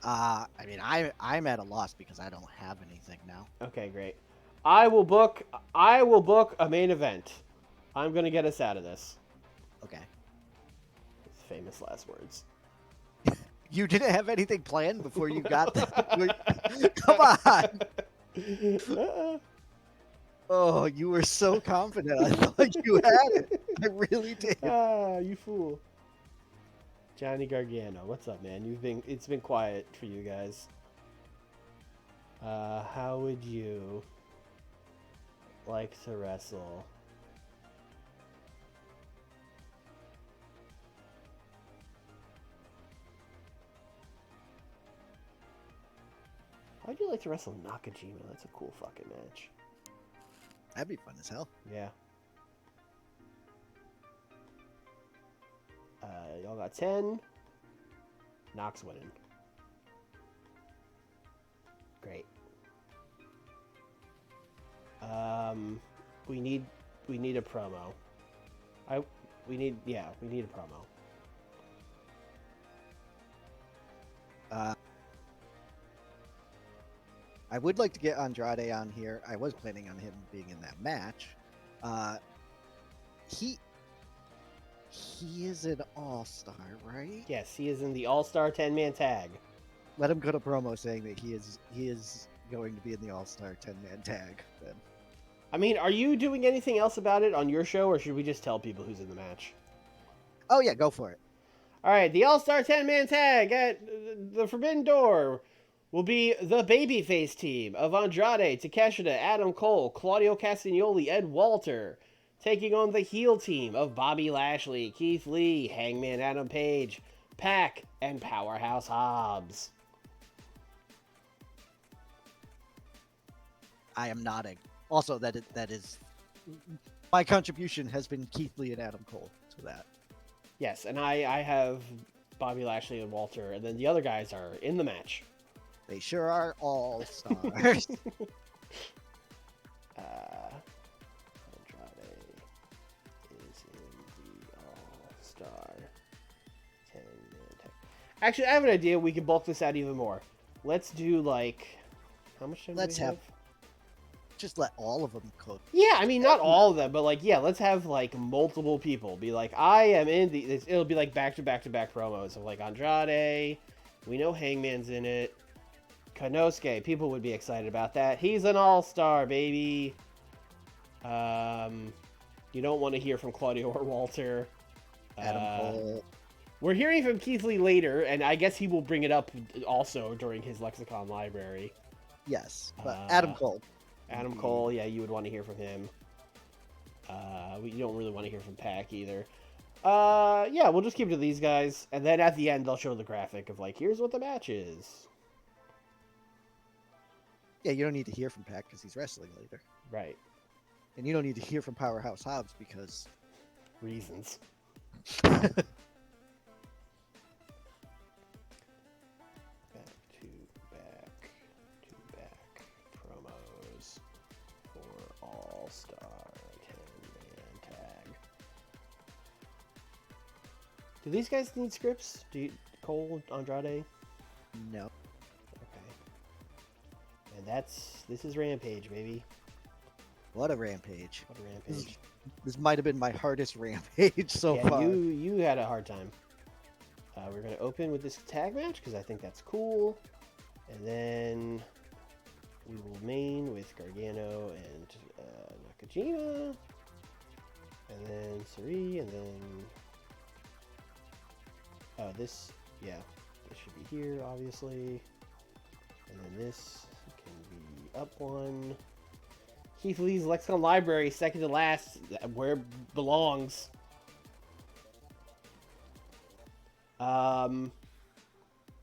I mean, I'm at a loss because I don't have anything now. Okay, great. I will book a main event. I'm gonna get us out of this. Okay. Famous last words. You didn't have anything planned before you got that? Come on. Oh, you were so confident. I thought you had it. I really did. Ah, you fool. Johnny Gargano, what's up, man? It's been quiet for you guys. How would you like to wrestle? How'd you like to wrestle Nakajima? That's a cool fucking match. That'd be fun as hell. Yeah. Y'all got 10. Knox winning. Great. We need a promo. We need a promo. I would like to get Andrade on here. I was planning on him being in that match. He is an all-star, right? Yes, he is in the All-Star 10-man tag. Let him go to promo saying that he is going to be in the All-Star 10-man tag then. I mean, are you doing anything else about it on your show, or should we just tell people who's in the match? Oh yeah, go for it. All right, the All-Star 10-man tag at the Forbidden Door will be the babyface team of Andrade, Takeshita, Adam Cole, Claudio Castagnoli, Ed Walter, taking on the heel team of Bobby Lashley, Keith Lee, Hangman Adam Page, Pac, and Powerhouse Hobbs. I am nodding. Also, that is my contribution has been Keith Lee and Adam Cole to that. Yes, and I have Bobby Lashley and Walter, and then the other guys are in the match. They sure are all stars. Andrade is in the All-Star 10-man tag. Actually, I have an idea. We can bulk this out even more. Let's do like, how much time Let's do we have? Just let all of them cook. Yeah, I mean, not all of them, but like, yeah, let's have like multiple people be like, I am in the. It'll be like back to back to back promos of like Andrade. We know Hangman's in it. Konosuke, people would be excited about that. He's an all-star, baby. You don't want to hear from Claudio or Walter. Adam Cole. We're hearing from Keith Lee later, and I guess he will bring it up also during his Lexicon library. Yes, but Adam Cole. Adam Cole, yeah, you would want to hear from him. You don't really want to hear from Pac either. Yeah, we'll just keep it to these guys, and then at the end they'll show the graphic of like, here's what the match is. Yeah, you don't need to hear from Pac because he's wrestling later. Right. And you don't need to hear from Powerhouse Hobbs because... Reasons. Back-to-back promos for All-Star 10-man tag. Do these guys need scripts? Cole, Andrade? No. Okay. And this is Rampage, baby. What a rampage. What a rampage. This might have been my hardest rampage so far. You had a hard time. We're going to open with this tag match because I think that's cool. And then we will main with Gargano and Nakajima. And then Suri, and then... this should be here, obviously. And then this can be up one. Keith Lee's Lexicon Library, second to last, where it belongs.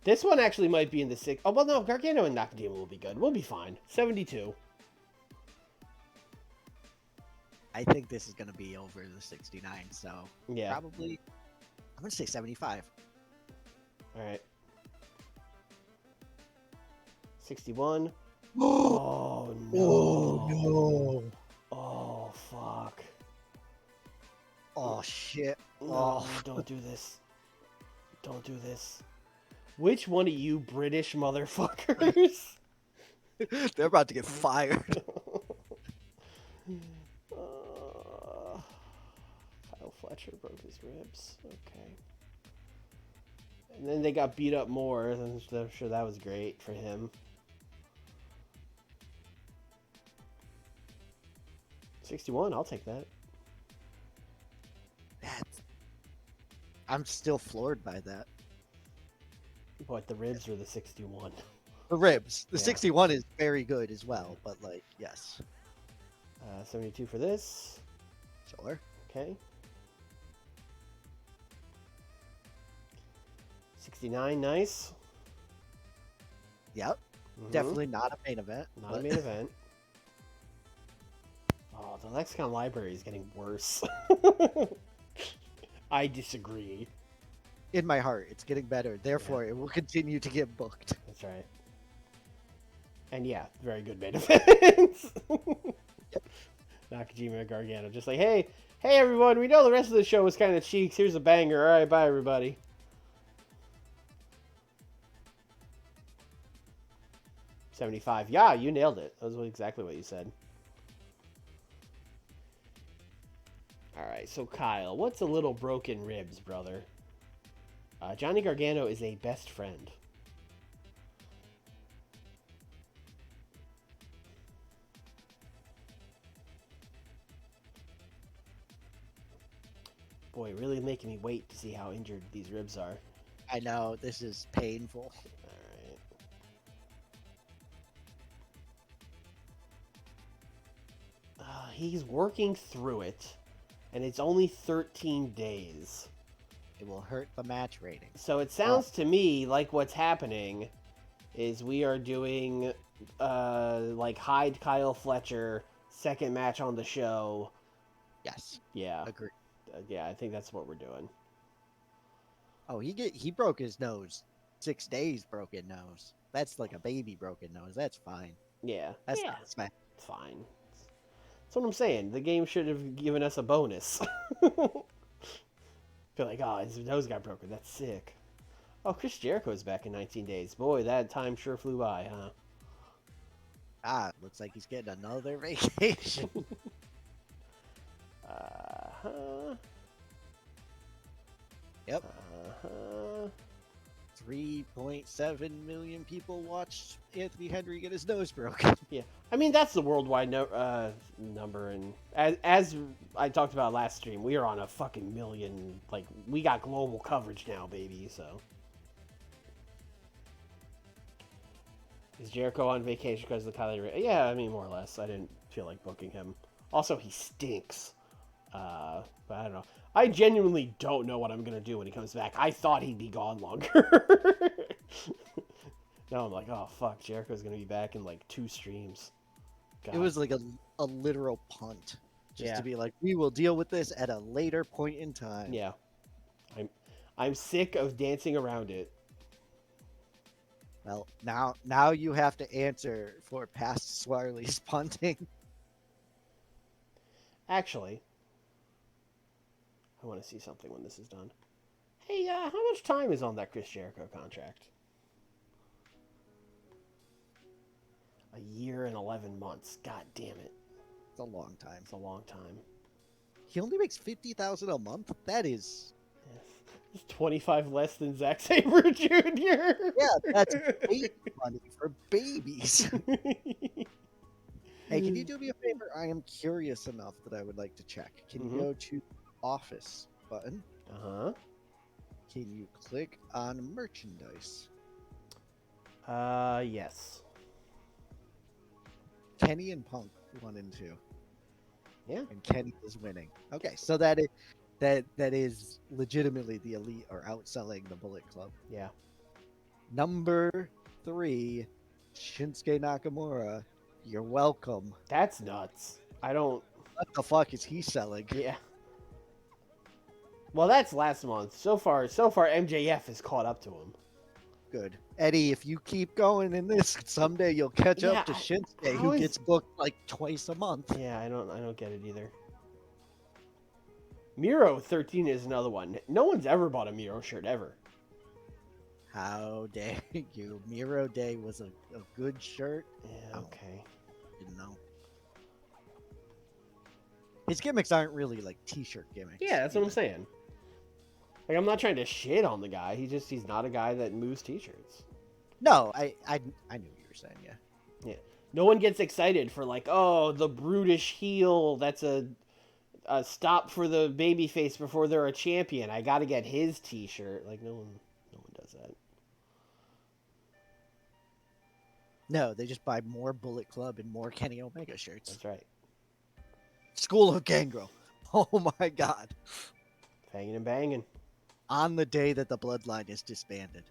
This one actually might be in the 6. Oh, well, no, Gargano and Nakajima will be good. We'll be fine. 72. I think this is going to be over the 69, so Yeah. probably, I'm going to say 75. All right. 61. Oh, no. Oh, no. Oh, fuck. Oh, shit. No, don't do this. Don't do this. Which one of you British motherfuckers? They're about to get fired. Kyle Fletcher broke his ribs. Okay. And then they got beat up more. I'm sure that was great for him. 61, I'll take that. I'm still floored by that. What, the ribs or the 61? The ribs. The Yeah. 61 is very good as well, but like, yes. 72 for this. Sure. Okay. 69, nice. Yep. Mhm. Definitely not a main event. Not but... a main event. Oh, the Lexicon Library is getting worse. I disagree. In my heart, it's getting better. Therefore, it will continue to get booked. That's right. And yeah, very good main events. Nakajima and Gargano just like, hey everyone, we know the rest of the show was kind of cheeks. Here's a banger. All right, bye everybody. $75. Yeah, you nailed it. That was exactly what you said. All right, so Kyle, what's a little broken ribs, brother? Johnny Gargano is a best friend. Boy, really making me wait to see how injured these ribs are. I know, this is painful. Alright. He's working through it. and it's only 13 days. It will hurt the match rating. So it sounds to me like what's happening is we are doing like Hyde Kyle Fletcher second match on the show. Yes. Yeah. Agree. Yeah, I think that's what we're doing. Oh, he broke his nose. 6 days broken nose. That's like a baby broken nose. That's fine. Yeah. That's yeah. not a smack. Fine. That's what I'm saying. The game should have given us a bonus. Feel like, oh, his nose got broken. That's sick. Oh, Chris Jericho's back in 19 days. Boy, that time sure flew by, huh? Ah, looks like he's getting another vacation. Uh-huh. Yep. Uh-huh. 3.7 million people watched Anthony Henry get his nose broken. Yeah. I mean, that's the worldwide number. And as I talked about last stream, we are on a fucking million. Like, we got global coverage now, baby, so. Is Jericho on vacation because of the Kylie Ray? Yeah, I mean, more or less. I didn't feel like booking him. Also, he stinks. But I don't know. I genuinely don't know what I'm going to do when he comes back. I thought he'd be gone longer. Now I'm like, oh, fuck. Jericho's going to be back in, like, 2 streams. God. It was like a literal punt. Just Yeah. to be like, we will deal with this at a later point in time. Yeah. I'm sick of dancing around it. Well, now you have to answer for past Swarley's punting. Actually, I want to see something when this is done. Hey, how much time is on that Chris Jericho contract? A year and 11 months. God damn it. It's a long time. It's a long time. He only makes $50,000 a month. That is, It's 25 less than Zack Sabre Jr. yeah, that's baby money for babies. Hey, can you do me a favor? I am curious enough that I would like to check. Can you go to Office button? Uh-huh. Can you click on merchandise? Yes. Kenny and Punk 1 and 2. Yeah. And Kenny is winning. Okay, so that is legitimately the Elite are outselling the Bullet Club. Yeah. Number 3, Shinsuke Nakamura. You're welcome. That's nuts. I don't... What the fuck is he selling? Yeah. Well, that's last month. So far, MJF has caught up to him. Good. Eddie, if you keep going in this, someday you'll catch up to Shinsuke, who gets booked like twice a month. Yeah, I don't get it either. Miro 13 is another one. No one's ever bought a Miro shirt, ever. How dare you? Miro Day was a good shirt. Yeah, okay. Didn't know. His gimmicks aren't really like t-shirt gimmicks. Yeah, that's what I'm saying. Like, I'm not trying to shit on the guy. He's not a guy that moves t-shirts. No, I knew what you were saying, yeah. Yeah. No one gets excited for, like, oh, the brutish heel. That's a stop for the babyface before they're a champion. I got to get his t-shirt. Like, no one does that. No, they just buy more Bullet Club and more Kenny Omega shirts. That's right. School of Gangrel. Oh my god. Banging and banging. On the day that the Bloodline is disbanded.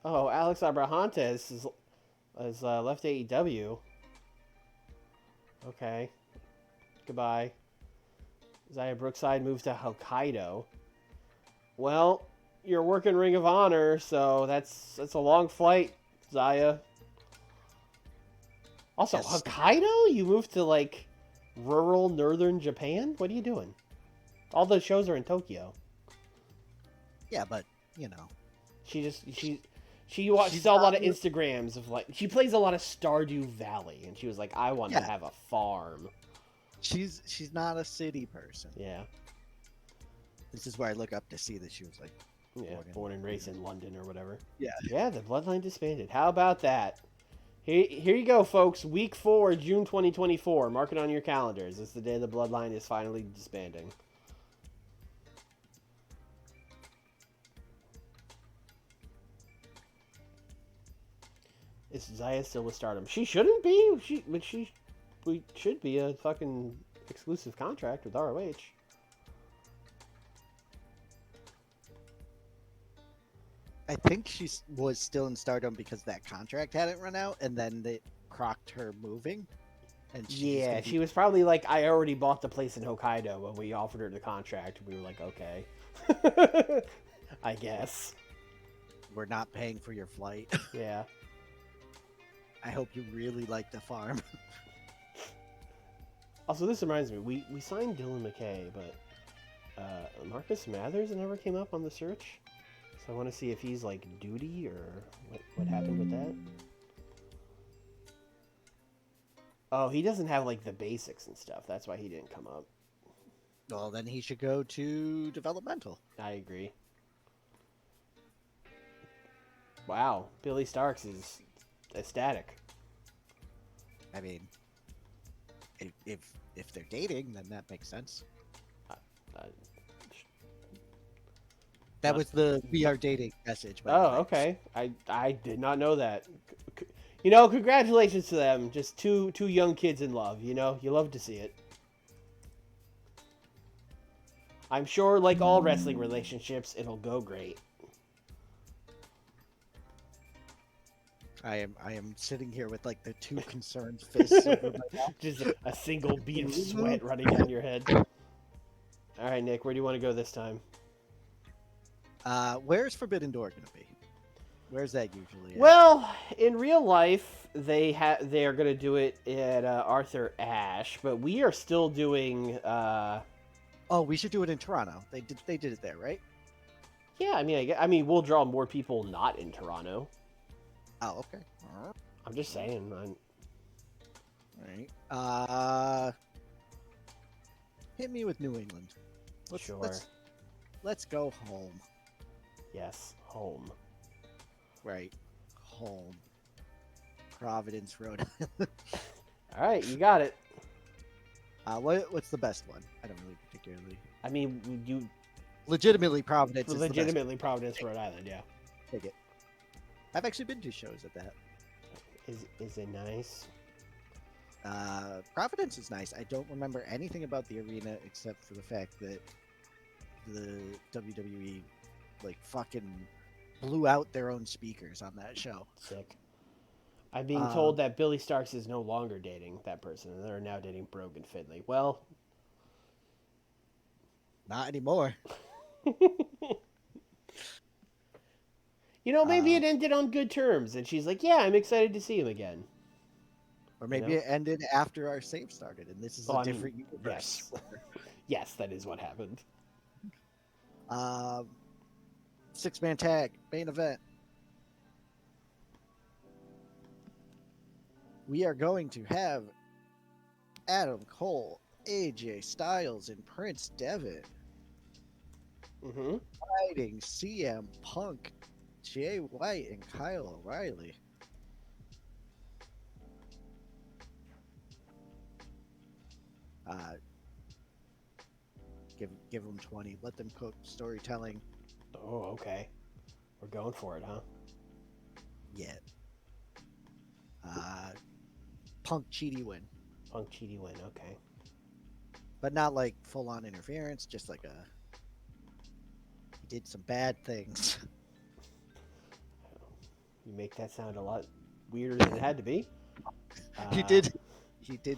Oh, Alex Abrahantes has left AEW. Okay. Goodbye. Zaya Brookside moved to Hokkaido. Well, you're working Ring of Honor, so that's a long flight, Zaya. Also, yes. Hokkaido? You moved to, like, rural northern Japan? What are you doing? All the shows are in Tokyo. Yeah, but, you know. She saw a lot of Instagrams of, like, she plays a lot of Stardew Valley, and she was like, I want to have a farm. She's not a city person. Yeah. This is where I look up to see that she was, like, born and raised in London or whatever. Yeah. Yeah, the Bloodline disbanded. How about that? Here you go, folks. Week 4, June 2024. Mark it on your calendars. It's the day the Bloodline is finally disbanding. Is Zaya still with Stardom? She shouldn't be. We should be a fucking exclusive contract with ROH. I think was still in Stardom because that contract hadn't run out, and then they crocked her moving, and she's Yeah, gonna be. she was probably like, I already bought the place in Hokkaido when we offered her the contract. We were like, okay. I guess. We're not paying for your flight. Yeah. I hope you really like the farm. Also, this reminds me, we signed Dylan McKay, but Marcus Mathers never came up on the search. So I want to see if he's like duty or what happened with that. Oh, he doesn't have like the basics and stuff. That's why he didn't come up. Well, then he should go to developmental. I agree. Wow, Billy Starks is ecstatic. I mean, if they're dating, then that makes sense. Uh, That Not- was the "we are dating" message. By the Oh, way. okay. I did not know that. You know, congratulations to them. Just two young kids in love. You know, you love to see it. I'm sure, like all wrestling relationships, it'll go great. I am sitting here with like the two concerned fists over my mouth. Just a single bead of sweat running down your head. All right, Nick, where do you want to go this time? Where's Forbidden Door gonna be? Where's that usually? At? Well, in real life, they are going to do it at Arthur Ashe, but we are still doing. Oh, we should do it in Toronto. They did it there, right? Yeah, I mean, we'll draw more people not in Toronto. Oh, okay. All I'm just saying. right. Hit me with New England. Sure. Let's go home. Yes, home. Right, home. Providence, Rhode Island. All right, you got it. What's the best one? I don't really particularly. I mean, you Legitimately, Providence legitimately Providence, Rhode Island. Yeah. Take it. I've actually been to shows at that. Is it nice? Providence is nice. I don't remember anything about the arena except for the fact that the WWE like fucking blew out their own speakers on that show. Sick. I'm being told that Billy Starks is no longer dating that person, and they're now dating Brogan Finley. Well, not anymore. You know, maybe it ended on good terms, and she's like, "Yeah, I'm excited to see him again." Or maybe it ended after our save started, and this is a different universe. Yes, that is what happened. 6-man tag main event. We are going to have Adam Cole, AJ Styles, and Prince Devitt fighting CM Punk, Jay White, and Kyle O'Reilly. Give them 20. Let them cook storytelling. Oh, okay. We're going for it, huh? Yeah. Punk Cheaty win. Punk Cheaty win, okay. But not like full on interference, just like he did some bad things. You make that sound a lot weirder than it had to be. He did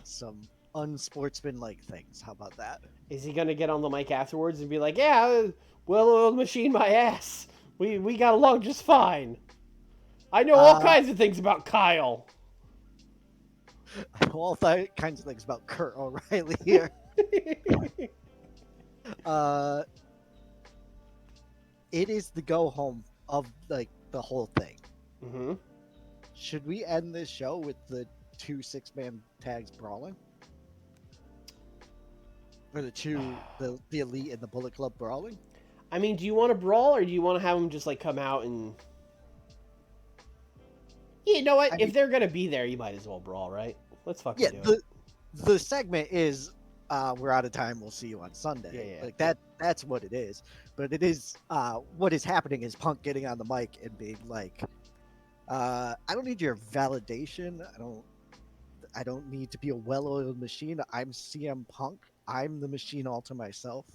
some unsportsmanlike things. How about that? Is he gonna get on the mic afterwards and be like, "Yeah, well-oiled machine, my ass. We got along just fine. I know all kinds of things about Kyle." I know all kinds of things about Kurt O'Reilly here. It is the go home of like the whole thing. Mm-hmm. Should we end this show with the 2 6-man tags brawling? Or the Elite and the Bullet Club brawling? I mean, do you want to brawl, or do you want to have them just like come out and? You know what? If they're gonna be there, you might as well brawl, right? Let's fucking do it. The segment is we're out of time. We'll see you on Sunday. Yeah. Like that's what it is. But it is what is happening is Punk getting on the mic and being like, I don't need your validation. I don't need to be a well-oiled machine. I'm CM Punk. I'm the machine all to myself.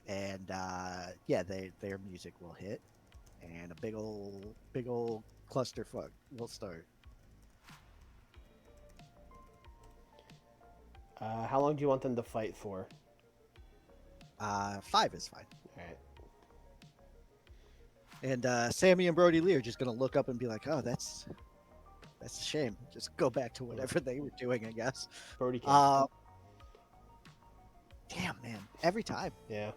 and yeah, their music will hit, and a big old clusterfuck will start. How long do you want them to fight for? 5 is fine. All right. And Sammy and Brody Lee are just gonna look up and be like, "Oh, that's a shame. Just go back to whatever they were doing, I guess." Brody can. Damn, man, every time. Yeah.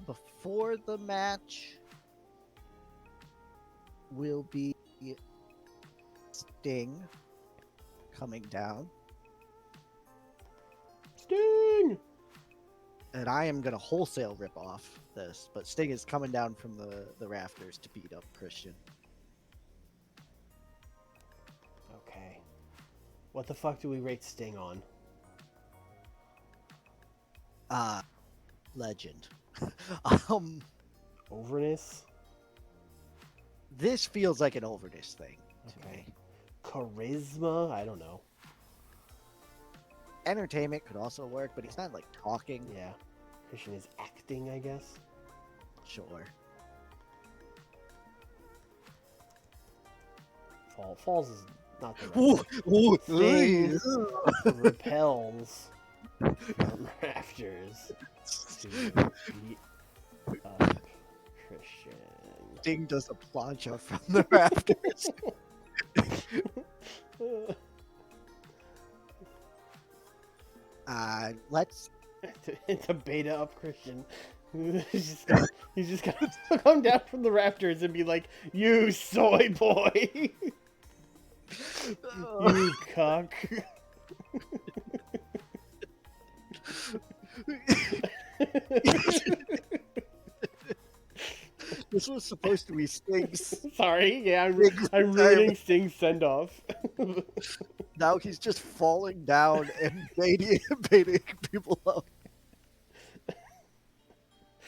Before the match will be Sting coming down, Sting. and I am gonna wholesale rip off this, but Sting is coming down from the rafters to beat up Christian. Okay. What the fuck do we rate Sting on? Legend. Overness? This feels like an overness thing to Okay. me. Charisma? I don't know. Entertainment could also work, but he's not like talking. Yeah. Christian is acting, I guess. Sure. Falls is not the right Sting repels from rafters to beat up Christian. Sting does a plancha from the rafters. Let's. to beta up Christian. He's just gonna come down from the rafters and be like, "You soy boy, you cuck." This was supposed to be Sting's. Sorry, yeah, I'm ruining Sting's send off. Now he's just falling down and baiting people up.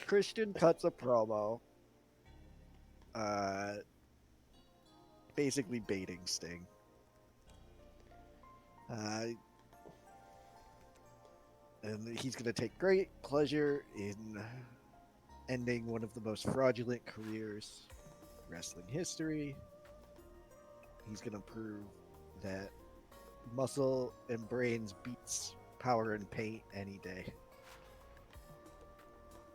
Christian cuts a promo, basically baiting Sting. And he's going to take great pleasure in ending one of the most fraudulent careers in wrestling history. He's going to prove that muscle and brains beats power and paint any day.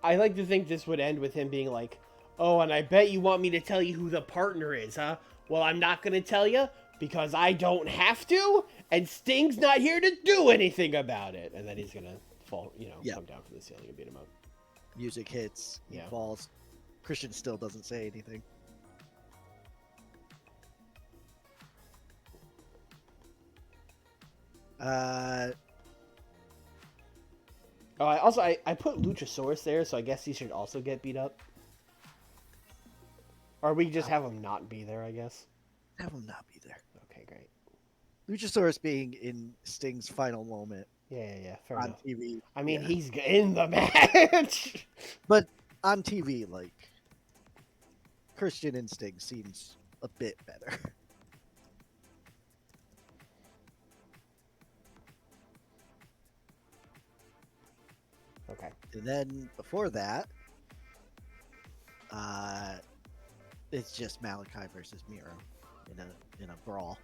I like to think this would end with him being like, "Oh, and I bet you want me to tell you who the partner is, huh? Well, I'm not going to tell you because I don't have to, and Sting's not here to do anything about it." And then he's going to fall, come down from the ceiling and beat him up. Music hits, he Yeah. falls. Christian still doesn't say anything. I put Luchasaurus there, so I guess he should also get beat up. Or we just have him not be there, I guess. Have him not be there. Okay, great. Luchasaurus being in Sting's final moment Yeah, fair on enough. TV. I mean, yeah. he's in the match. But on TV, like, Christian and Sting seems a bit better. Okay. And then before that, it's just Malachi versus Miro in a brawl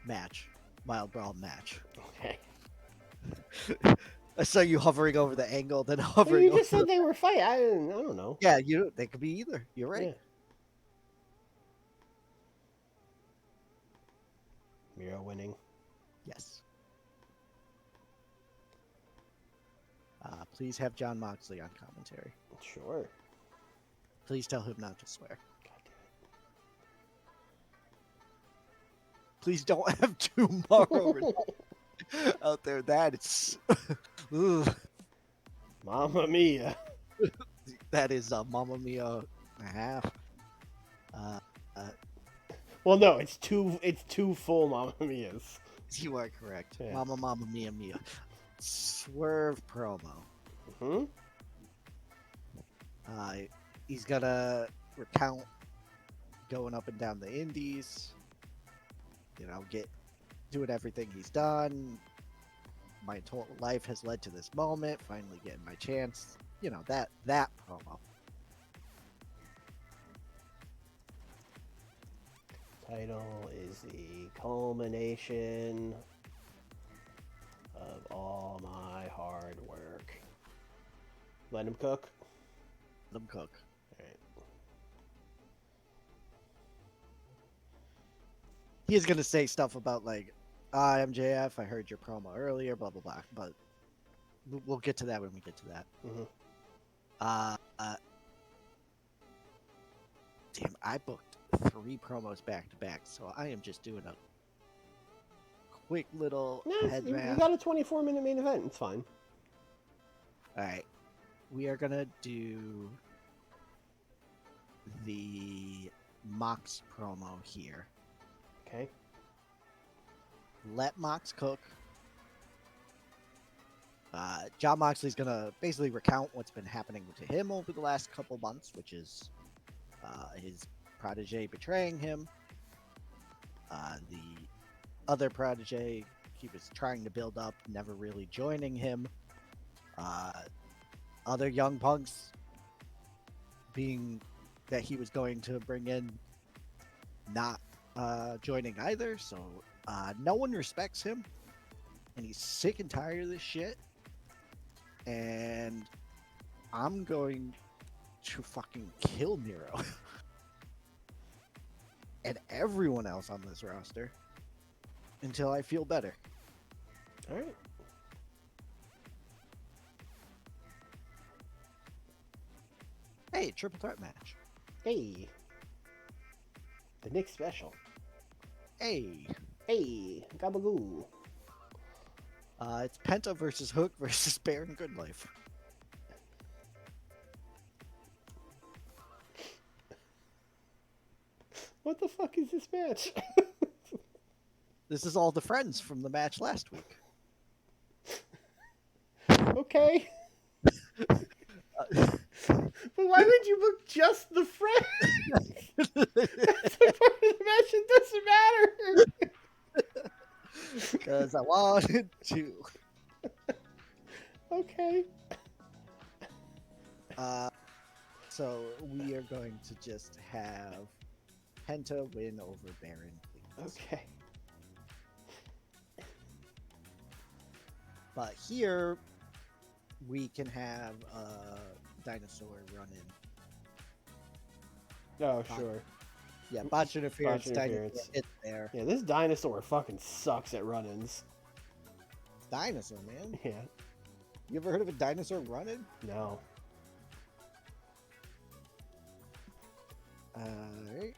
match, mild brawl match. Okay. I saw you hovering over the angle, then Well, hovering. you just over said they were fighting. I don't know. Yeah, they could be either. You're right. Yeah. Miro winning. Yes. Please have John Moxley on commentary. Sure. Please tell him not to swear. God damn it. Please don't have tomorrow out there. That's ugh, Mamma mia. that is a Mamma Mia and a half. Well, no, it's two full Mamma mias. You are correct. Yeah. Mamma Mia Mia. Swerve promo. Hmm. He's gonna recount going up and down the indies. Doing everything he's done. my entire life has led to this moment, finally getting my chance. You know, that promo. Title is the culmination of all my hard work. Let him cook. Let him cook. All right. He's gonna say stuff about like, MJF, I heard your promo earlier, blah blah blah. But we'll get to that when we get to that. Mm-hmm. Damn, I booked 3 promos back to back, so I am just doing a quick little head You math. got a 24-minute main event. It's fine. All right, we are gonna do the Mox promo here. Okay. Let Mox cook. John Moxley's gonna basically recount what's been happening to him over the last couple months, which is his protege betraying him, the other protege he was trying to build up never really joining him, other young punks being that he was going to bring in not joining either, so no one respects him, and he's sick and tired of this shit, and I'm going to fucking kill Miro and everyone else on this roster until I feel better. All right. Hey, triple threat match. Hey. The Nick special. Hey, Hey. Gabagoo. it's Penta versus Hook versus Baron Goodlife. What the fuck is this match? This is all the friends from the match last week. Okay. But why would you book just the friends? That's the part of the match that doesn't matter. Because I wanted to. Okay. So we are going to just have Penta win over Baron, please. Okay. But here we can have a dinosaur run in. Oh, sure. Yeah, botch interference. Botch interference. Dinosaur, it's there. Yeah, this dinosaur fucking sucks at run-ins. Dinosaur, man. Yeah. You ever heard of a dinosaur running? No. Alright.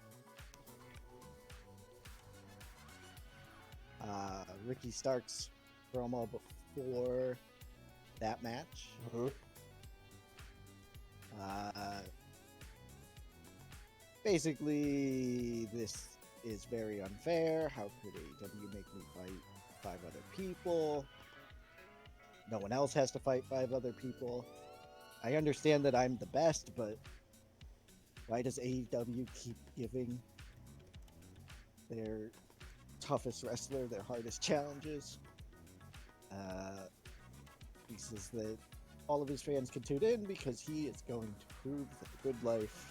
Ricky Stark's promo before that match. Mm-hmm. Basically, this is very unfair. How could AEW make me fight 5 other people? No one else has to fight 5 other people. I understand that I'm the best, but why does AEW keep giving their toughest wrestler their hardest challenges? He says that all of his fans can tune in because he is going to prove that the Good Life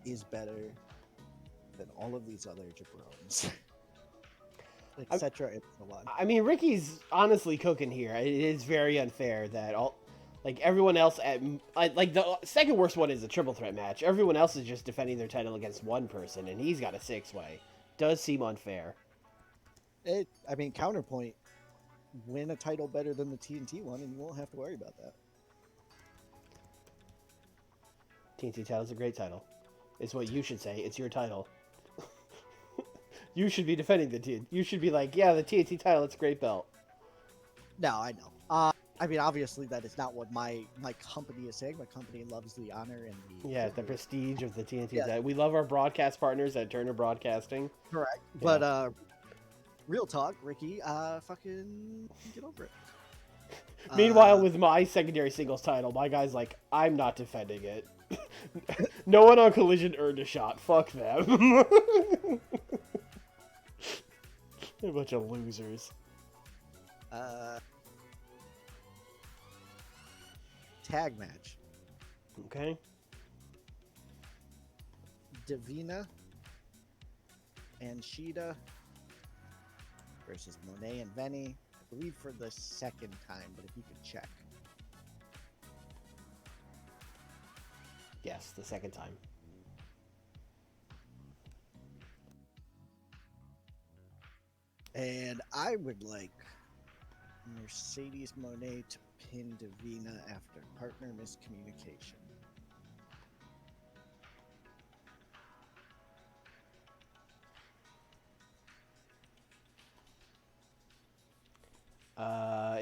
is better than all of these other jabrones, etc. and so on. I mean, Ricky's honestly cooking here. It is very unfair that everyone else like the second worst one is a triple threat match. Everyone else is just defending their title against one person, and he's got a 6-way. Does seem unfair. I mean, counterpoint: win a title better than the TNT one, and you won't have to worry about that. TNT title's a great title. It's what you should say. It's your title. You should be defending the TNT. You should be like, yeah, the TNT title, it's a great belt. No, I know. I mean, obviously, that is not what my company is saying. My company loves the honor and the prestige of the TNT Yeah. title. We love our broadcast partners at Turner Broadcasting. Correct. Yeah. But real talk, Ricky, fucking get over it. Meanwhile, with my secondary singles title, my guy's like, I'm not defending it. No one on Collision earned a shot. Fuck them. They're a bunch of losers. tag match. Okay. Davina and Shida versus Monet and Venny. I believe for the second time, but if you could check. Yes, the second time. And I would like Mercedes Monet to pin Davina after partner miscommunication.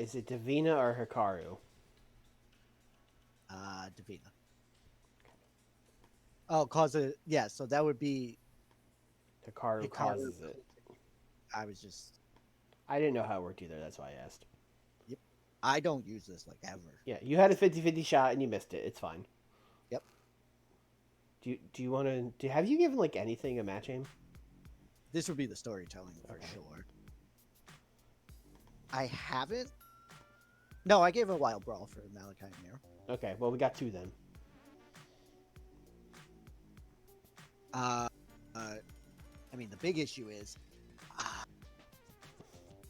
Is it Davina or Hikaru? Davina. Oh, cause it. Yeah, so that would be Hikaru causes it. I was just. I didn't know how it worked either. That's why I asked. Yep. I don't use this like ever. Yeah, you had a 50-50 shot and you missed it. It's fine. Yep. Do you want to? Have you given like anything a match aim? This would be the storytelling for Okay. sure. I haven't. No, I gave a Wild Brawl for Malachi and Nero. Okay, well we got 2 then. I mean, the big issue is,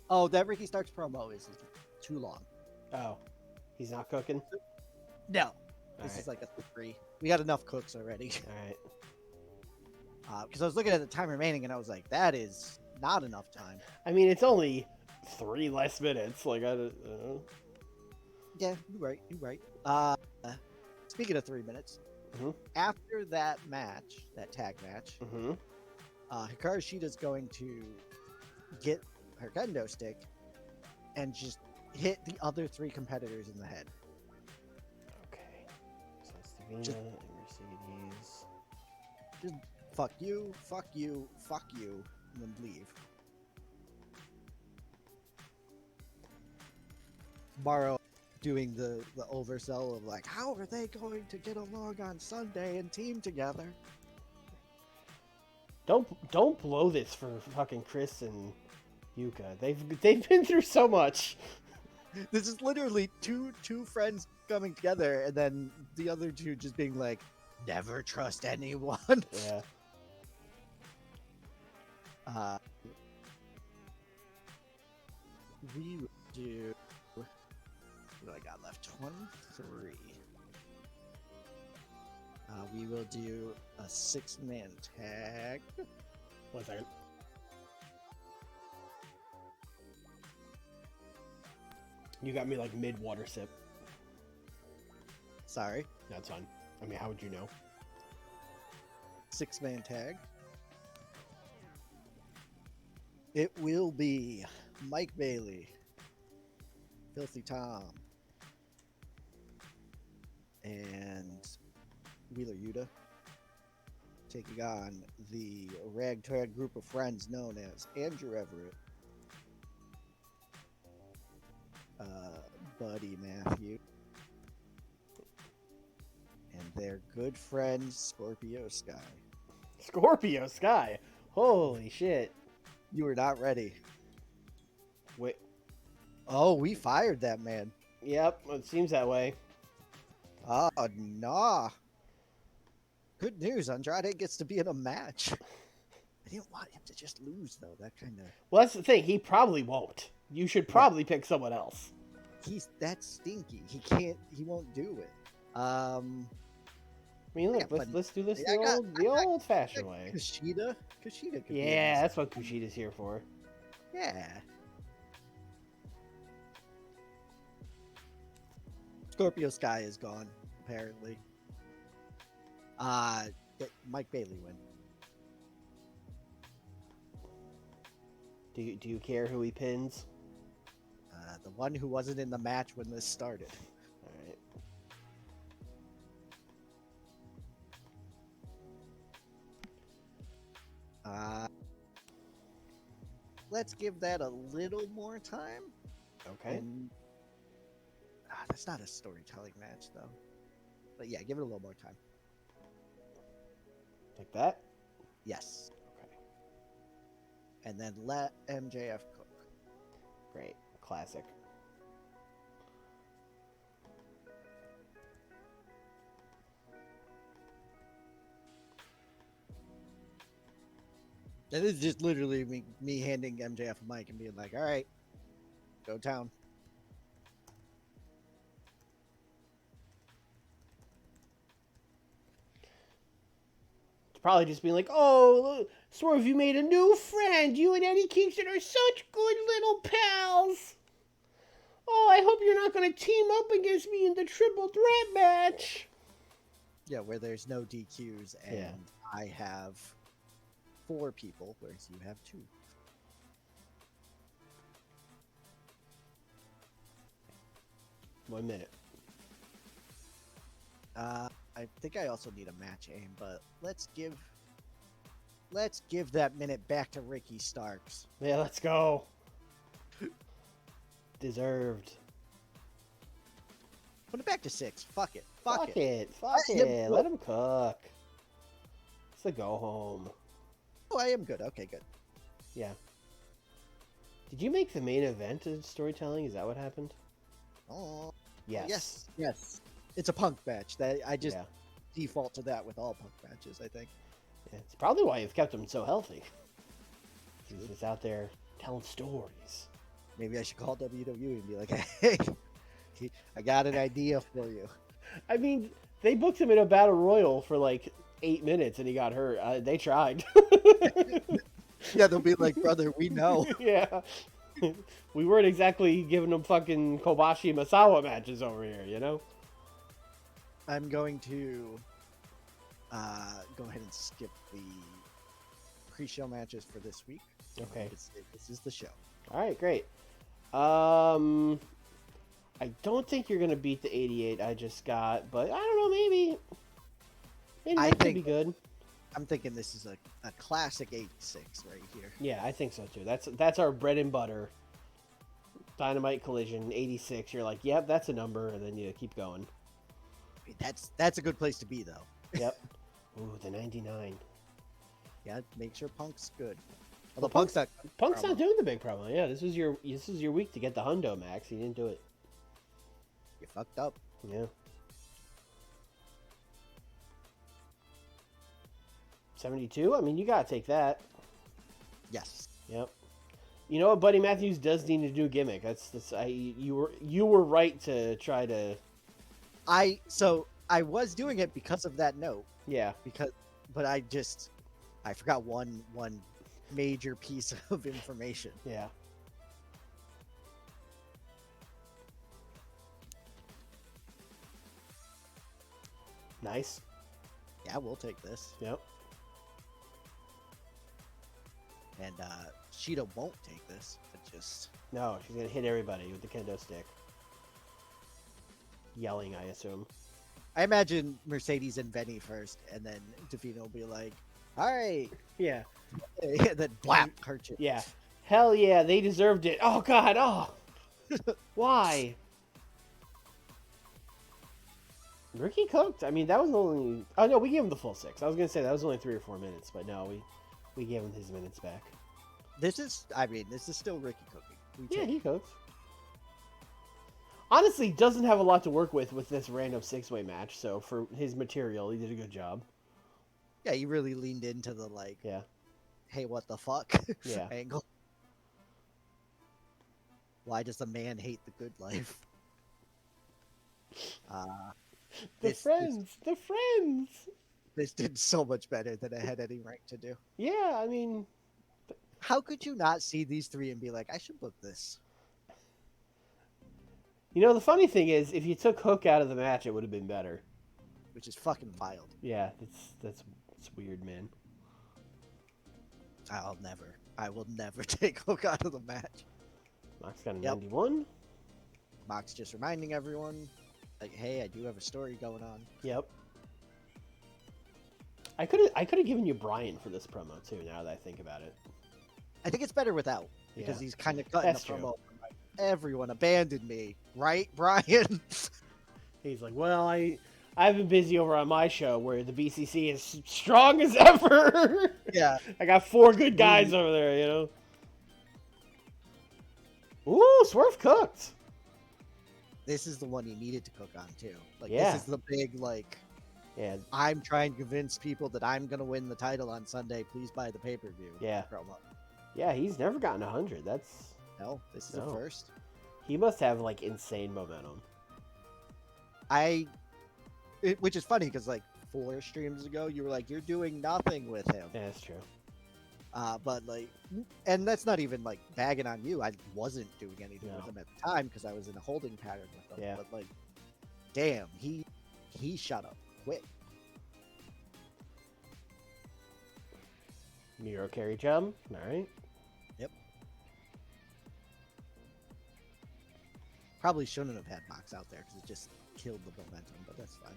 that Ricky Starks promo is too long. Oh, he's not cooking. No, this Alright. is like a 3. We got enough cooks already. All right. Because I was looking at the time remaining, and I was like, that is not enough time. I mean, it's only 3 less minutes. Like I don't know. Yeah, you're right. Speaking of 3 minutes, Mhm. after that match, that tag match, Mm-hmm. Hikaru Shida's going to get her kendo stick and just hit the other 3 competitors in the head. Okay. So it's Davina Just- and Mercedes. Just fuck you, and then leave. Morrow doing the oversell of like, how are they going to get along on Sunday and team together? Don't blow this for fucking Chris and Yuka. They've been through so much. This is literally two friends coming together, and then the other 2 just being like, never trust anyone. Yeah. We will do. What do I got left? 23. We will do a 6-man tag. 1 second. You got me like mid water sip. Sorry, That's fine. I mean, how would you know? 6-man tag. It will be Mike Bailey, Filthy Tom, and Wheeler Yuta taking on the ragtag group of friends known as Andrew Everett, Buddy Matthew, and their good friend Scorpio Sky. Scorpio Sky. Holy shit. You were not ready. Wait. Oh, we fired that man. Yep. It seems that way. Oh, nah. Good news. Andrade gets to be in a match. I didn't want him to just lose, though. That kind of... Well, that's the thing. He probably won't. You should probably pick someone else. He's that stinky. He can't... He won't do it. I mean, look, Yeah, let's do this I got- the old-fashioned way. Kushida could be in Yeah, this. that's what Kushida's here for. Yeah. Scorpio Sky is gone, apparently. Mike Bailey win. Do you care who he pins? The one who wasn't in the match when this started. All right. Let's give that a little more time. Okay. And that's not a storytelling match, though. But yeah, give it a little more time. Like that? Yes. Okay. And then let MJF cook. Great. Classic. And this is just literally me handing MJF a mic and being like, all right, go town. It's probably just being like, oh, look, Swerve, you made a new friend. You and Eddie Kingston are such good little pals. Oh, I hope you're not going to team up against me in the triple threat match. Yeah, where there's no DQs and I have 4 people, whereas you have 2. 1 minute. I think I also need a match aim, but let's give that minute back to Ricky Starks. Yeah, let's go. Deserved. Put it back to 6. Fuck it. Fuck it. Let him cook. It's a go home. Oh, I am good. Okay, good. Yeah. Did you make the main event of storytelling? Is that what happened? Oh. Yes. Yes. It's a Punk match. That I just Yeah. default to that with all Punk matches, I think. Yeah, it's probably why you've kept him so healthy. He's just out there telling stories. Maybe I should call WWE and be like, hey, I got an idea for you. I mean, they booked him in a battle royal for like 8 minutes and he got hurt. They tried. Yeah, they'll be like, brother, we know. Yeah. We weren't exactly giving him fucking Kobashi Masawa matches over here, you know? I'm going to go ahead and skip the pre-show matches for this week. Okay. This is the show. All right, great. I don't think you're gonna beat the 88 I just got, but I don't know. Maybe I that could think- be good. I'm thinking this is a classic 86 right here. Yeah, I think so too. That's our bread and butter. Dynamite Collision 86. You're like, yep, that's a number, and then you keep going. That's a good place to be, though. Yep. Ooh, the 99. Yeah, make sure Punk's good. Although Punk's not. Punk's not doing the big promo. Yeah, this is your week to get the hundo, Max. He didn't do it. You fucked up. Yeah. 72. I mean, you gotta take that. Yes. Yep. You know what, Buddy Matthews does need a new gimmick. You were right to try to. I was doing it because of that note. Yeah. But I forgot one major piece of information. Yeah. Nice. Yeah, we'll take this. Yep. And Sheeta won't take this. But just No, she's gonna hit everybody with the kendo stick. Yelling, I assume. I imagine Mercedes and Benny first, and then Davina will be like, "All right," Yeah. and then blap, hurt you. Yeah. Hell yeah, they deserved it. Oh god, oh. Why? Ricky cooked. I mean, that was only. Oh no, we gave him the full 6. I was gonna say that was only 3 or 4 minutes, but no, we gave him his minutes back. This is still Ricky cooking. Yeah, he cooks. Honestly, doesn't have a lot to work with this random 6-way match. So for his material, he did a good job. Yeah, he really leaned into the Yeah. hey, what the fuck Yeah. angle. Why does a man hate the good life? The friends. This did so much better than it had any right to do. Yeah, I mean, How could you not see these 3 and be like, I should book this? you know, the funny thing is, if you took Hook out of the match, it would have been better. Which is fucking wild. Yeah, it's weird, man. I will never take Hook out of the match. Mox got a Yep. 91. Mox just reminding everyone, like, hey, I do have a story going on. Yep. I could have given you Brian for this promo too. Now that I think about it. I think it's better without, because Yeah. he's kind of cutting That's the true. promo. Like, everyone abandoned me, right, Brian? He's like, well, I've been busy over on my show where the BCC is strong as ever. Yeah. I got 4 good guys over there, you know. Ooh, Swerve cooked. This is the one he needed to cook on too. Like Yeah. this is the big Yeah, I'm trying to convince people that I'm gonna win the title on Sunday. Please buy the pay-per-view. Yeah. Promo. yeah. He's never gotten 100. That's No, this is the No. first. He must have like insane momentum. Which is funny because like 4 streams ago, you were like, you're doing nothing with him. Yeah, that's true. But like, and that's not even like bagging on you. I wasn't doing anything with No. him at the time because I was in a holding pattern with him. Yeah. But like, damn, he shot up quick. Miro carry jump. All right. Yep. Probably shouldn't have had Mox out there because it just killed the momentum, but that's fine.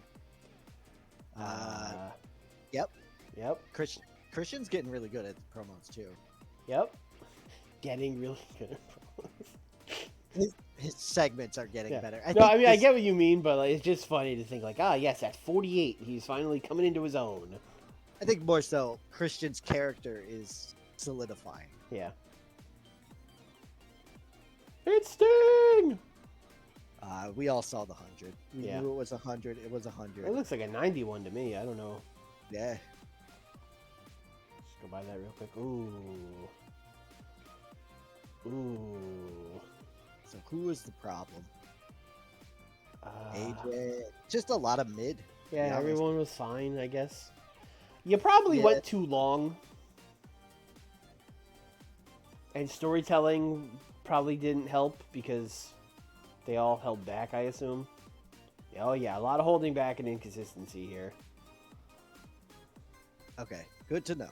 Yep. Yep. Christian's getting really good at the promos too. Yep. Getting really good. His segments are getting Yeah. better. No, I mean I get what you mean, but like, it's just funny to think like, yes, at 48, he's finally coming into his own. I think more so Christian's character is solidifying. Yeah. It's Sting. We all saw the 100. We Yeah. knew it was 100. It was 100. It looks like a 91 to me. I don't know. Yeah. Just go buy that real quick. Ooh. Ooh. So who is the problem? Uh, AJ. Just a lot of mid. Yeah, honest. everyone was fine, I guess. You probably Yeah. went too long. And storytelling probably didn't help because they all held back, I assume. Oh, yeah, a lot of holding back and inconsistency here. Okay, good to know.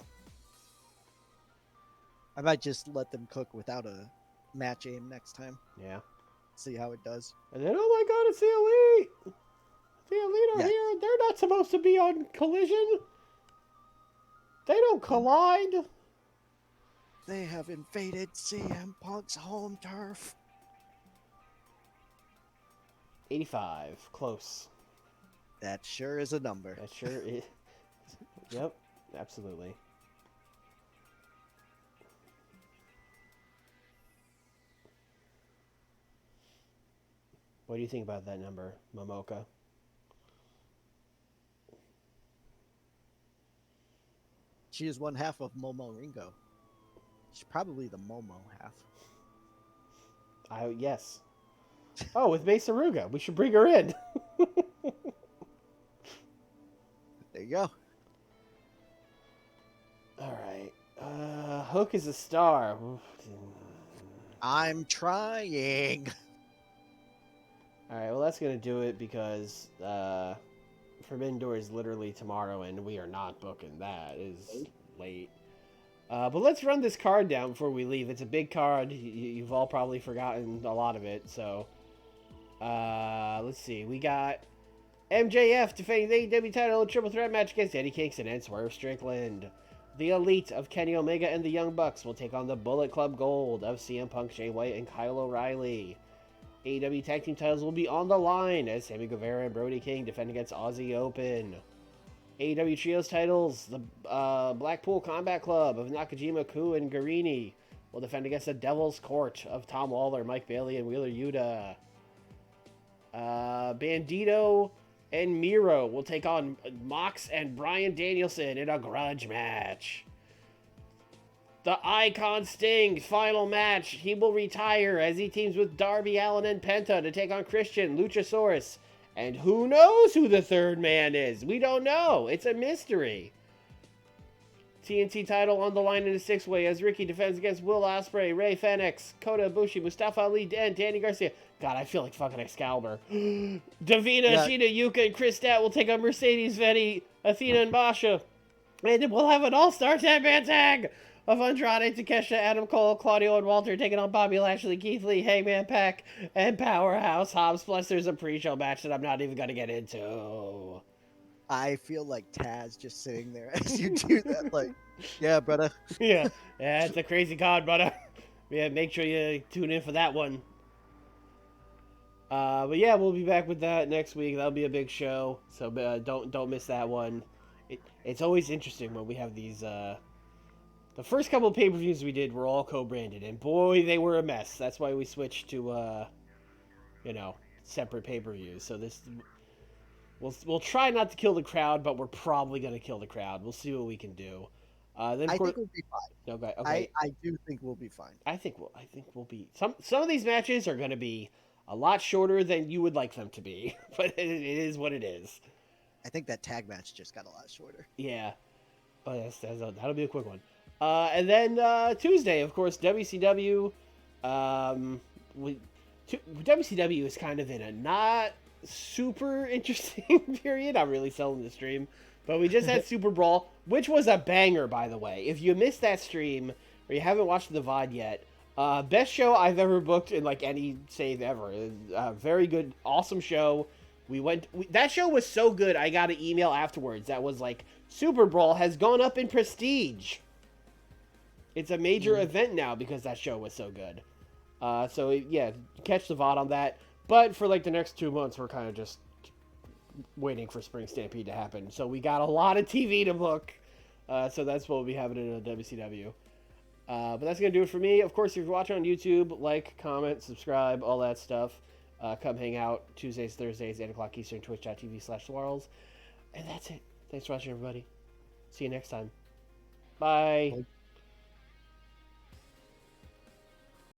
I might just let them cook without a match aim next time. Yeah. See how it does. And then, oh my god, it's the Elite! The Elite are Yeah. here. They're not supposed to be on Collision. They don't collide. They have invaded CM Punk's home turf. 85. Close. That sure is a number. That sure is. Yep, absolutely. What do you think about that number, Momoka? She is one half of Momo Ringo. She's probably the Momo half. Yes. Oh, with Mesa Ruga. We should bring her in. There you go. Alright. Hook is a star. I'm trying. Alright, well that's gonna do it because Forbidden Door is literally tomorrow and we are not booking that. It is late. But let's run this card down before we leave. It's a big card. You've all probably forgotten a lot of it, so let's see. We got MJF defending the AEW title in a triple threat match against Eddie Kingston and Swerve Strickland. The Elite of Kenny Omega and the Young Bucks will take on the Bullet Club Gold of CM Punk, Jay White, and Kyle O'Reilly. AEW Tag Team titles will be on the line as Sammy Guevara and Brody King defend against Aussie Open. AEW Trios titles, the Blackpool Combat Club of Nakajima, Ku, and Garini will defend against the Devil's Court of Tom Lawler, Mike Bailey, and Wheeler Yuta. Bandito and Miro will take on Mox and Bryan Danielson in a grudge match. The Icon Sting final match. He will retire as he teams with Darby Allin and Penta to take on Christian, Luchasaurus, and who knows who the third man is? We don't know. It's a mystery. TNT title on the line in a six-way as Ricky defends against Will Ospreay, Rey Fenix, Kota Ibushi, Mustafa Ali, and Danny Garcia. God, I feel like fucking Excalibur. Davina, Shida, Yuka, and Chris Stat will take on Mercedes, Vetty, Athena, and Basha. And we'll have an all-star 10-man tag of Andrade, Takeshita, Adam Cole, Claudio, and Walter taking on Bobby Lashley, Keith Lee, Hangman Pac, and Powerhouse Hobbs. Plus, there's a pre-show match that I'm not even going to get into. I feel like Taz just sitting there as you do that. Like, yeah, brother. Yeah, it's a crazy card, brother. Yeah, make sure you tune in for that one. But yeah, we'll be back with that next week. That'll be a big show, so don't miss that one. It's always interesting when we have these. The first couple of pay-per-views we did were all co-branded, and boy, they were a mess. That's why we switched to separate pay-per-views. So We'll try not to kill the crowd, but we're probably gonna kill the crowd. We'll see what we can do. Then of I course, think we'll be fine. okay, okay. I do think we'll be fine. I think we'll be some of these matches are gonna be a lot shorter than you would like them to be, but it is what it is. I think that tag match just got a lot shorter. Yeah, but that'll be a quick one. And then Tuesday, of course, WCW. We, WCW is kind of in a not super interesting period. I'm really selling the stream, but we just had Super Brawl, which was a banger, by the way. If you missed that stream or you haven't watched the VOD yet, best show I've ever booked in like any save ever. Very good, awesome show. That show was so good. I got an email afterwards that was like, Super Brawl has gone up in prestige. It's a major event now because that show was so good. So yeah, catch the VOD on that. But for like the next 2 months, we're kind of just waiting for Spring Stampede to happen. So we got a lot of TV to book. So that's what we'll be having in WCW. But that's going to do it for me. Of course, if you're watching on YouTube, like, comment, subscribe, all that stuff. Come hang out Tuesdays, Thursdays, 8 o'clock Eastern, twitch.tv/Laurels. And that's it. Thanks for watching, everybody. See you next time. Bye.